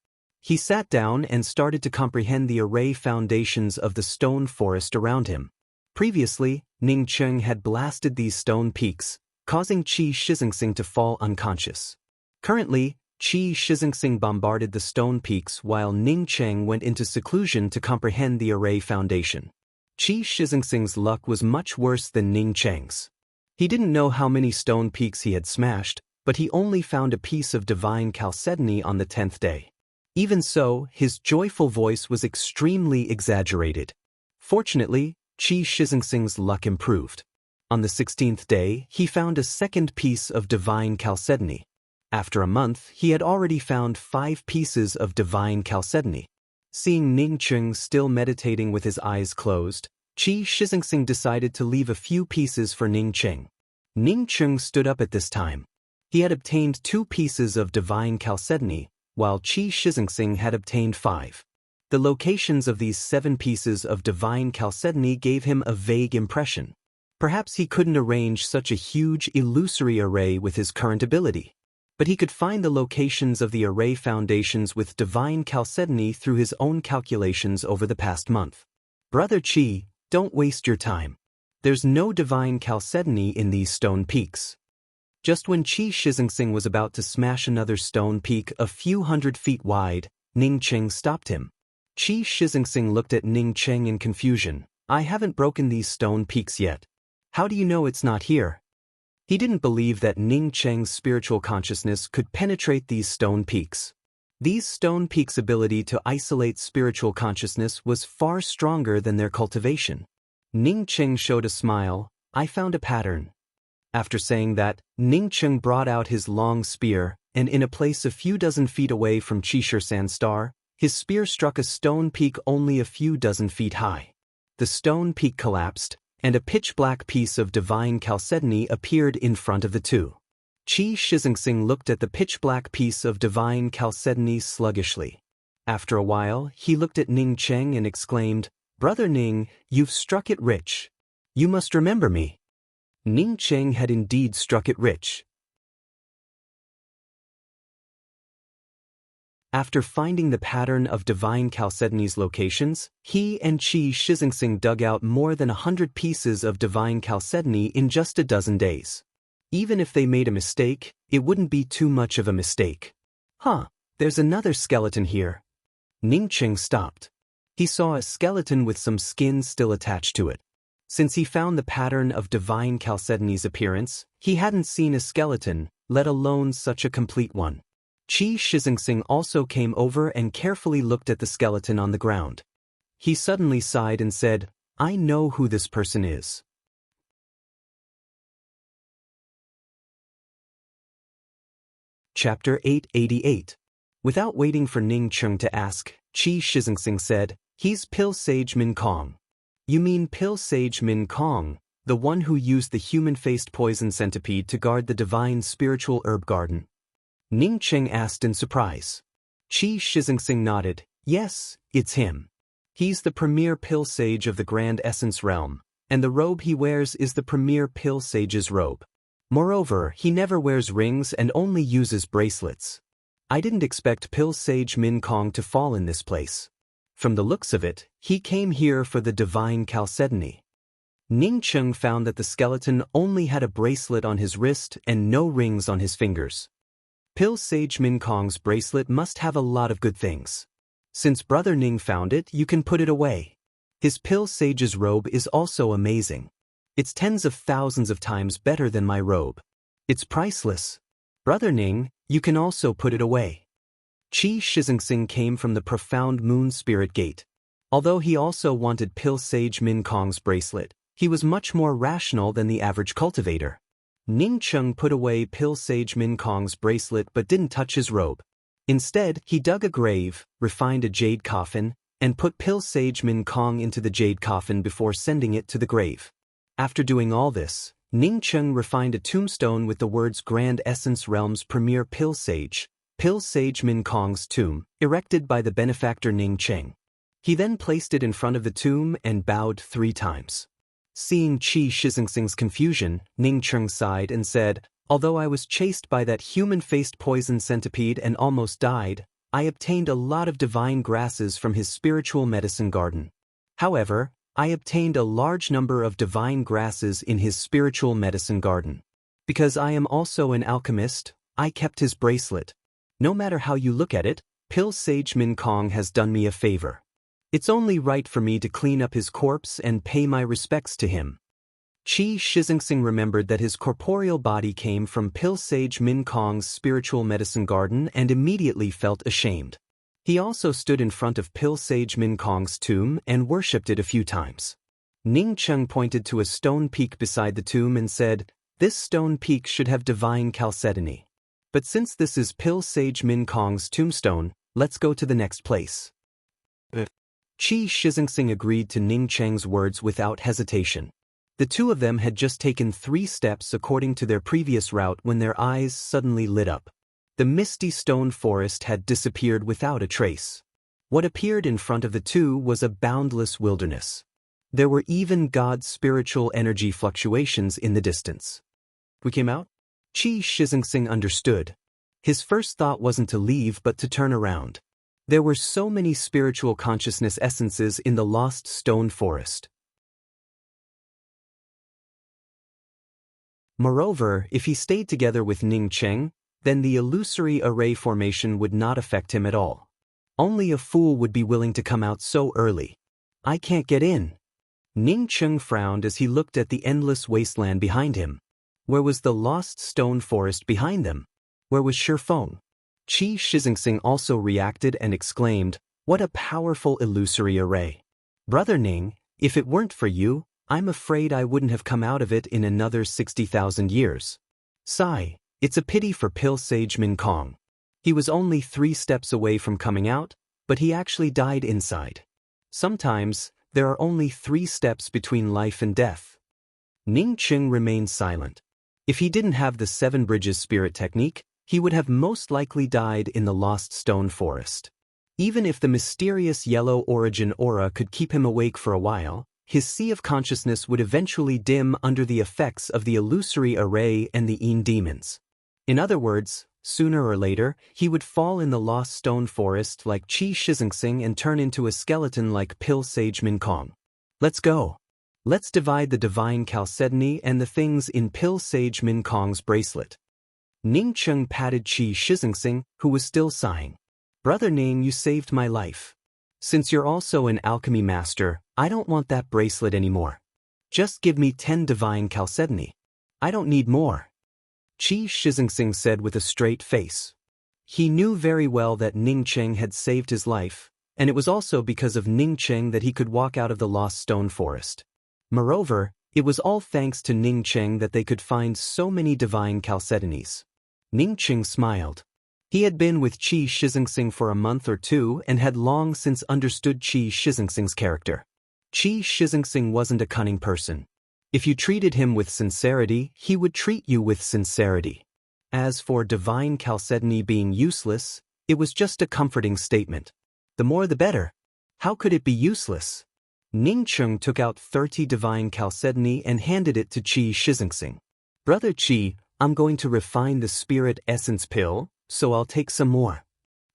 He sat down and started to comprehend the array foundations of the stone forest around him. Previously, Ning Cheng had blasted these stone peaks, causing Qi Shixingsing to fall unconscious. Currently, Qi Shixingsing bombarded the stone peaks while Ning Cheng went into seclusion to comprehend the array foundation. Qi Shixingsing's luck was much worse than Ning Cheng's. He didn't know how many stone peaks he had smashed, but he only found a piece of divine chalcedony on the 10th day. Even so, his joyful voice was extremely exaggerated. Fortunately, Qi Shixingsing's luck improved. On the 16th day, he found a second piece of divine chalcedony. After a month, he had already found 5 pieces of divine chalcedony. Seeing Ning Cheng still meditating with his eyes closed, Qi Shixingsing decided to leave a few pieces for Ning Cheng. Ning Cheng stood up at this time. He had obtained 2 pieces of divine chalcedony, while Qi Shixingsing had obtained 5. The locations of these 7 pieces of divine chalcedony gave him a vague impression. Perhaps he couldn't arrange such a huge, illusory array with his current ability. But he could find the locations of the array foundations with divine chalcedony through his own calculations over the past month. Brother Qi, don't waste your time. There's no divine chalcedony in these stone peaks. Just when Qi Shixingsing was about to smash another stone peak a few hundred feet wide, Ning Cheng stopped him. Qi Shixingsing looked at Ning Cheng in confusion. I haven't broken these stone peaks yet. How do you know it's not here? He didn't believe that Ning Cheng's spiritual consciousness could penetrate these stone peaks. These stone peaks' ability to isolate spiritual consciousness was far stronger than their cultivation. Ning Cheng showed a smile. I found a pattern. After saying that, Ning Cheng brought out his long spear, and in a place a few dozen feet away from Qishir Sand Star, his spear struck a stone peak only a few dozen feet high. The stone peak collapsed, and a pitch-black piece of divine chalcedony appeared in front of the two. Qi Shixingsing looked at the pitch-black piece of divine chalcedony sluggishly. After a while, he looked at Ning Cheng and exclaimed, Brother Ning, you've struck it rich. You must remember me. Ning Cheng had indeed struck it rich. After finding the pattern of divine chalcedony's locations, he and Qi Shixingsing dug out more than 100 pieces of divine chalcedony in just a dozen days. Even if they made a mistake, it wouldn't be too much of a mistake. There's another skeleton here. Ning Cheng stopped. He saw a skeleton with some skin still attached to it. Since he found the pattern of divine chalcedony's appearance, he hadn't seen a skeleton, let alone such a complete one. Qi Shixingsing also came over and carefully looked at the skeleton on the ground. He suddenly sighed and said, I know who this person is. Chapter 888. Without waiting for Ning Cheng to ask, Qi Shixingsing said, He's Pill Sage Min Kong. You mean Pill Sage Min Kong, the one who used the human-faced poison centipede to guard the divine spiritual herb garden? Ning Cheng asked in surprise. Qi Shixingsing nodded. Yes, it's him. He's the premier pill sage of the Grand Essence realm, and the robe he wears is the premier pill sage's robe. Moreover, he never wears rings and only uses bracelets. I didn't expect Pil Sage Min Kong to fall in this place. From the looks of it, he came here for the divine chalcedony. Ning Cheng found that the skeleton only had a bracelet on his wrist and no rings on his fingers. Pil Sage Min Kong's bracelet must have a lot of good things. Since Brother Ning found it, you can put it away. His Pil Sage's robe is also amazing. It's tens of thousands of times better than my robe. It's priceless. Brother Ning, you can also put it away. Qi Shizingsing came from the profound moon spirit gate. Although he also wanted Pil Sage Min Kong's bracelet, he was much more rational than the average cultivator. Ning Cheng put away Pil Sage Min Kong's bracelet but didn't touch his robe. Instead, he dug a grave, refined a jade coffin, and put Pil Sage Min Kong into the jade coffin before sending it to the grave. After doing all this, Ning Cheng refined a tombstone with the words Grand Essence Realm's premier Pil Sage Min Kong's tomb, erected by the benefactor Ning Cheng. He then placed it in front of the tomb and bowed 3 times. Seeing Qi Shizingsing's confusion, Ning Cheng sighed and said, "Although I was chased by that human-faced poison centipede and almost died, I obtained a lot of divine grasses from his spiritual medicine garden. However, I obtained a large number of divine grasses in his spiritual medicine garden. Because I am also an alchemist, I kept his bracelet. No matter how you look at it, Pil Sage Min Kong has done me a favor. It's only right for me to clean up his corpse and pay my respects to him." Qi Shizingsing remembered that his corporeal body came from Pil Sage Min Kong's spiritual medicine garden and immediately felt ashamed. He also stood in front of Pil Sage Min Kong's tomb and worshipped it a few times. Ning Cheng pointed to a stone peak beside the tomb and said, "This stone peak should have divine chalcedony. But since this is Pil Sage Min Kong's tombstone, let's go to the next place." Qi Shizingsing agreed to Ning Cheng's words without hesitation. The two of them had just taken 3 steps according to their previous route when their eyes suddenly lit up. The misty stone forest had disappeared without a trace. What appeared in front of the two was a boundless wilderness. There were even God's spiritual energy fluctuations in the distance. "We came out?" Qi Shizingsing understood. His first thought wasn't to leave but to turn around. There were so many spiritual consciousness essences in the lost stone forest. Moreover, if he stayed together with Ning Cheng, then the illusory array formation would not affect him at all. Only a fool would be willing to come out so early. "I can't get in." Ning Cheng frowned as he looked at the endless wasteland behind him. Where was the lost stone forest behind them? Where was Shifeng? Qi Shizingsing also reacted and exclaimed, "What a powerful illusory array. Brother Ning, if it weren't for you, I'm afraid I wouldn't have come out of it in another 60,000 years. Sigh, it's a pity for Pil Sage Min Kong. He was only 3 steps away from coming out, but he actually died inside. Sometimes, there are only 3 steps between life and death." Ning Cheng remained silent. If he didn't have the 7 Bridges spirit technique, he would have most likely died in the lost stone forest. Even if the mysterious yellow origin aura could keep him awake for a while, his sea of consciousness would eventually dim under the effects of the illusory array and the Yin demons. In other words, sooner or later, he would fall in the lost stone forest like Qi Shizingsing and turn into a skeleton like Pil Sage Min Kong. "Let's go. Let's divide the divine chalcedony and the things in Pil Sage Min Kong's bracelet." Ning Cheng patted Qi Shizingsing, who was still sighing. "Brother Ning, you saved my life. Since you're also an alchemy master, I don't want that bracelet anymore. Just give me 10 divine chalcedony. I don't need more." Qi Shizingsing said with a straight face. He knew very well that Ning Cheng had saved his life, and it was also because of Ning Cheng that he could walk out of the lost stone forest. Moreover, it was all thanks to Ning Cheng that they could find so many divine chalcedonies. Ning Cheng smiled. He had been with Qi Shizingsing for a month or 2 and had long since understood Qi Shizingsing's character. Qi Shizingsing wasn't a cunning person. If you treated him with sincerity, he would treat you with sincerity. As for divine chalcedony being useless, it was just a comforting statement. The more the better. How could it be useless? Ning Cheng took out 30 divine chalcedony and handed it to Qi Shizingsing. "Brother Qi, I'm going to refine the spirit essence pill, so I'll take some more.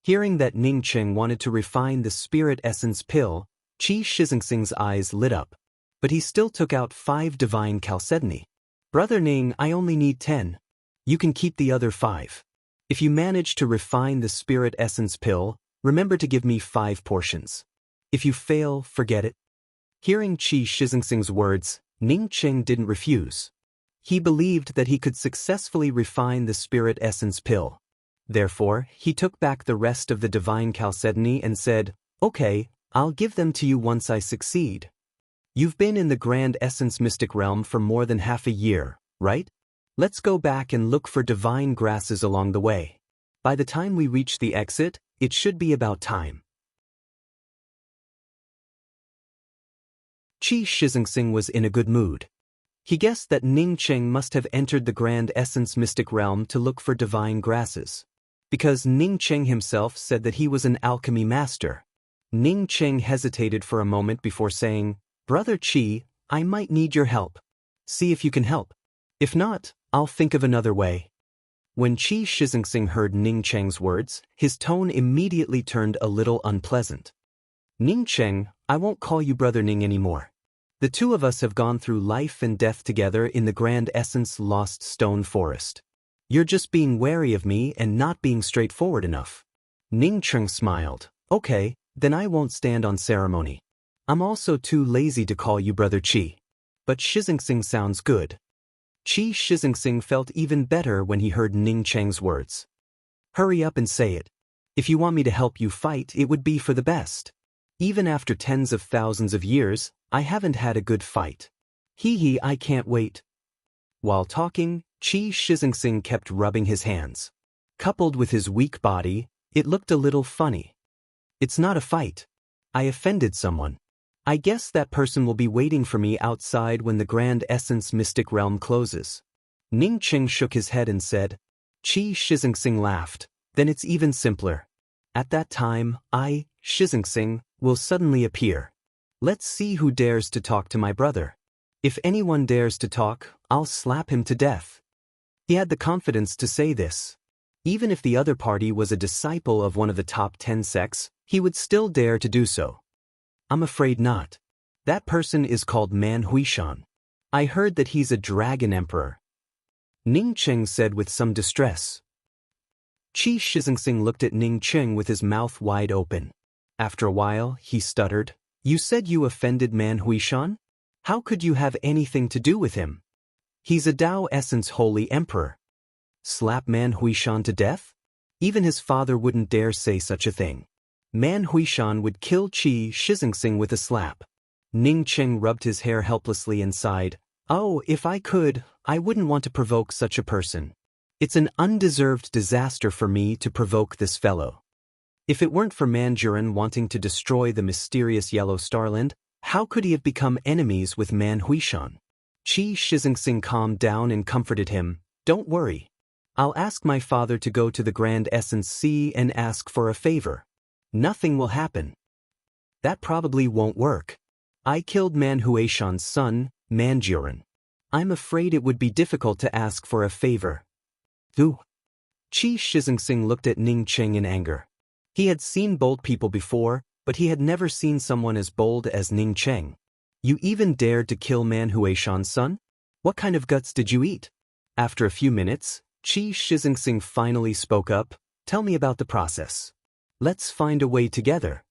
Hearing that Ning Cheng wanted to refine the spirit essence pill, Qi Shixingsing's eyes lit up. But he still took out 5 divine chalcedony. Brother Ning, I only need 10. You can keep the other 5. If you manage to refine the spirit essence pill, remember to give me 5 portions. If you fail, forget it. Hearing Qi Shixingsing's words, Ning Cheng didn't refuse. He believed that he could successfully refine the spirit essence pill. Therefore, he took back the rest of the divine chalcedony and said, "Okay, I'll give them to you once I succeed. You've been in the grand essence mystic realm for more than half a year, right? Let's go back and look for divine grasses along the way. By the time we reach the exit, it should be about time." Qi Shixingsing was in a good mood. He guessed that Ning Cheng must have entered the grand essence mystic realm to look for divine grasses. Because Ning Cheng himself said that he was an alchemy master. Ning Cheng hesitated for a moment before saying, "Brother Qi, I might need your help. See if you can help. If not, I'll think of another way." When Qi Shixingsing heard Ning Cheng's words, his tone immediately turned a little unpleasant. "Ning Cheng, I won't call you Brother Ning anymore. The two of us have gone through life and death together in the Grand Essence Lost Stone Forest. You're just being wary of me and not being straightforward enough." Ning Cheng smiled. "Okay, then I won't stand on ceremony. I'm also too lazy to call you Brother Qi. But Shixingsing sounds good." Qi Shixingsing felt even better when he heard Ning Cheng's words. "Hurry up and say it. If you want me to help you fight, it would be for the best. Even after tens of thousands of years, I haven't had a good fight. Hee, I can't wait." While talking, Qi Shixingsing kept rubbing his hands. Coupled with his weak body, it looked a little funny. "It's not a fight. I offended someone. I guess that person will be waiting for me outside when the Grand Essence Mystic Realm closes." Ning Cheng shook his head and said. Qi Shixingsing laughed. "Then it's even simpler. At that time, I, Shixingsing, will suddenly appear. Let's see who dares to talk to my brother. If anyone dares to talk, I'll slap him to death." He had the confidence to say this. Even if the other party was a disciple of one of the top 10 sects, he would still dare to do so. "I'm afraid not. That person is called Man Huishan. I heard that he's a dragon emperor," Ning Cheng said with some distress. Qi Shixingsing looked at Ning Cheng with his mouth wide open. After a while, he stuttered, "You said you offended Man Huishan? How could you have anything to do with him? He's a Tao Essence Holy Emperor. Slap Man Huishan to death? Even his father wouldn't dare say such a thing. Man Huishan would kill Qi Shixingsing with a slap." Ning Cheng rubbed his hair helplessly and sighed. "Oh, if I could, I wouldn't want to provoke such a person. It's an undeserved disaster for me to provoke this fellow. If it weren't for Manjuran wanting to destroy the mysterious Yellow Starland, how could he have become enemies with Man Huishan?" Qi Shixingsing calmed down and comforted him. "Don't worry. I'll ask my father to go to the Grand Essence Sea and ask for a favor. Nothing will happen." "That probably won't work. I killed Man Huishan's son, Manjuran. I'm afraid it would be difficult to ask for a favor." "Who?" Qi Shixingsing looked at Ning Cheng in anger. He had seen bold people before, but he had never seen someone as bold as Ning Cheng. "You even dared to kill Man Huishan's son? What kind of guts did you eat?" After a few minutes, Qi Shixingsing finally spoke up. "Tell me about the process. Let's find a way together."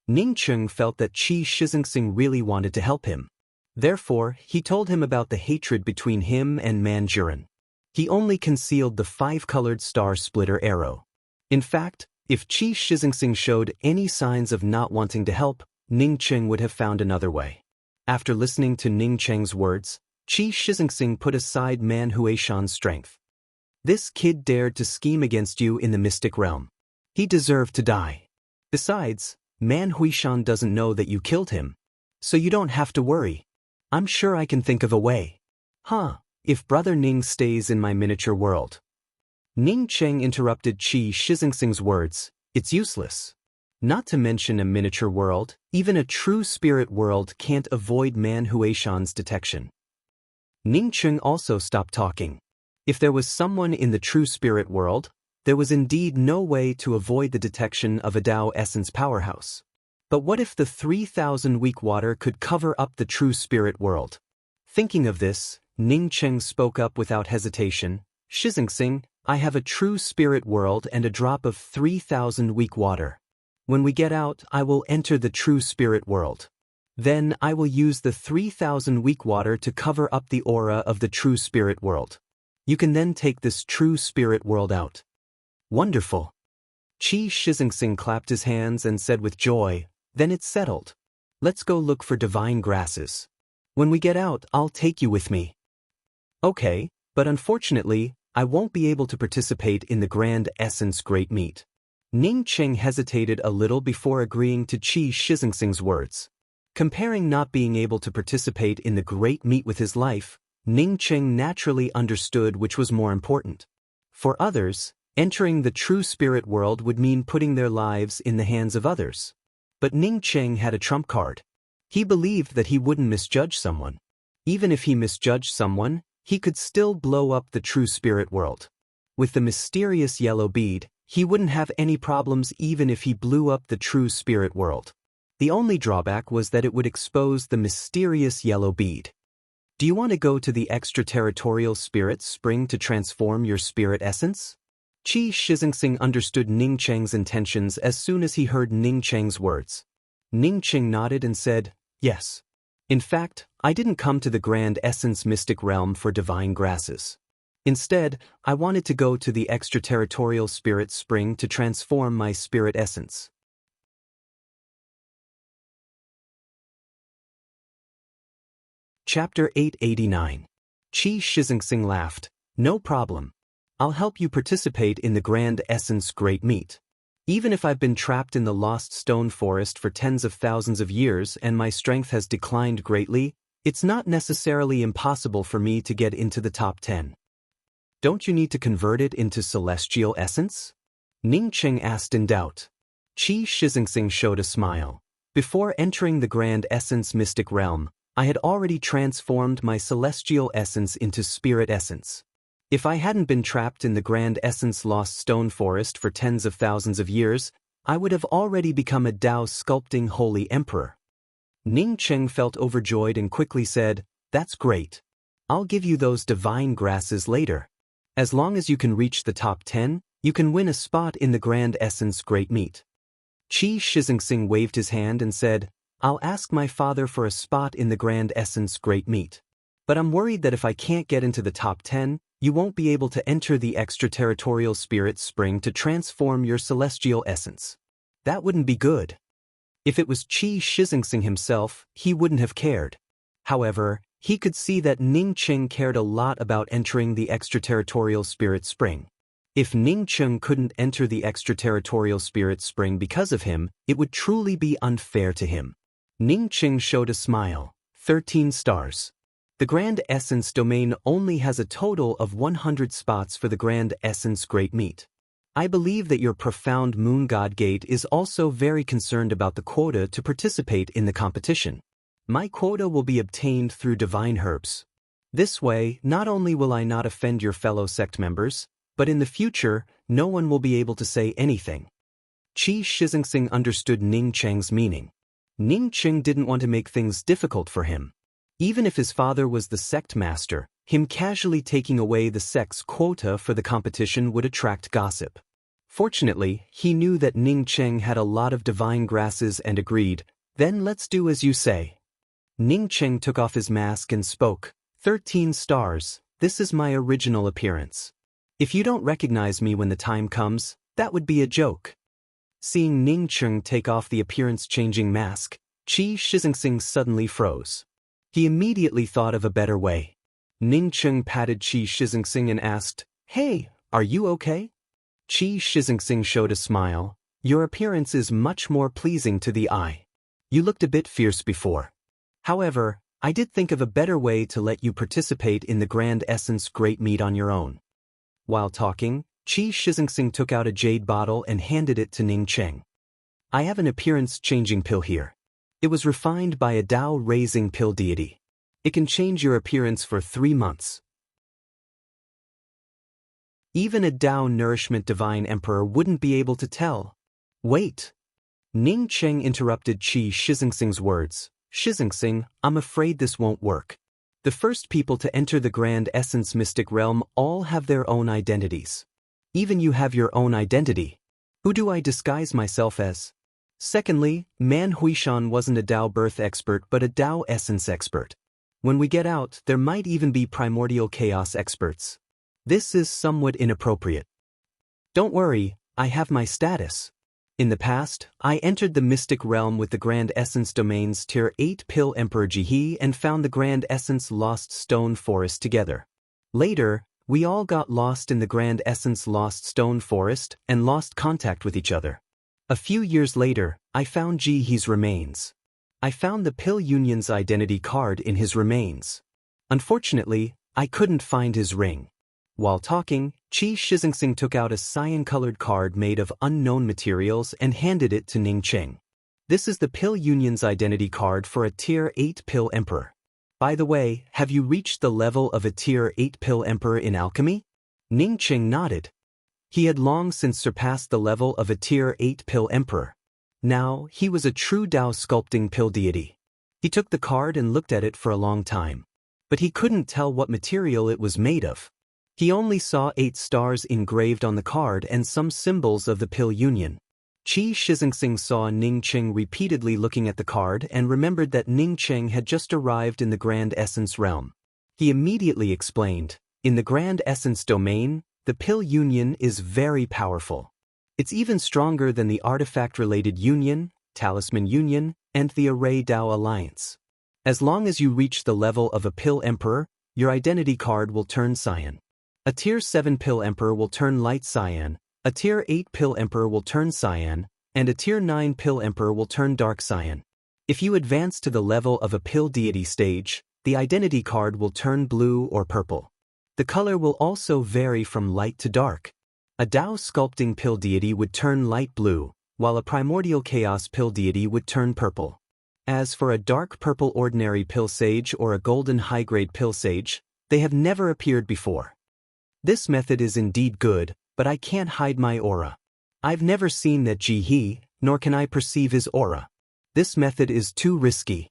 Ning Cheng felt that Qi Shixingsing really wanted to help him. Therefore, he told him about the hatred between him and Manjuran. He only concealed the 5-colored star splitter arrow. In fact, if Qi Shixingsing showed any signs of not wanting to help, Ning Cheng would have found another way. After listening to Ning Cheng's words, Qi Shixingsing put aside Man Huishan's strength. "This kid dared to scheme against you in the mystic realm. He deserved to die. Besides, Man Huishan doesn't know that you killed him. So you don't have to worry. I'm sure I can think of a way." "Huh, if Brother Ning stays in my miniature world." Ning Cheng interrupted Qi Shixingsing's words. "It's useless. Not to mention a miniature world, even a true spirit world can't avoid Man Huishan's detection." Ning Cheng also stopped talking. If there was someone in the true spirit world, there was indeed no way to avoid the detection of a Tao essence powerhouse. But what if the 3,000-week water could cover up the true spirit world? Thinking of this, Ning Cheng spoke up without hesitation, "Shizingsing, I have a true spirit world and a drop of 3,000-week water. When we get out, I will enter the true spirit world. Then I will use the 3,000-week water to cover up the aura of the true spirit world. You can then take this true spirit world out." Wonderful. Qi Shizingsing clapped his hands and said with joy, "Then it's settled. Let's go look for divine grasses. When we get out, I'll take you with me." "Okay, but unfortunately, I won't be able to participate in the Grand Essence Great Meet." Ning Cheng hesitated a little before agreeing to Qi Shizingsing's words. Comparing not being able to participate in the Great Meet with his life, Ning Cheng naturally understood which was more important. For others, entering the true spirit world would mean putting their lives in the hands of others. But Ning Cheng had a trump card. He believed that he wouldn't misjudge someone. Even if he misjudged someone, he could still blow up the true spirit world. With the mysterious yellow bead, he wouldn't have any problems even if he blew up the true spirit world. The only drawback was that it would expose the mysterious yellow bead. "Do you want to go to the extraterritorial spirit spring to transform your spirit essence?" Qi Shizingsing understood Ning Cheng's intentions as soon as he heard Ning Cheng's words. Ning Cheng nodded and said, "Yes. In fact, I didn't come to the Grand Essence Mystic Realm for divine grasses. Instead, I wanted to go to the extraterritorial spirit spring to transform my spirit essence." Chapter 889. Qi Shizingsing laughed. "No problem. I'll help you participate in the Grand Essence Great Meet. Even if I've been trapped in the Lost Stone Forest for tens of thousands of years and my strength has declined greatly, it's not necessarily impossible for me to get into the top 10. Don't you need to convert it into celestial essence?" Ning Cheng asked in doubt. Qi Shizingsing showed a smile. "Before entering the Grand Essence Mystic Realm, I had already transformed my celestial essence into spirit essence. If I hadn't been trapped in the Grand Essence Lost Stone Forest for tens of thousands of years, I would have already become a Tao sculpting holy emperor." Ning Cheng felt overjoyed and quickly said, "That's great. I'll give you those divine grasses later. As long as you can reach the top 10, you can win a spot in the Grand Essence Great Meet." Qi Shizingsing waved his hand and said, "I'll ask my father for a spot in the Grand Essence Great Meet. But I'm worried that if I can't get into the top 10, you won't be able to enter the extraterritorial spirit spring to transform your celestial essence. That wouldn't be good." If it was Qi Shizingsing himself, he wouldn't have cared. However, he could see that Ning Cheng cared a lot about entering the extraterritorial spirit spring. If Ning Cheng couldn't enter the extraterritorial spirit spring because of him, it would truly be unfair to him. Ning Cheng showed a smile. 13 stars. The Grand Essence domain only has a total of 100 spots for the Grand Essence Great Meet. I believe that your profound Moon God Gate is also very concerned about the quota to participate in the competition. My quota will be obtained through divine herbs. This way, not only will I not offend your fellow sect members, but in the future, no one will be able to say anything." Qi Shizingsing understood Ning Cheng's meaning. Ning Cheng didn't want to make things difficult for him. Even if his father was the sect master, him casually taking away the sect's quota for the competition would attract gossip. Fortunately, he knew that Ning Cheng had a lot of divine grasses and agreed, "Then let's do as you say." Ning Cheng took off his mask and spoke, 13 stars, this is my original appearance. If you don't recognize me when the time comes, that would be a joke." Seeing Ning Cheng take off the appearance-changing mask, Qi Shizingsing suddenly froze. He immediately thought of a better way. Ning Cheng patted Qi Shizingsing and asked, "Hey, are you okay?" Qi Shizingsing showed a smile. "Your appearance is much more pleasing to the eye. You looked a bit fierce before. However, I did think of a better way to let you participate in the Grand Essence Great Meet on your own." While talking, Qi Shizingsing took out a jade bottle and handed it to Ning Cheng. "I have an appearance-changing pill here. It was refined by a Tao-raising pill deity. It can change your appearance for 3 months. Even a Tao Nourishment Divine Emperor wouldn't be able to tell. Wait. Ning Cheng interrupted Qi Shizingsing's words. Shizingsing, I'm afraid this won't work. The first people to enter the Grand Essence Mystic Realm all have their own identities. Even you have your own identity. Who do I disguise myself as? Secondly, Man Huishan wasn't a Tao birth expert but a Tao essence expert. When we get out, there might even be primordial chaos experts. This is somewhat inappropriate. Don't worry, I have my status. In the past, I entered the mystic realm with the Grand Essence Domain's Tier 8 Pill Emperor Jihe and found the Grand Essence Lost Stone Forest together. Later, we all got lost in the Grand Essence Lost Stone Forest and lost contact with each other. A few years later, I found Jihe's remains. I found the Pill Union's identity card in his remains. Unfortunately, I couldn't find his ring. While talking, Qi Shizingsing took out a cyan-colored card made of unknown materials and handed it to Ning Cheng. This is the Pill Union's identity card for a Tier 8 Pill Emperor. By the way, have you reached the level of a Tier 8 Pill Emperor in alchemy? Ning Cheng nodded. He had long since surpassed the level of a Tier 8 Pill Emperor. Now, he was a true Tao sculpting pill deity. He took the card and looked at it for a long time. But he couldn't tell what material it was made of. He only saw 8 stars engraved on the card and some symbols of the Pill Union. Qi Shizingsing saw Ning Cheng repeatedly looking at the card and remembered that Ning Cheng had just arrived in the Grand Essence realm. He immediately explained, in the Grand Essence domain, the Pill Union is very powerful. It's even stronger than the Artifact-related Union, Talisman Union, and the Array Tao Alliance. As long as you reach the level of a Pill Emperor, your identity card will turn cyan. A Tier 7 Pill Emperor will turn light cyan, a Tier 8 Pill Emperor will turn cyan, and a Tier 9 Pill Emperor will turn dark cyan. If you advance to the level of a Pill Deity stage, the identity card will turn blue or purple. The color will also vary from light to dark. A Tao sculpting Pill Deity would turn light blue, while a Primordial Chaos Pill Deity would turn purple. As for a dark purple ordinary Pill Sage or a golden high-grade Pill Sage, they have never appeared before. This method is indeed good, but I can't hide my aura. I've never seen that Jihe, nor can I perceive his aura. This method is too risky.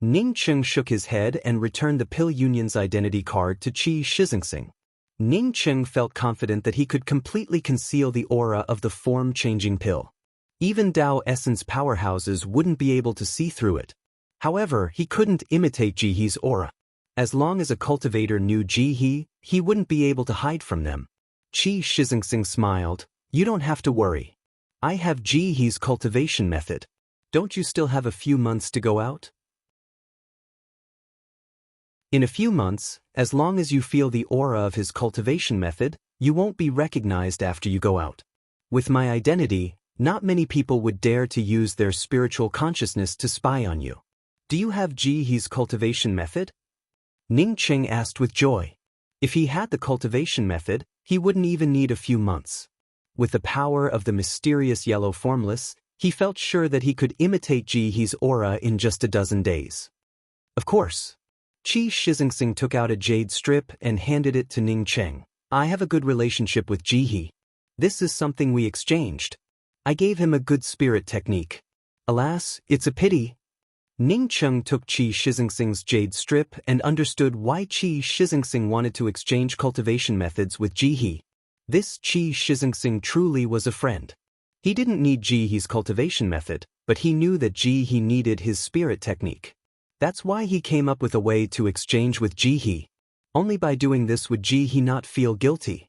Ning Cheng shook his head and returned the Pill Union's identity card to Qi Shizingsing. Ning Cheng felt confident that he could completely conceal the aura of the form-changing pill. Even Tao Essence powerhouses wouldn't be able to see through it. However, he couldn't imitate Jihe's aura. As long as a cultivator knew Jihe, he wouldn't be able to hide from them. Qi Shizingsing smiled. You don't have to worry. I have Jihe's cultivation method. Don't you still have a few months to go out? In a few months, as long as you feel the aura of his cultivation method, you won't be recognized after you go out. With my identity, not many people would dare to use their spiritual consciousness to spy on you. Do you have Jihe's cultivation method? Ning Cheng asked with joy. If he had the cultivation method, he wouldn't even need a few months. With the power of the mysterious yellow formless, he felt sure that he could imitate Jihe's aura in just a dozen days. Of course. Qi Shizingsing took out a jade strip and handed it to Ning Cheng. I have a good relationship with Jihe. This is something we exchanged. I gave him a good spirit technique. Alas, it's a pity. Ning Cheng took Qi Shizingsing's jade strip and understood why Qi Shizingsing wanted to exchange cultivation methods with Jihe. This Qi Shizingsing truly was a friend. He didn't need Jihe's cultivation method, but he knew that Jihe needed his spirit technique. That's why he came up with a way to exchange with Jihe. Only by doing this would Jihe not feel guilty.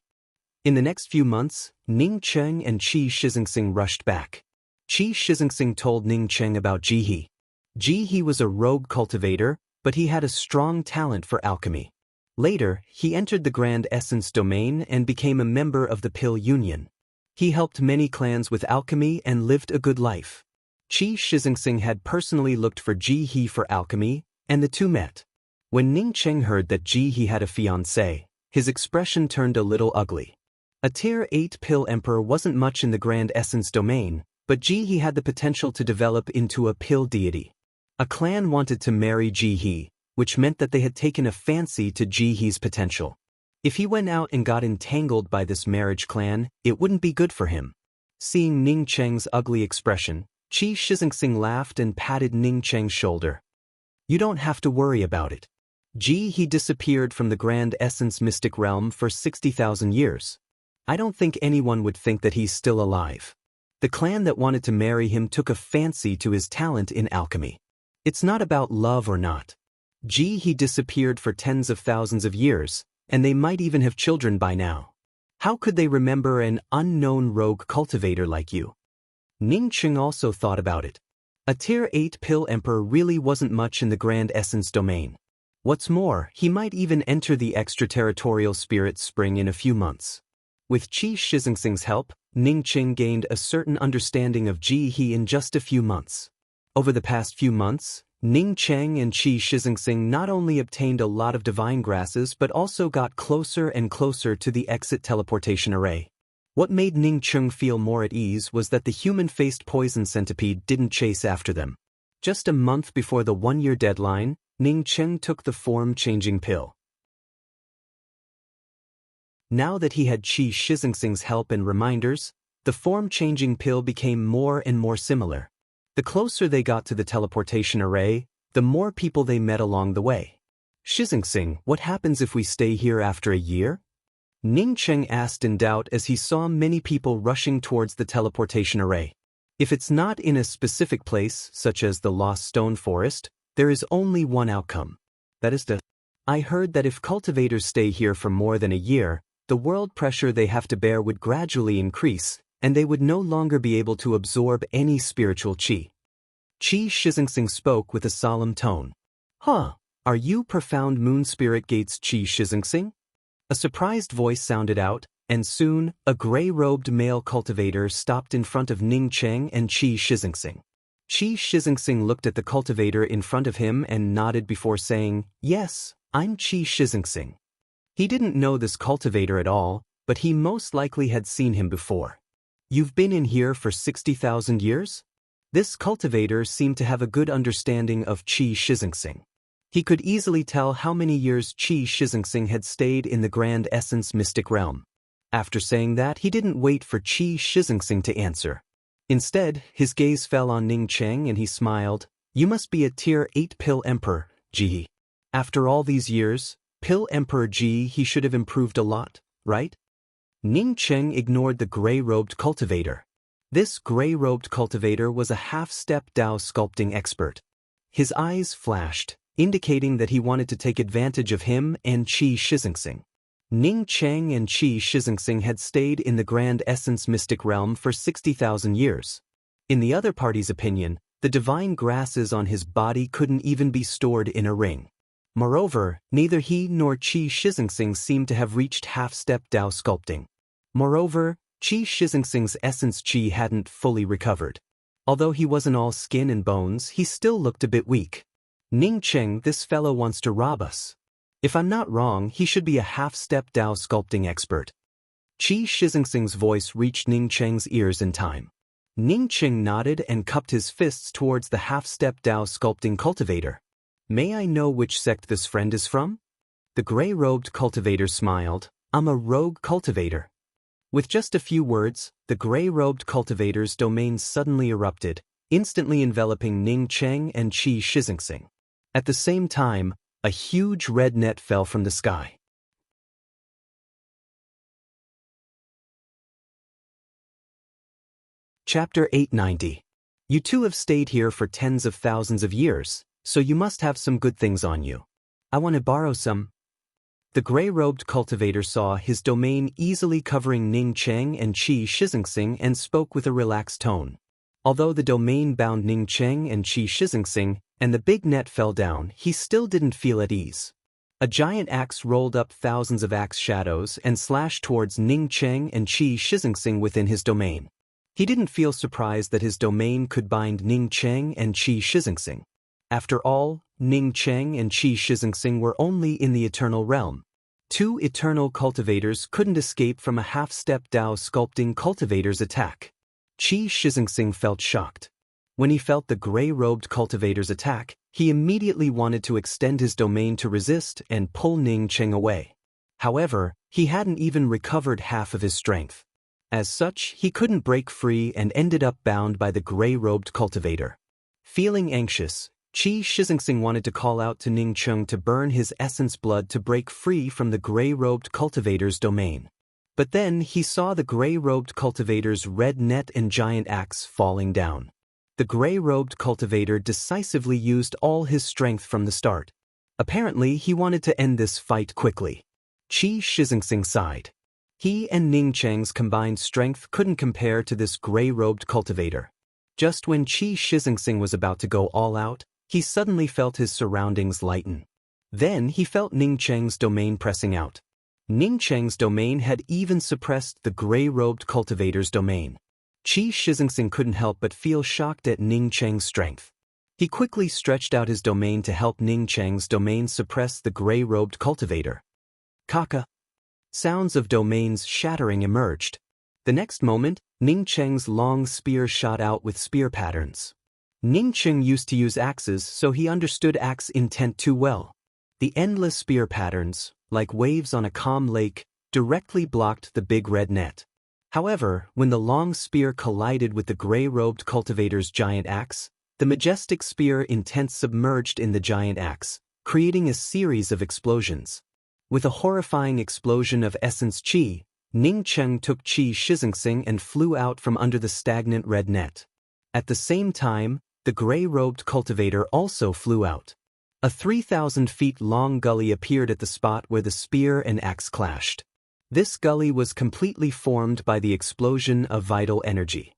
In the next few months, Ning Cheng and Qi Shizingsing rushed back. Qi Shizingsing told Ning Cheng about Jihe. Jihe was a rogue cultivator, but he had a strong talent for alchemy. Later, he entered the Grand Essence domain and became a member of the Pill Union. He helped many clans with alchemy and lived a good life. Qi Shizingsing had personally looked for Jihe for alchemy, and the two met. When Ning Cheng heard that Jihe had a fiancée, his expression turned a little ugly. A Tier 8 Pill Emperor wasn't much in the Grand Essence domain, but Jihe had the potential to develop into a pill deity. A clan wanted to marry Jihe, which meant that they had taken a fancy to Jihe's potential. If he went out and got entangled by this marriage clan, it wouldn't be good for him. Seeing Ning Cheng's ugly expression, Qi Shizengxing laughed and patted Ning Cheng's shoulder. You don't have to worry about it. He disappeared from the Grand Essence Mystic Realm for 60,000 years. I don't think anyone would think that he's still alive. The clan that wanted to marry him took a fancy to his talent in alchemy. It's not about love or not. He disappeared for tens of thousands of years, and they might even have children by now. How could they remember an unknown rogue cultivator like you? Ning Cheng also thought about it. A Tier 8 Pill Emperor really wasn't much in the Grand Essence domain. What's more, he might even enter the extraterritorial spirit spring in a few months. With Qi Shizengxing's help, Ning Cheng gained a certain understanding of He in just a few months. Over the past few months, Ning Cheng and Qi Shizengxing not only obtained a lot of divine grasses but also got closer and closer to the exit teleportation array. What made Ning Cheng feel more at ease was that the human-faced poison centipede didn't chase after them. Just a month before the one-year deadline, Ning Cheng took the form-changing pill. Now that he had Qi Shizengxing's help and reminders, the form-changing pill became more and more similar. The closer they got to the teleportation array, the more people they met along the way. Shizengxing, what happens if we stay here after a year? Ning Cheng asked in doubt as he saw many people rushing towards the teleportation array. If it's not in a specific place, such as the Lost Stone Forest, there is only one outcome. That is to... I heard that if cultivators stay here for more than a year, the world pressure they have to bear would gradually increase, and they would no longer be able to absorb any spiritual qi. Qi Shizengxing spoke with a solemn tone. Huh, are you profound moon spirit gates Qi Shizengxing? A surprised voice sounded out, and soon, a gray-robed male cultivator stopped in front of Ning Cheng and Qi Shizengxing. Qi Shizengxing looked at the cultivator in front of him and nodded before saying, Yes, I'm Qi Shizengxing. He didn't know this cultivator at all, but he most likely had seen him before. You've been in here for 60,000 years? This cultivator seemed to have a good understanding of Qi Shizengxing. He could easily tell how many years Qi Shizengxing had stayed in the Grand Essence Mystic Realm. After saying that, he didn't wait for Qi Shizengxing to answer. Instead, his gaze fell on Ning Cheng and he smiled. You must be a Tier 8 Pill Emperor, Ji. After all these years, Pill Emperor Ji, he should have improved a lot, right? Ning Cheng ignored the gray-robed cultivator. This gray-robed cultivator was a half-step Dao sculpting expert. His eyes flashed, indicating that he wanted to take advantage of him and Qi Shizengxing. Ning Cheng and Qi Shizengxing had stayed in the Grand Essence Mystic Realm for 60,000 years. In the other party's opinion, the divine grasses on his body couldn't even be stored in a ring. Moreover, neither he nor Qi Shizengxing seemed to have reached half-step Dao sculpting. Moreover, Qi Shizengxing's essence Qi hadn't fully recovered. Although he wasn't all skin and bones, he still looked a bit weak. Ning Cheng, this fellow wants to rob us. If I'm not wrong, he should be a half-step Dao sculpting expert. Qi Shizengxing's voice reached Ning Cheng's ears in time. Ning Cheng nodded and cupped his fists towards the half-step Dao sculpting cultivator. May I know which sect this friend is from? The gray-robed cultivator smiled. I'm a rogue cultivator. With just a few words, the gray-robed cultivator's domain suddenly erupted, instantly enveloping Ning Cheng and Qi Shizengxing. At the same time, a huge red net fell from the sky. Chapter 890. You two have stayed here for tens of thousands of years, so you must have some good things on you. I want to borrow some. The gray-robed cultivator saw his domain easily covering Ning Cheng and Qi Shizengxing and spoke with a relaxed tone. Although the domain bound Ning Cheng and Qi Shizengxing, and the big net fell down, he still didn't feel at ease. A giant axe rolled up thousands of axe shadows and slashed towards Ning Cheng and Qi Shizengxing within his domain. He didn't feel surprised that his domain could bind Ning Cheng and Qi Shizengxing. After all, Ning Cheng and Qi Shizengxing were only in the eternal realm. Two eternal cultivators couldn't escape from a half-step Dao sculpting cultivator's attack. Qi Shizengxing felt shocked. When he felt the gray-robed cultivator's attack, he immediately wanted to extend his domain to resist and pull Ning Cheng away. However, he hadn't even recovered half of his strength. As such, he couldn't break free and ended up bound by the gray-robed cultivator. Feeling anxious, Qi Shizengxing wanted to call out to Ning Cheng to burn his essence blood to break free from the gray-robed cultivator's domain. But then he saw the gray-robed cultivator's red net and giant axe falling down. The gray-robed cultivator decisively used all his strength from the start. Apparently, he wanted to end this fight quickly. Qi Shizengxing sighed. He and Ning Cheng's combined strength couldn't compare to this gray-robed cultivator. Just when Qi Shizengxing was about to go all out, he suddenly felt his surroundings lighten. Then he felt Ning Cheng's domain pressing out. Ning Cheng's domain had even suppressed the gray-robed cultivator's domain. Qi Shizengxing couldn't help but feel shocked at Ning Cheng's strength. He quickly stretched out his domain to help Ning Cheng's domain suppress the gray-robed cultivator. Kaka. Sounds of domains shattering emerged. The next moment, Ning Cheng's long spear shot out with spear patterns. Ning Cheng used to use axes, so he understood axe intent too well. The endless spear patterns, like waves on a calm lake, directly blocked the big red net. However, when the long spear collided with the gray-robed cultivator's giant axe, the majestic spear intent submerged in the giant axe, creating a series of explosions. With a horrifying explosion of essence qi, Ning Cheng took Qi Shizengxing and flew out from under the stagnant red net. At the same time, the gray-robed cultivator also flew out. A 3,000 feet long gully appeared at the spot where the spear and axe clashed. This gully was completely formed by the explosion of vital energy.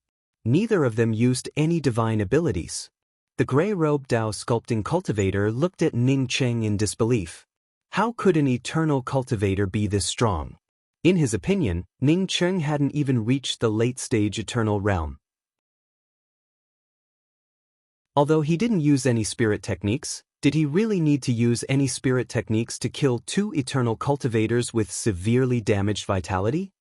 Neither of them used any divine abilities. The gray-robed Dao sculpting cultivator looked at Ning Cheng in disbelief. How could an eternal cultivator be this strong? In his opinion, Ning Cheng hadn't even reached the late-stage eternal realm. Although he didn't use any spirit techniques, did he really need to use any spirit techniques to kill two eternal cultivators with severely damaged vitality?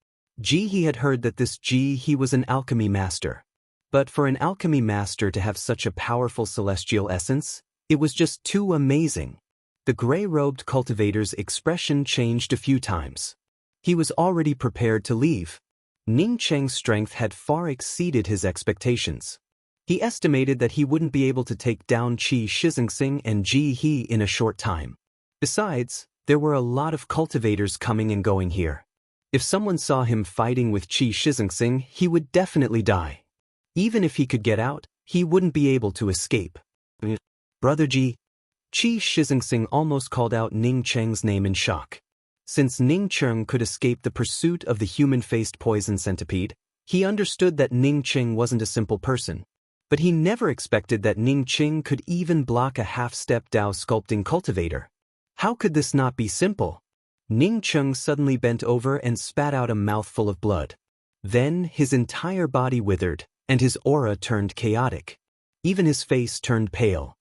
He had heard that he was an alchemy master. But for an alchemy master to have such a powerful celestial essence, it was just too amazing. The gray-robed cultivator's expression changed a few times. He was already prepared to leave. Ning Cheng's strength had far exceeded his expectations. He estimated that he wouldn't be able to take down Qi Shizengxing and Ji He in a short time. Besides, there were a lot of cultivators coming and going here. If someone saw him fighting with Qi Shizengxing, he would definitely die. Even if he could get out, he wouldn't be able to escape. Brother Ji. Qi Shizengxing almost called out Ning Cheng's name in shock. Since Ning Cheng could escape the pursuit of the human-faced poison centipede, he understood that Ning Cheng wasn't a simple person. But he never expected that Ning Cheng could even block a half-step Dao sculpting cultivator. How could this not be simple? Ning Cheng suddenly bent over and spat out a mouthful of blood. Then his entire body withered, and his aura turned chaotic. Even his face turned pale.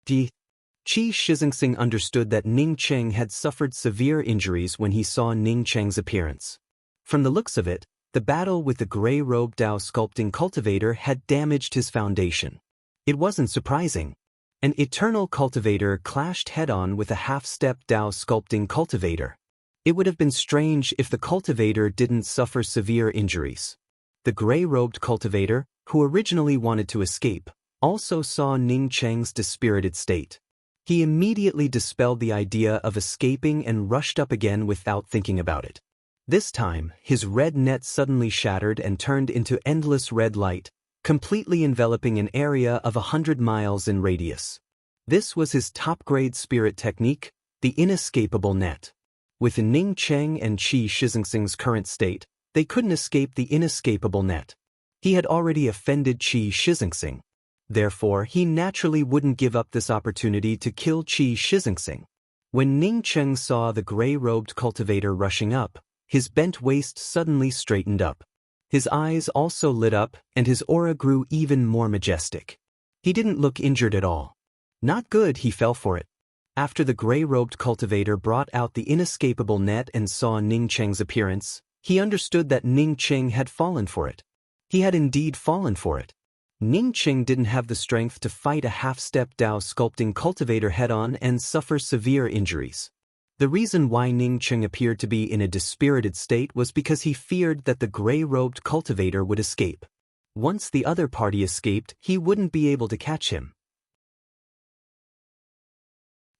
Qi Shizengxing understood that Ning Cheng had suffered severe injuries when he saw Ning Cheng's appearance. From the looks of it, the battle with the gray-robed Dao sculpting cultivator had damaged his foundation. It wasn't surprising. An eternal cultivator clashed head-on with a half-step Dao sculpting cultivator. It would have been strange if the cultivator didn't suffer severe injuries. The gray-robed cultivator, who originally wanted to escape, also saw Ning Cheng's dispirited state. He immediately dispelled the idea of escaping and rushed up again without thinking about it. This time, his red net suddenly shattered and turned into endless red light, completely enveloping an area of 100 miles in radius. This was his top-grade spirit technique, the inescapable net. With Ning Cheng and Qi Shizengxing's current state, they couldn't escape the inescapable net. He had already offended Qi Shizengxing. Therefore, he naturally wouldn't give up this opportunity to kill Qi Shizengxing. When Ning Cheng saw the gray-robed cultivator rushing up, his bent waist suddenly straightened up. His eyes also lit up, and his aura grew even more majestic. He didn't look injured at all. Not good, he fell for it. After the gray-robed cultivator brought out the inescapable net and saw Ning Cheng's appearance, he understood that Ning Cheng had fallen for it. He had indeed fallen for it. Ning Cheng didn't have the strength to fight a half-step Dao sculpting cultivator head-on and suffer severe injuries. The reason why Ning Cheng appeared to be in a dispirited state was because he feared that the gray-robed cultivator would escape. Once the other party escaped, he wouldn't be able to catch him.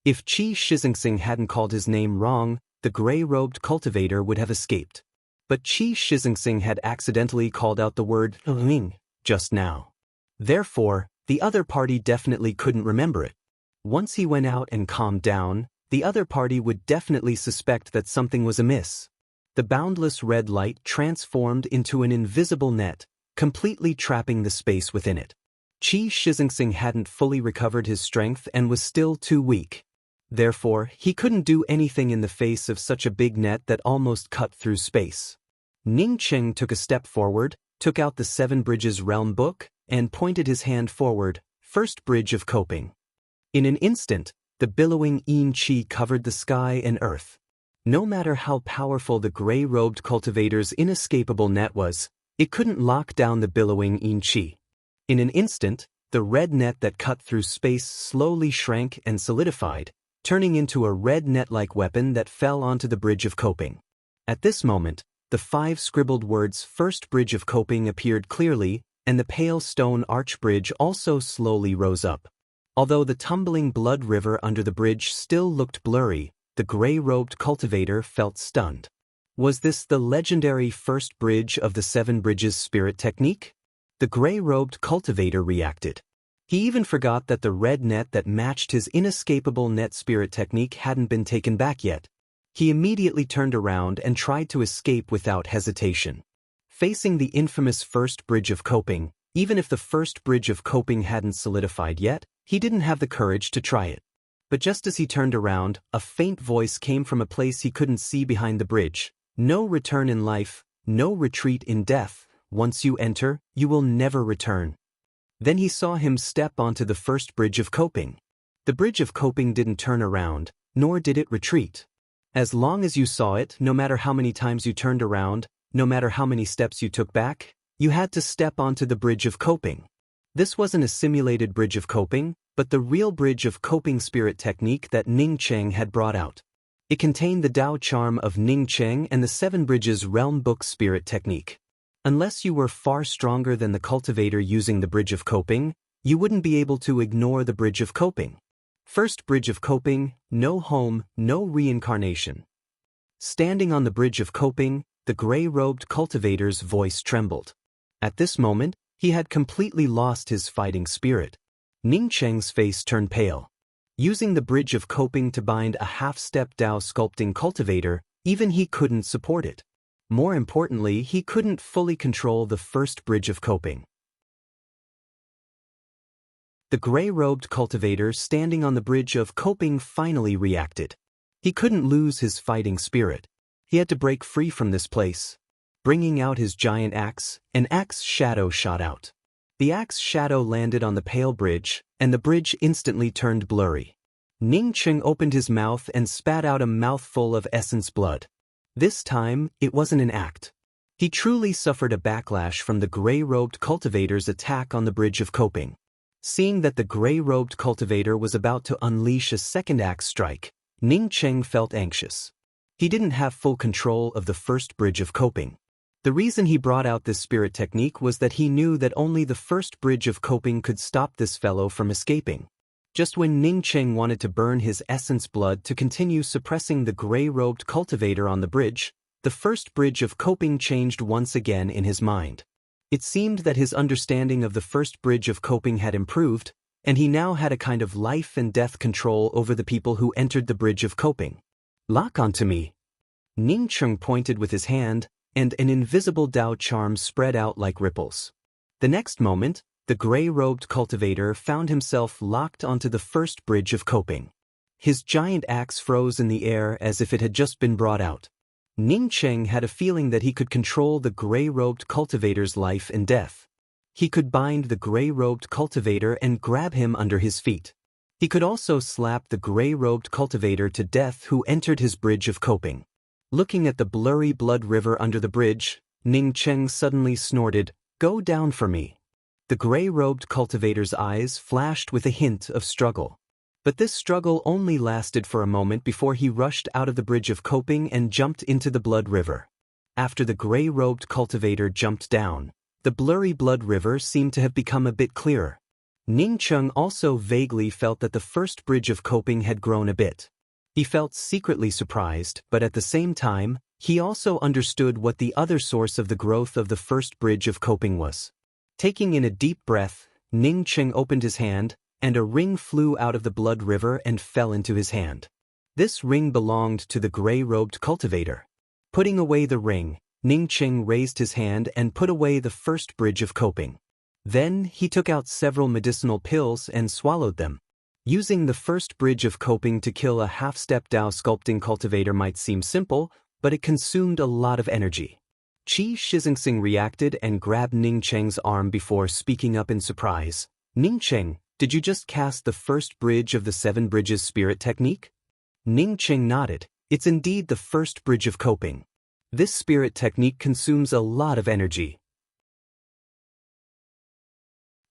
If Qi Shixingsing hadn't called his name wrong, the gray-robed cultivator would have escaped. But Qi Shixingsing had accidentally called out the word Ling just now. Therefore, the other party definitely couldn't remember it. Once he went out and calmed down, the other party would definitely suspect that something was amiss. The boundless red light transformed into an invisible net, completely trapping the space within it. Qi Shixingsing hadn't fully recovered his strength and was still too weak. Therefore, he couldn't do anything in the face of such a big net that almost cut through space. Ning Cheng took a step forward, took out the Seven Bridges Realm book, and pointed his hand forward, first bridge of coping. In an instant, the billowing Yin Qi covered the sky and earth. No matter how powerful the gray-robed cultivator's inescapable net was, it couldn't lock down the billowing Yin Qi. In an instant, the red net that cut through space slowly shrank and solidified, turning into a red net-like weapon that fell onto the bridge of coping. At this moment, the 5 scribbled words "First Bridge of Coping" appeared clearly, and the pale stone arch bridge also slowly rose up. Although the tumbling blood river under the bridge still looked blurry, the gray-robed cultivator felt stunned. Was this the legendary first bridge of the Seven Bridges spirit technique? The gray-robed cultivator reacted. He even forgot that the red net that matched his inescapable net spirit technique hadn't been taken back yet. He immediately turned around and tried to escape without hesitation. Facing the infamous first bridge of coping, even if the first bridge of coping hadn't solidified yet, he didn't have the courage to try it. But just as he turned around, a faint voice came from a place he couldn't see behind the bridge. No return in life, no retreat in death. Once you enter, you will never return. Then he saw him step onto the first bridge of coping. The bridge of coping didn't turn around, nor did it retreat. As long as you saw it, no matter how many times you turned around, no matter how many steps you took back, you had to step onto the bridge of coping. This wasn't a simulated bridge of coping, but the real bridge of coping spirit technique that Ning Cheng had brought out. It contained the Tao charm of Ning Cheng and the Seven Bridges Realm book spirit technique. Unless you were far stronger than the cultivator using the bridge of coping, you wouldn't be able to ignore the bridge of coping. First bridge of coping, no home, no reincarnation. Standing on the bridge of coping, the gray-robed cultivator's voice trembled. At this moment, he had completely lost his fighting spirit. Ning Cheng's face turned pale. Using the bridge of coping to bind a half-step Tao sculpting cultivator, even he couldn't support it. More importantly, he couldn't fully control the first bridge of coping. The gray-robed cultivator standing on the bridge of coping finally reacted. He couldn't lose his fighting spirit. He had to break free from this place. Bringing out his giant axe, an axe shadow shot out. The axe shadow landed on the pale bridge, and the bridge instantly turned blurry. Ning Cheng opened his mouth and spat out a mouthful of essence blood. This time, it wasn't an act. He truly suffered a backlash from the gray-robed cultivator's attack on the bridge of coping. Seeing that the gray-robed cultivator was about to unleash a second axe strike, Ning Cheng felt anxious. He didn't have full control of the first bridge of coping. The reason he brought out this spirit technique was that he knew that only the first bridge of coping could stop this fellow from escaping. Just when Ning Cheng wanted to burn his essence blood to continue suppressing the gray-robed cultivator on the bridge, the first bridge of coping changed once again in his mind. It seemed that his understanding of the first bridge of coping had improved, and he now had a kind of life and death control over the people who entered the bridge of coping. "Lock onto me." Ning Cheng pointed with his hand, and an invisible Tao charm spread out like ripples. The next moment, the gray-robed cultivator found himself locked onto the first bridge of coping. His giant axe froze in the air as if it had just been brought out. Ning Cheng had a feeling that he could control the gray-robed cultivator's life and death. He could bind the gray-robed cultivator and grab him under his feet. He could also slap the gray-robed cultivator to death who entered his bridge of coping. Looking at the blurry blood river under the bridge, Ning Cheng suddenly snorted, "Go down for me." The gray-robed cultivator's eyes flashed with a hint of struggle. But this struggle only lasted for a moment before he rushed out of the bridge of coping and jumped into the blood river. After the gray-robed cultivator jumped down, the blurry blood river seemed to have become a bit clearer. Ning Cheng also vaguely felt that the first bridge of coping had grown a bit. He felt secretly surprised, but at the same time, he also understood what the other source of the growth of the first bridge of coping was. Taking in a deep breath, Ning Cheng opened his hand, and a ring flew out of the blood river and fell into his hand. This ring belonged to the gray-robed cultivator. Putting away the ring, Ning Cheng raised his hand and put away the first bridge of coping. Then he took out several medicinal pills and swallowed them. Using the first bridge of coping to kill a half-step Dao sculpting cultivator might seem simple, but it consumed a lot of energy. Qi Shixingsing reacted and grabbed Ning Cheng's arm before speaking up in surprise. Ning Cheng, did you just cast the first bridge of the 7 bridges spirit technique? Ning Cheng nodded. It's indeed the first bridge of coping. This spirit technique consumes a lot of energy.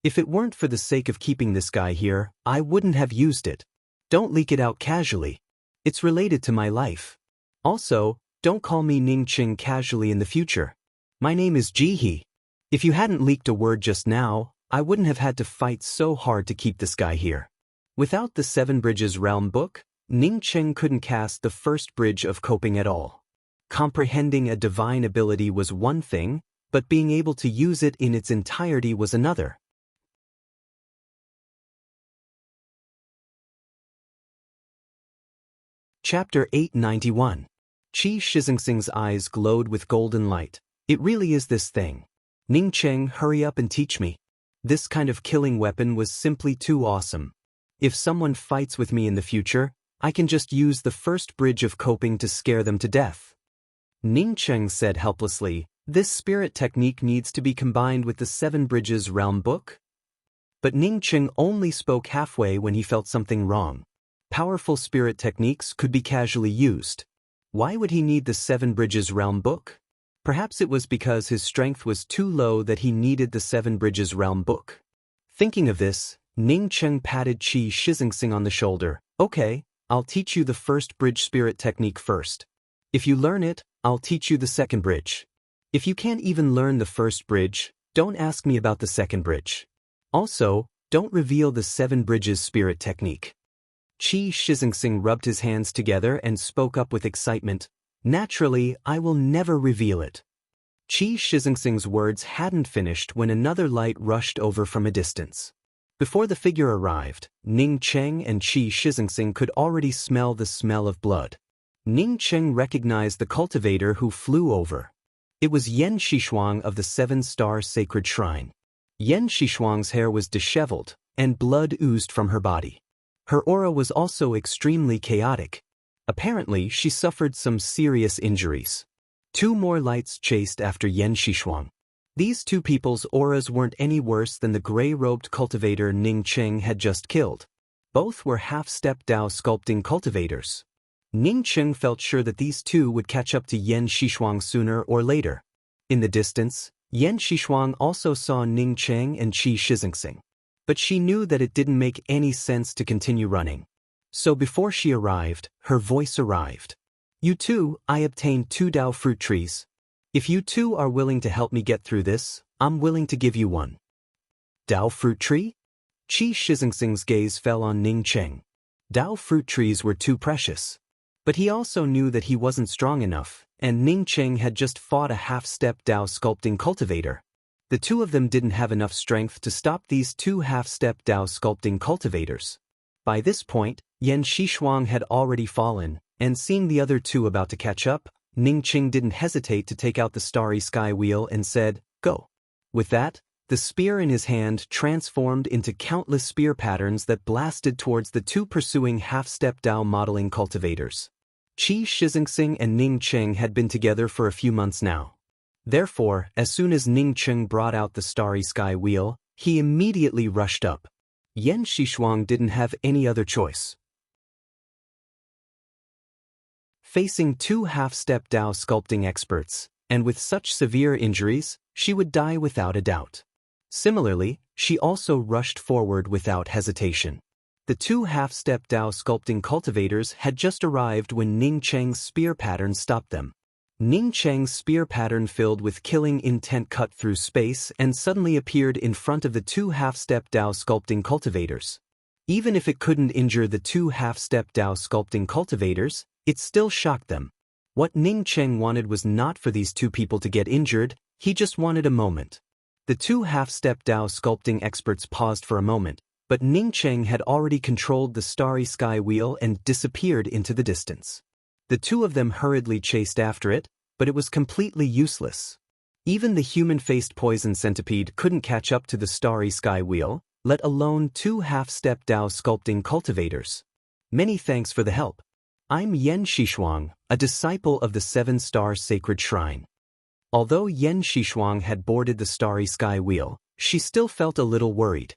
If it weren't for the sake of keeping this guy here, I wouldn't have used it. Don't leak it out casually. It's related to my life. Also, don't call me Ning Cheng casually in the future. My name is Jihe. If you hadn't leaked a word just now, I wouldn't have had to fight so hard to keep this guy here. Without the 7 Bridges Realm book, Ning Cheng couldn't cast the first bridge of coping at all. Comprehending a divine ability was one thing, but being able to use it in its entirety was another. Chapter 891. Qi Shixingsing's eyes glowed with golden light. It really is this thing. Ning Cheng, hurry up and teach me. This kind of killing weapon was simply too awesome. If someone fights with me in the future, I can just use the first bridge of coping to scare them to death. Ning Cheng said helplessly, this spirit technique needs to be combined with the 7 Bridges Realm book? But Ning Cheng only spoke halfway when he felt something wrong. Powerful spirit techniques could be casually used. Why would he need the 7 Bridges Realm book? Perhaps it was because his strength was too low that he needed the 7 Bridges Realm book. Thinking of this, Ning Cheng patted Qi Shixingsing on the shoulder. Okay, I'll teach you the first bridge spirit technique first. If you learn it, I'll teach you the second bridge. If you can't even learn the first bridge, don't ask me about the second bridge. Also, don't reveal the 7 Bridges spirit technique. Qi Shixingsing rubbed his hands together and spoke up with excitement. Naturally, I will never reveal it. Qi Shixingsing's words hadn't finished when another light rushed over from a distance. Before the figure arrived, Ning Cheng and Qi Shixingsing could already smell the smell of blood. Ning Cheng recognized the cultivator who flew over. It was Yan Xishuang of the 7-star sacred shrine. Yan Xishuang's hair was disheveled, and blood oozed from her body. Her aura was also extremely chaotic. Apparently, she suffered some serious injuries. 2 more lights chased after Yan Xishuang. These 2 people's auras weren't any worse than the gray-robed cultivator Ning Cheng had just killed. Both were half-step Dao sculpting cultivators. Ning Cheng felt sure that these 2 would catch up to Yan Xishuang sooner or later. In the distance, Yan Xishuang also saw Ning Cheng and Qi Shixingsing. But she knew that it didn't make any sense to continue running. So before she arrived, her voice arrived. You 2, I obtained 2 Dao fruit trees. If you 2 are willing to help me get through this, I'm willing to give you 1. Dao fruit tree? Qi Shixingsing's gaze fell on Ning Cheng. Dao fruit trees were too precious. But he also knew that he wasn't strong enough, and Ning Cheng had just fought a half-step Dao sculpting cultivator. The 2 of them didn't have enough strength to stop these 2 half-step Dao sculpting cultivators. By this point, Yan Xishuang had already fallen, and seeing the other 2 about to catch up, Ning Cheng didn't hesitate to take out the starry sky wheel and said, "Go." With that, the spear in his hand transformed into countless spear patterns that blasted towards the 2 pursuing half-step Dao modeling cultivators. Qi Shixingsing and Ning Cheng had been together for a few months now. Therefore, as soon as Ning Cheng brought out the starry sky wheel, he immediately rushed up. Yan Xishuang didn't have any other choice. Facing 2 half-step Dao sculpting experts, and with such severe injuries, she would die without a doubt. Similarly, she also rushed forward without hesitation. The two half-step Dao sculpting cultivators had just arrived when Ning Cheng's spear pattern stopped them. Ning Cheng's spear pattern filled with killing intent cut through space and suddenly appeared in front of the two half-step Dao sculpting cultivators. Even if it couldn't injure the two half-step Dao sculpting cultivators, it still shocked them. What Ning Cheng wanted was not for these two people to get injured, he just wanted a moment. The two half-step Dao sculpting experts paused for a moment, but Ning Cheng had already controlled the starry sky wheel and disappeared into the distance. The two of them hurriedly chased after it, but it was completely useless. Even the human-faced poison centipede couldn't catch up to the starry sky wheel, let alone two half-step Dao sculpting cultivators. Many thanks for the help. I'm Yen Xishuang, a disciple of the seven-star sacred shrine. Although Yen Xishuang had boarded the starry sky wheel, she still felt a little worried.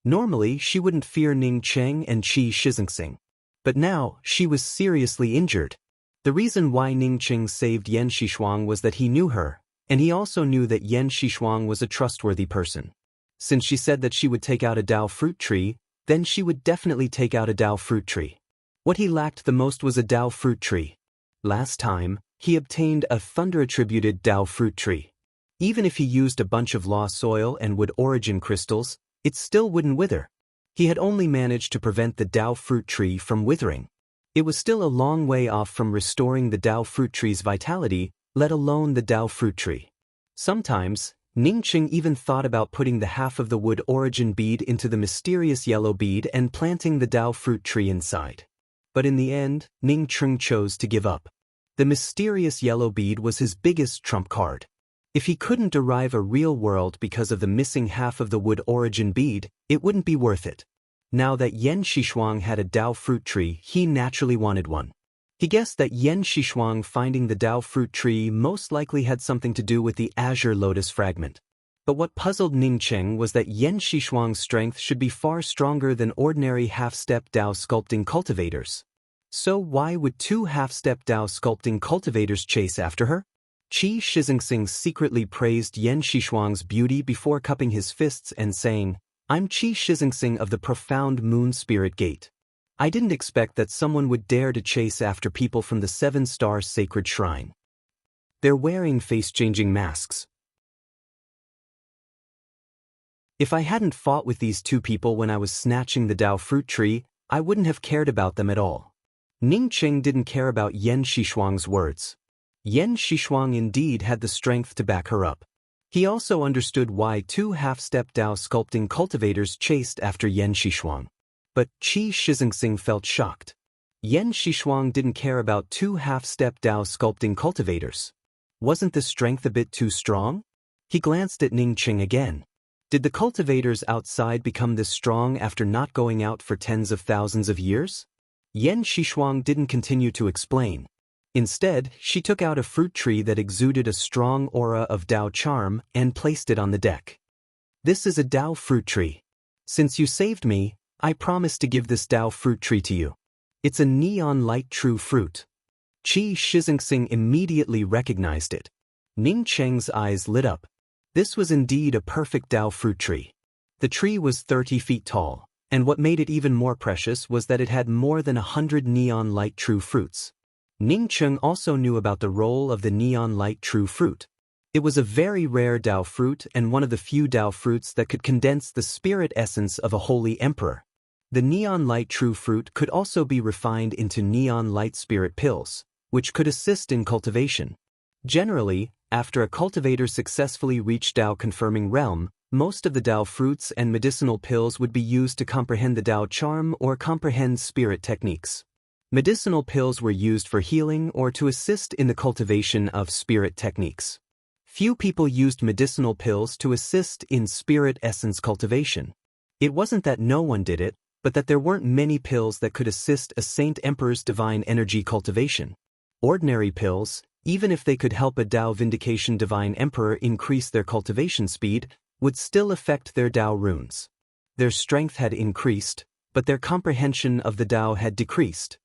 Normally, she wouldn't fear Ning Cheng and Qi Shizengxing. But now, she was seriously injured. The reason why Ning Cheng saved Yen Xishuang was that he knew her, and he also knew that Yen Xishuang was a trustworthy person. Since she said that she would take out a Dao fruit tree, then she would definitely take out a Dao fruit tree. What he lacked the most was a Dao fruit tree. Last time, he obtained a thunder-attributed Dao fruit tree. Even if he used a bunch of law soil and wood origin crystals, it still wouldn't wither. He had only managed to prevent the Dao fruit tree from withering. It was still a long way off from restoring the Dao fruit tree's vitality, let alone the Dao fruit tree. Sometimes, Ning Cheng even thought about putting the half of the wood origin bead into the mysterious yellow bead and planting the Dao fruit tree inside. But in the end, Ning Cheng chose to give up. The mysterious yellow bead was his biggest trump card. If he couldn't derive a real world because of the missing half of the wood origin bead, it wouldn't be worth it. Now that Yen Xishuang had a Dao fruit tree, he naturally wanted one. He guessed that Yen Xishuang finding the Dao fruit tree most likely had something to do with the azure lotus fragment. But what puzzled Ning Cheng was that Yen Xishuang's strength should be far stronger than ordinary half-step Dao sculpting cultivators. So why would two half-step Dao sculpting cultivators chase after her? Qi Shizengxing secretly praised Yen Xishuang's beauty before cupping his fists and saying, I'm Qi Shizengxing of the profound moon spirit gate. I didn't expect that someone would dare to chase after people from the seven-star sacred shrine. They're wearing face-changing masks. If I hadn't fought with these two people when I was snatching the Dao fruit tree, I wouldn't have cared about them at all. Ning Cheng didn't care about Yen Xishuang's words. Yen Xishuang indeed had the strength to back her up. He also understood why two half-step Dao sculpting cultivators chased after Yen Xishuang. But Qi Shizengxing felt shocked. Yen Xishuang didn't care about two half-step Dao sculpting cultivators. Wasn't the strength a bit too strong? He glanced at Ning Cheng again. Did the cultivators outside become this strong after not going out for tens of thousands of years? Yen Xishuang didn't continue to explain. Instead, she took out a fruit tree that exuded a strong aura of Dao charm and placed it on the deck. This is a Dao fruit tree. Since you saved me, I promise to give this Dao fruit tree to you. It's a neon light true fruit. Qi Shizengxing immediately recognized it. Ning Cheng's eyes lit up. This was indeed a perfect Dao fruit tree. The tree was 30 feet tall, and what made it even more precious was that it had more than 100 neon light true fruits. Ning Cheng also knew about the role of the neon light true fruit. It was a very rare Dao fruit and one of the few Dao fruits that could condense the spirit essence of a holy emperor. The neon light true fruit could also be refined into neon light spirit pills, which could assist in cultivation. Generally, after a cultivator successfully reached Dao confirming realm, most of the Dao fruits and medicinal pills would be used to comprehend the Dao charm or comprehend spirit techniques. Medicinal pills were used for healing or to assist in the cultivation of spirit techniques. Few people used medicinal pills to assist in spirit essence cultivation. It wasn't that no one did it, but that there weren't many pills that could assist a Saint Emperor's divine energy cultivation. Ordinary pills, even if they could help a Dao Vindication Divine Emperor increase their cultivation speed, would still affect their Dao runes. Their strength had increased, but their comprehension of the Dao had decreased.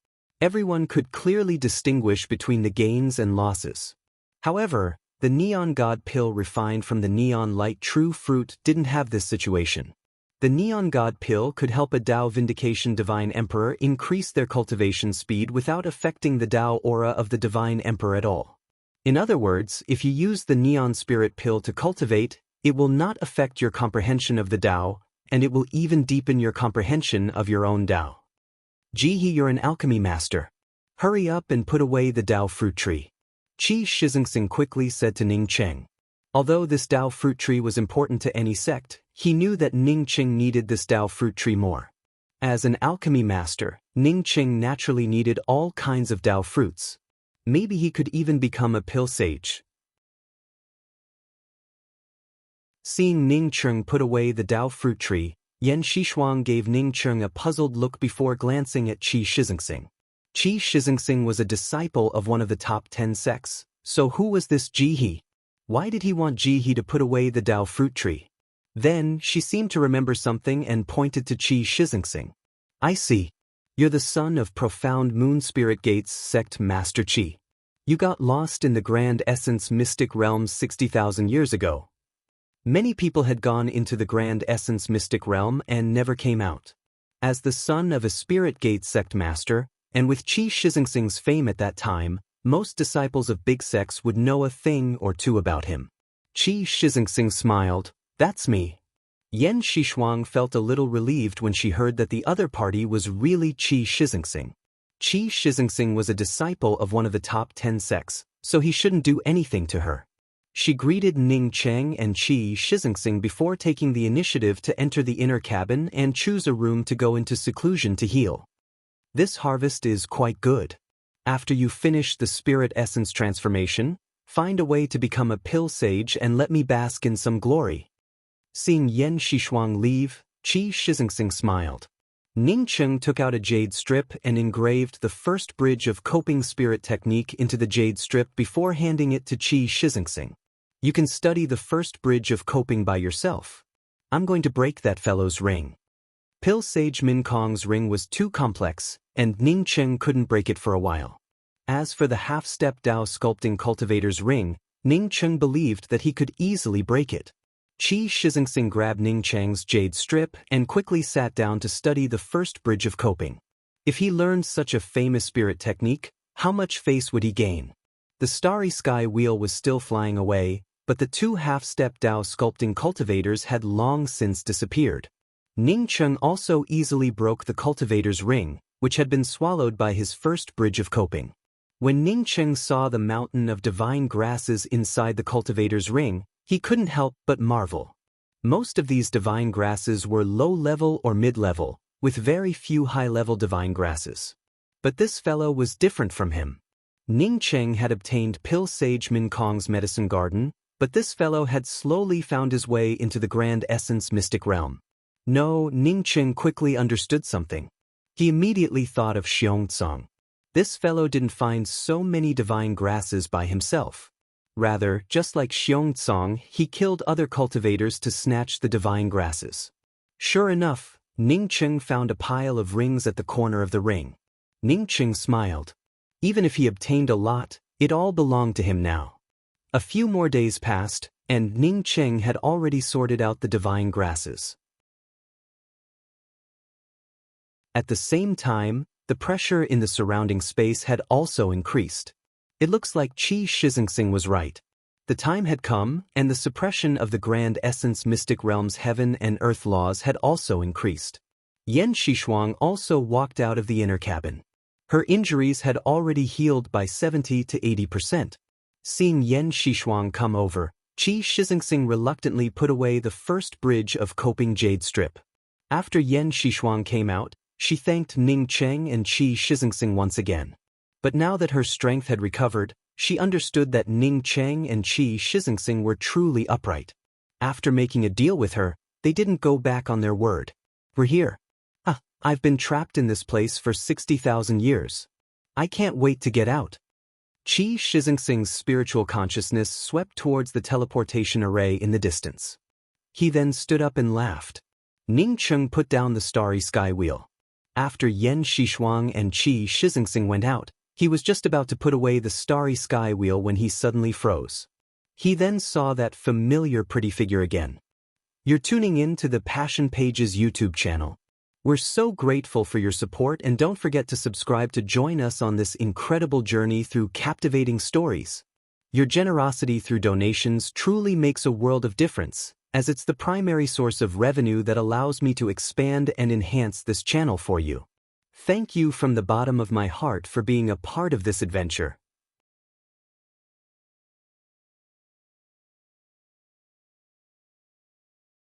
Everyone could clearly distinguish between the gains and losses. However, the Neon God pill refined from the neon light true fruit didn't have this situation. The Neon God Pill could help a Tao Vindication Divine Emperor increase their cultivation speed without affecting the Tao aura of the Divine Emperor at all. In other words, if you use the Neon Spirit Pill to cultivate, it will not affect your comprehension of the Tao, and it will even deepen your comprehension of your own Tao. Jihe, you're an alchemy master. Hurry up and put away the Tao fruit tree. Qi Shizengxing quickly said to Ning Cheng. Although this Tao fruit tree was important to any sect, he knew that Ning Cheng needed this Tao fruit tree more. As an alchemy master, Ning Cheng naturally needed all kinds of Tao fruits. Maybe he could even become a pill sage. Seeing Ning Cheng put away the Tao fruit tree, Yan Xishuang gave Ning Cheng a puzzled look before glancing at Qi Shizengxing. Qi Shizengxing was a disciple of one of the top 10 sects, so who was this Jihe? Why did he want Jihe to put away the Tao fruit tree? Then, she seemed to remember something and pointed to Qi Shizengxing. I see. You're the son of Profound Moon Spirit Gates sect Master Qi. You got lost in the Grand Essence Mystic Realms 60,000 years ago. Many people had gone into the Grand Essence Mystic Realm and never came out. As the son of a Spirit Gate sect master, and with Qi Shizengxing's fame at that time, most disciples of big sects would know a thing or two about him. Qi Shizengxing smiled. That's me. Yan Xishuang felt a little relieved when she heard that the other party was really Qi Shizengxing. Qi Shizengxing was a disciple of one of the top 10 sects, so he shouldn't do anything to her. She greeted Ning Cheng and Qi Shizengxing before taking the initiative to enter the inner cabin and choose a room to go into seclusion to heal. This harvest is quite good. After you finish the spirit essence transformation, find a way to become a pill sage and let me bask in some glory. Seeing Yan Xishuang leave, Qi Shizengxing smiled. Ning Cheng took out a jade strip and engraved the first bridge of coping spirit technique into the jade strip before handing it to Qi Shizengxing. You can study the first bridge of coping by yourself. I'm going to break that fellow's ring. Pill Sage Min Kong's ring was too complex, and Ning Cheng couldn't break it for a while. As for the half-step Tao sculpting cultivator's ring, Ning Cheng believed that he could easily break it. Qi Shizengxing grabbed Ning Cheng's jade strip and quickly sat down to study the first bridge of coping. If he learned such a famous spirit technique, how much face would he gain? The starry sky wheel was still flying away, but the two half-step Tao sculpting cultivators had long since disappeared. Ning Cheng also easily broke the cultivator's ring, which had been swallowed by his first bridge of coping. When Ning Cheng saw the mountain of divine grasses inside the cultivator's ring, he couldn't help but marvel. Most of these divine grasses were low-level or mid-level, with very few high-level divine grasses. But this fellow was different from him. Ning Cheng had obtained Pill Sage Min Kong's medicine garden, but this fellow had slowly found his way into the Grand Essence Mystic Realm. No, Ning Cheng quickly understood something. He immediately thought of Xiongtsong. This fellow didn't find so many divine grasses by himself. Rather, just like Xiongtsong, he killed other cultivators to snatch the divine grasses. Sure enough, Ning Cheng found a pile of rings at the corner of the ring. Ning Cheng smiled. Even if he obtained a lot, it all belonged to him now. A few more days passed, and Ning Cheng had already sorted out the divine grasses. At the same time, the pressure in the surrounding space had also increased. It looks like Qi Shizengxing was right. The time had come, and the suppression of the Grand Essence Mystic Realm's heaven and earth laws had also increased. Yan Xishuang also walked out of the inner cabin. Her injuries had already healed by 70 to 80%. Seeing Yan Xishuang come over, Qi Shizengxing reluctantly put away the first bridge of coping jade strip. After Yan Xishuang came out, she thanked Ning Cheng and Qi Shizengxing once again. But now that her strength had recovered, she understood that Ning Cheng and Qi Shizengxing were truly upright. After making a deal with her, they didn't go back on their word. We're here. I've been trapped in this place for 60,000 years. I can't wait to get out. Qi Shizengxing's spiritual consciousness swept towards the teleportation array in the distance. He then stood up and laughed. Ning Cheng put down the starry sky wheel. After Yan Xishuang and Qi Shizengxing went out, he was just about to put away the starry sky wheel when he suddenly froze. He then saw that familiar pretty figure again. You're tuning in to the Passion Pages YouTube channel. We're so grateful for your support, and don't forget to subscribe to join us on this incredible journey through captivating stories. Your generosity through donations truly makes a world of difference, as it's the primary source of revenue that allows me to expand and enhance this channel for you. Thank you from the bottom of my heart for being a part of this adventure.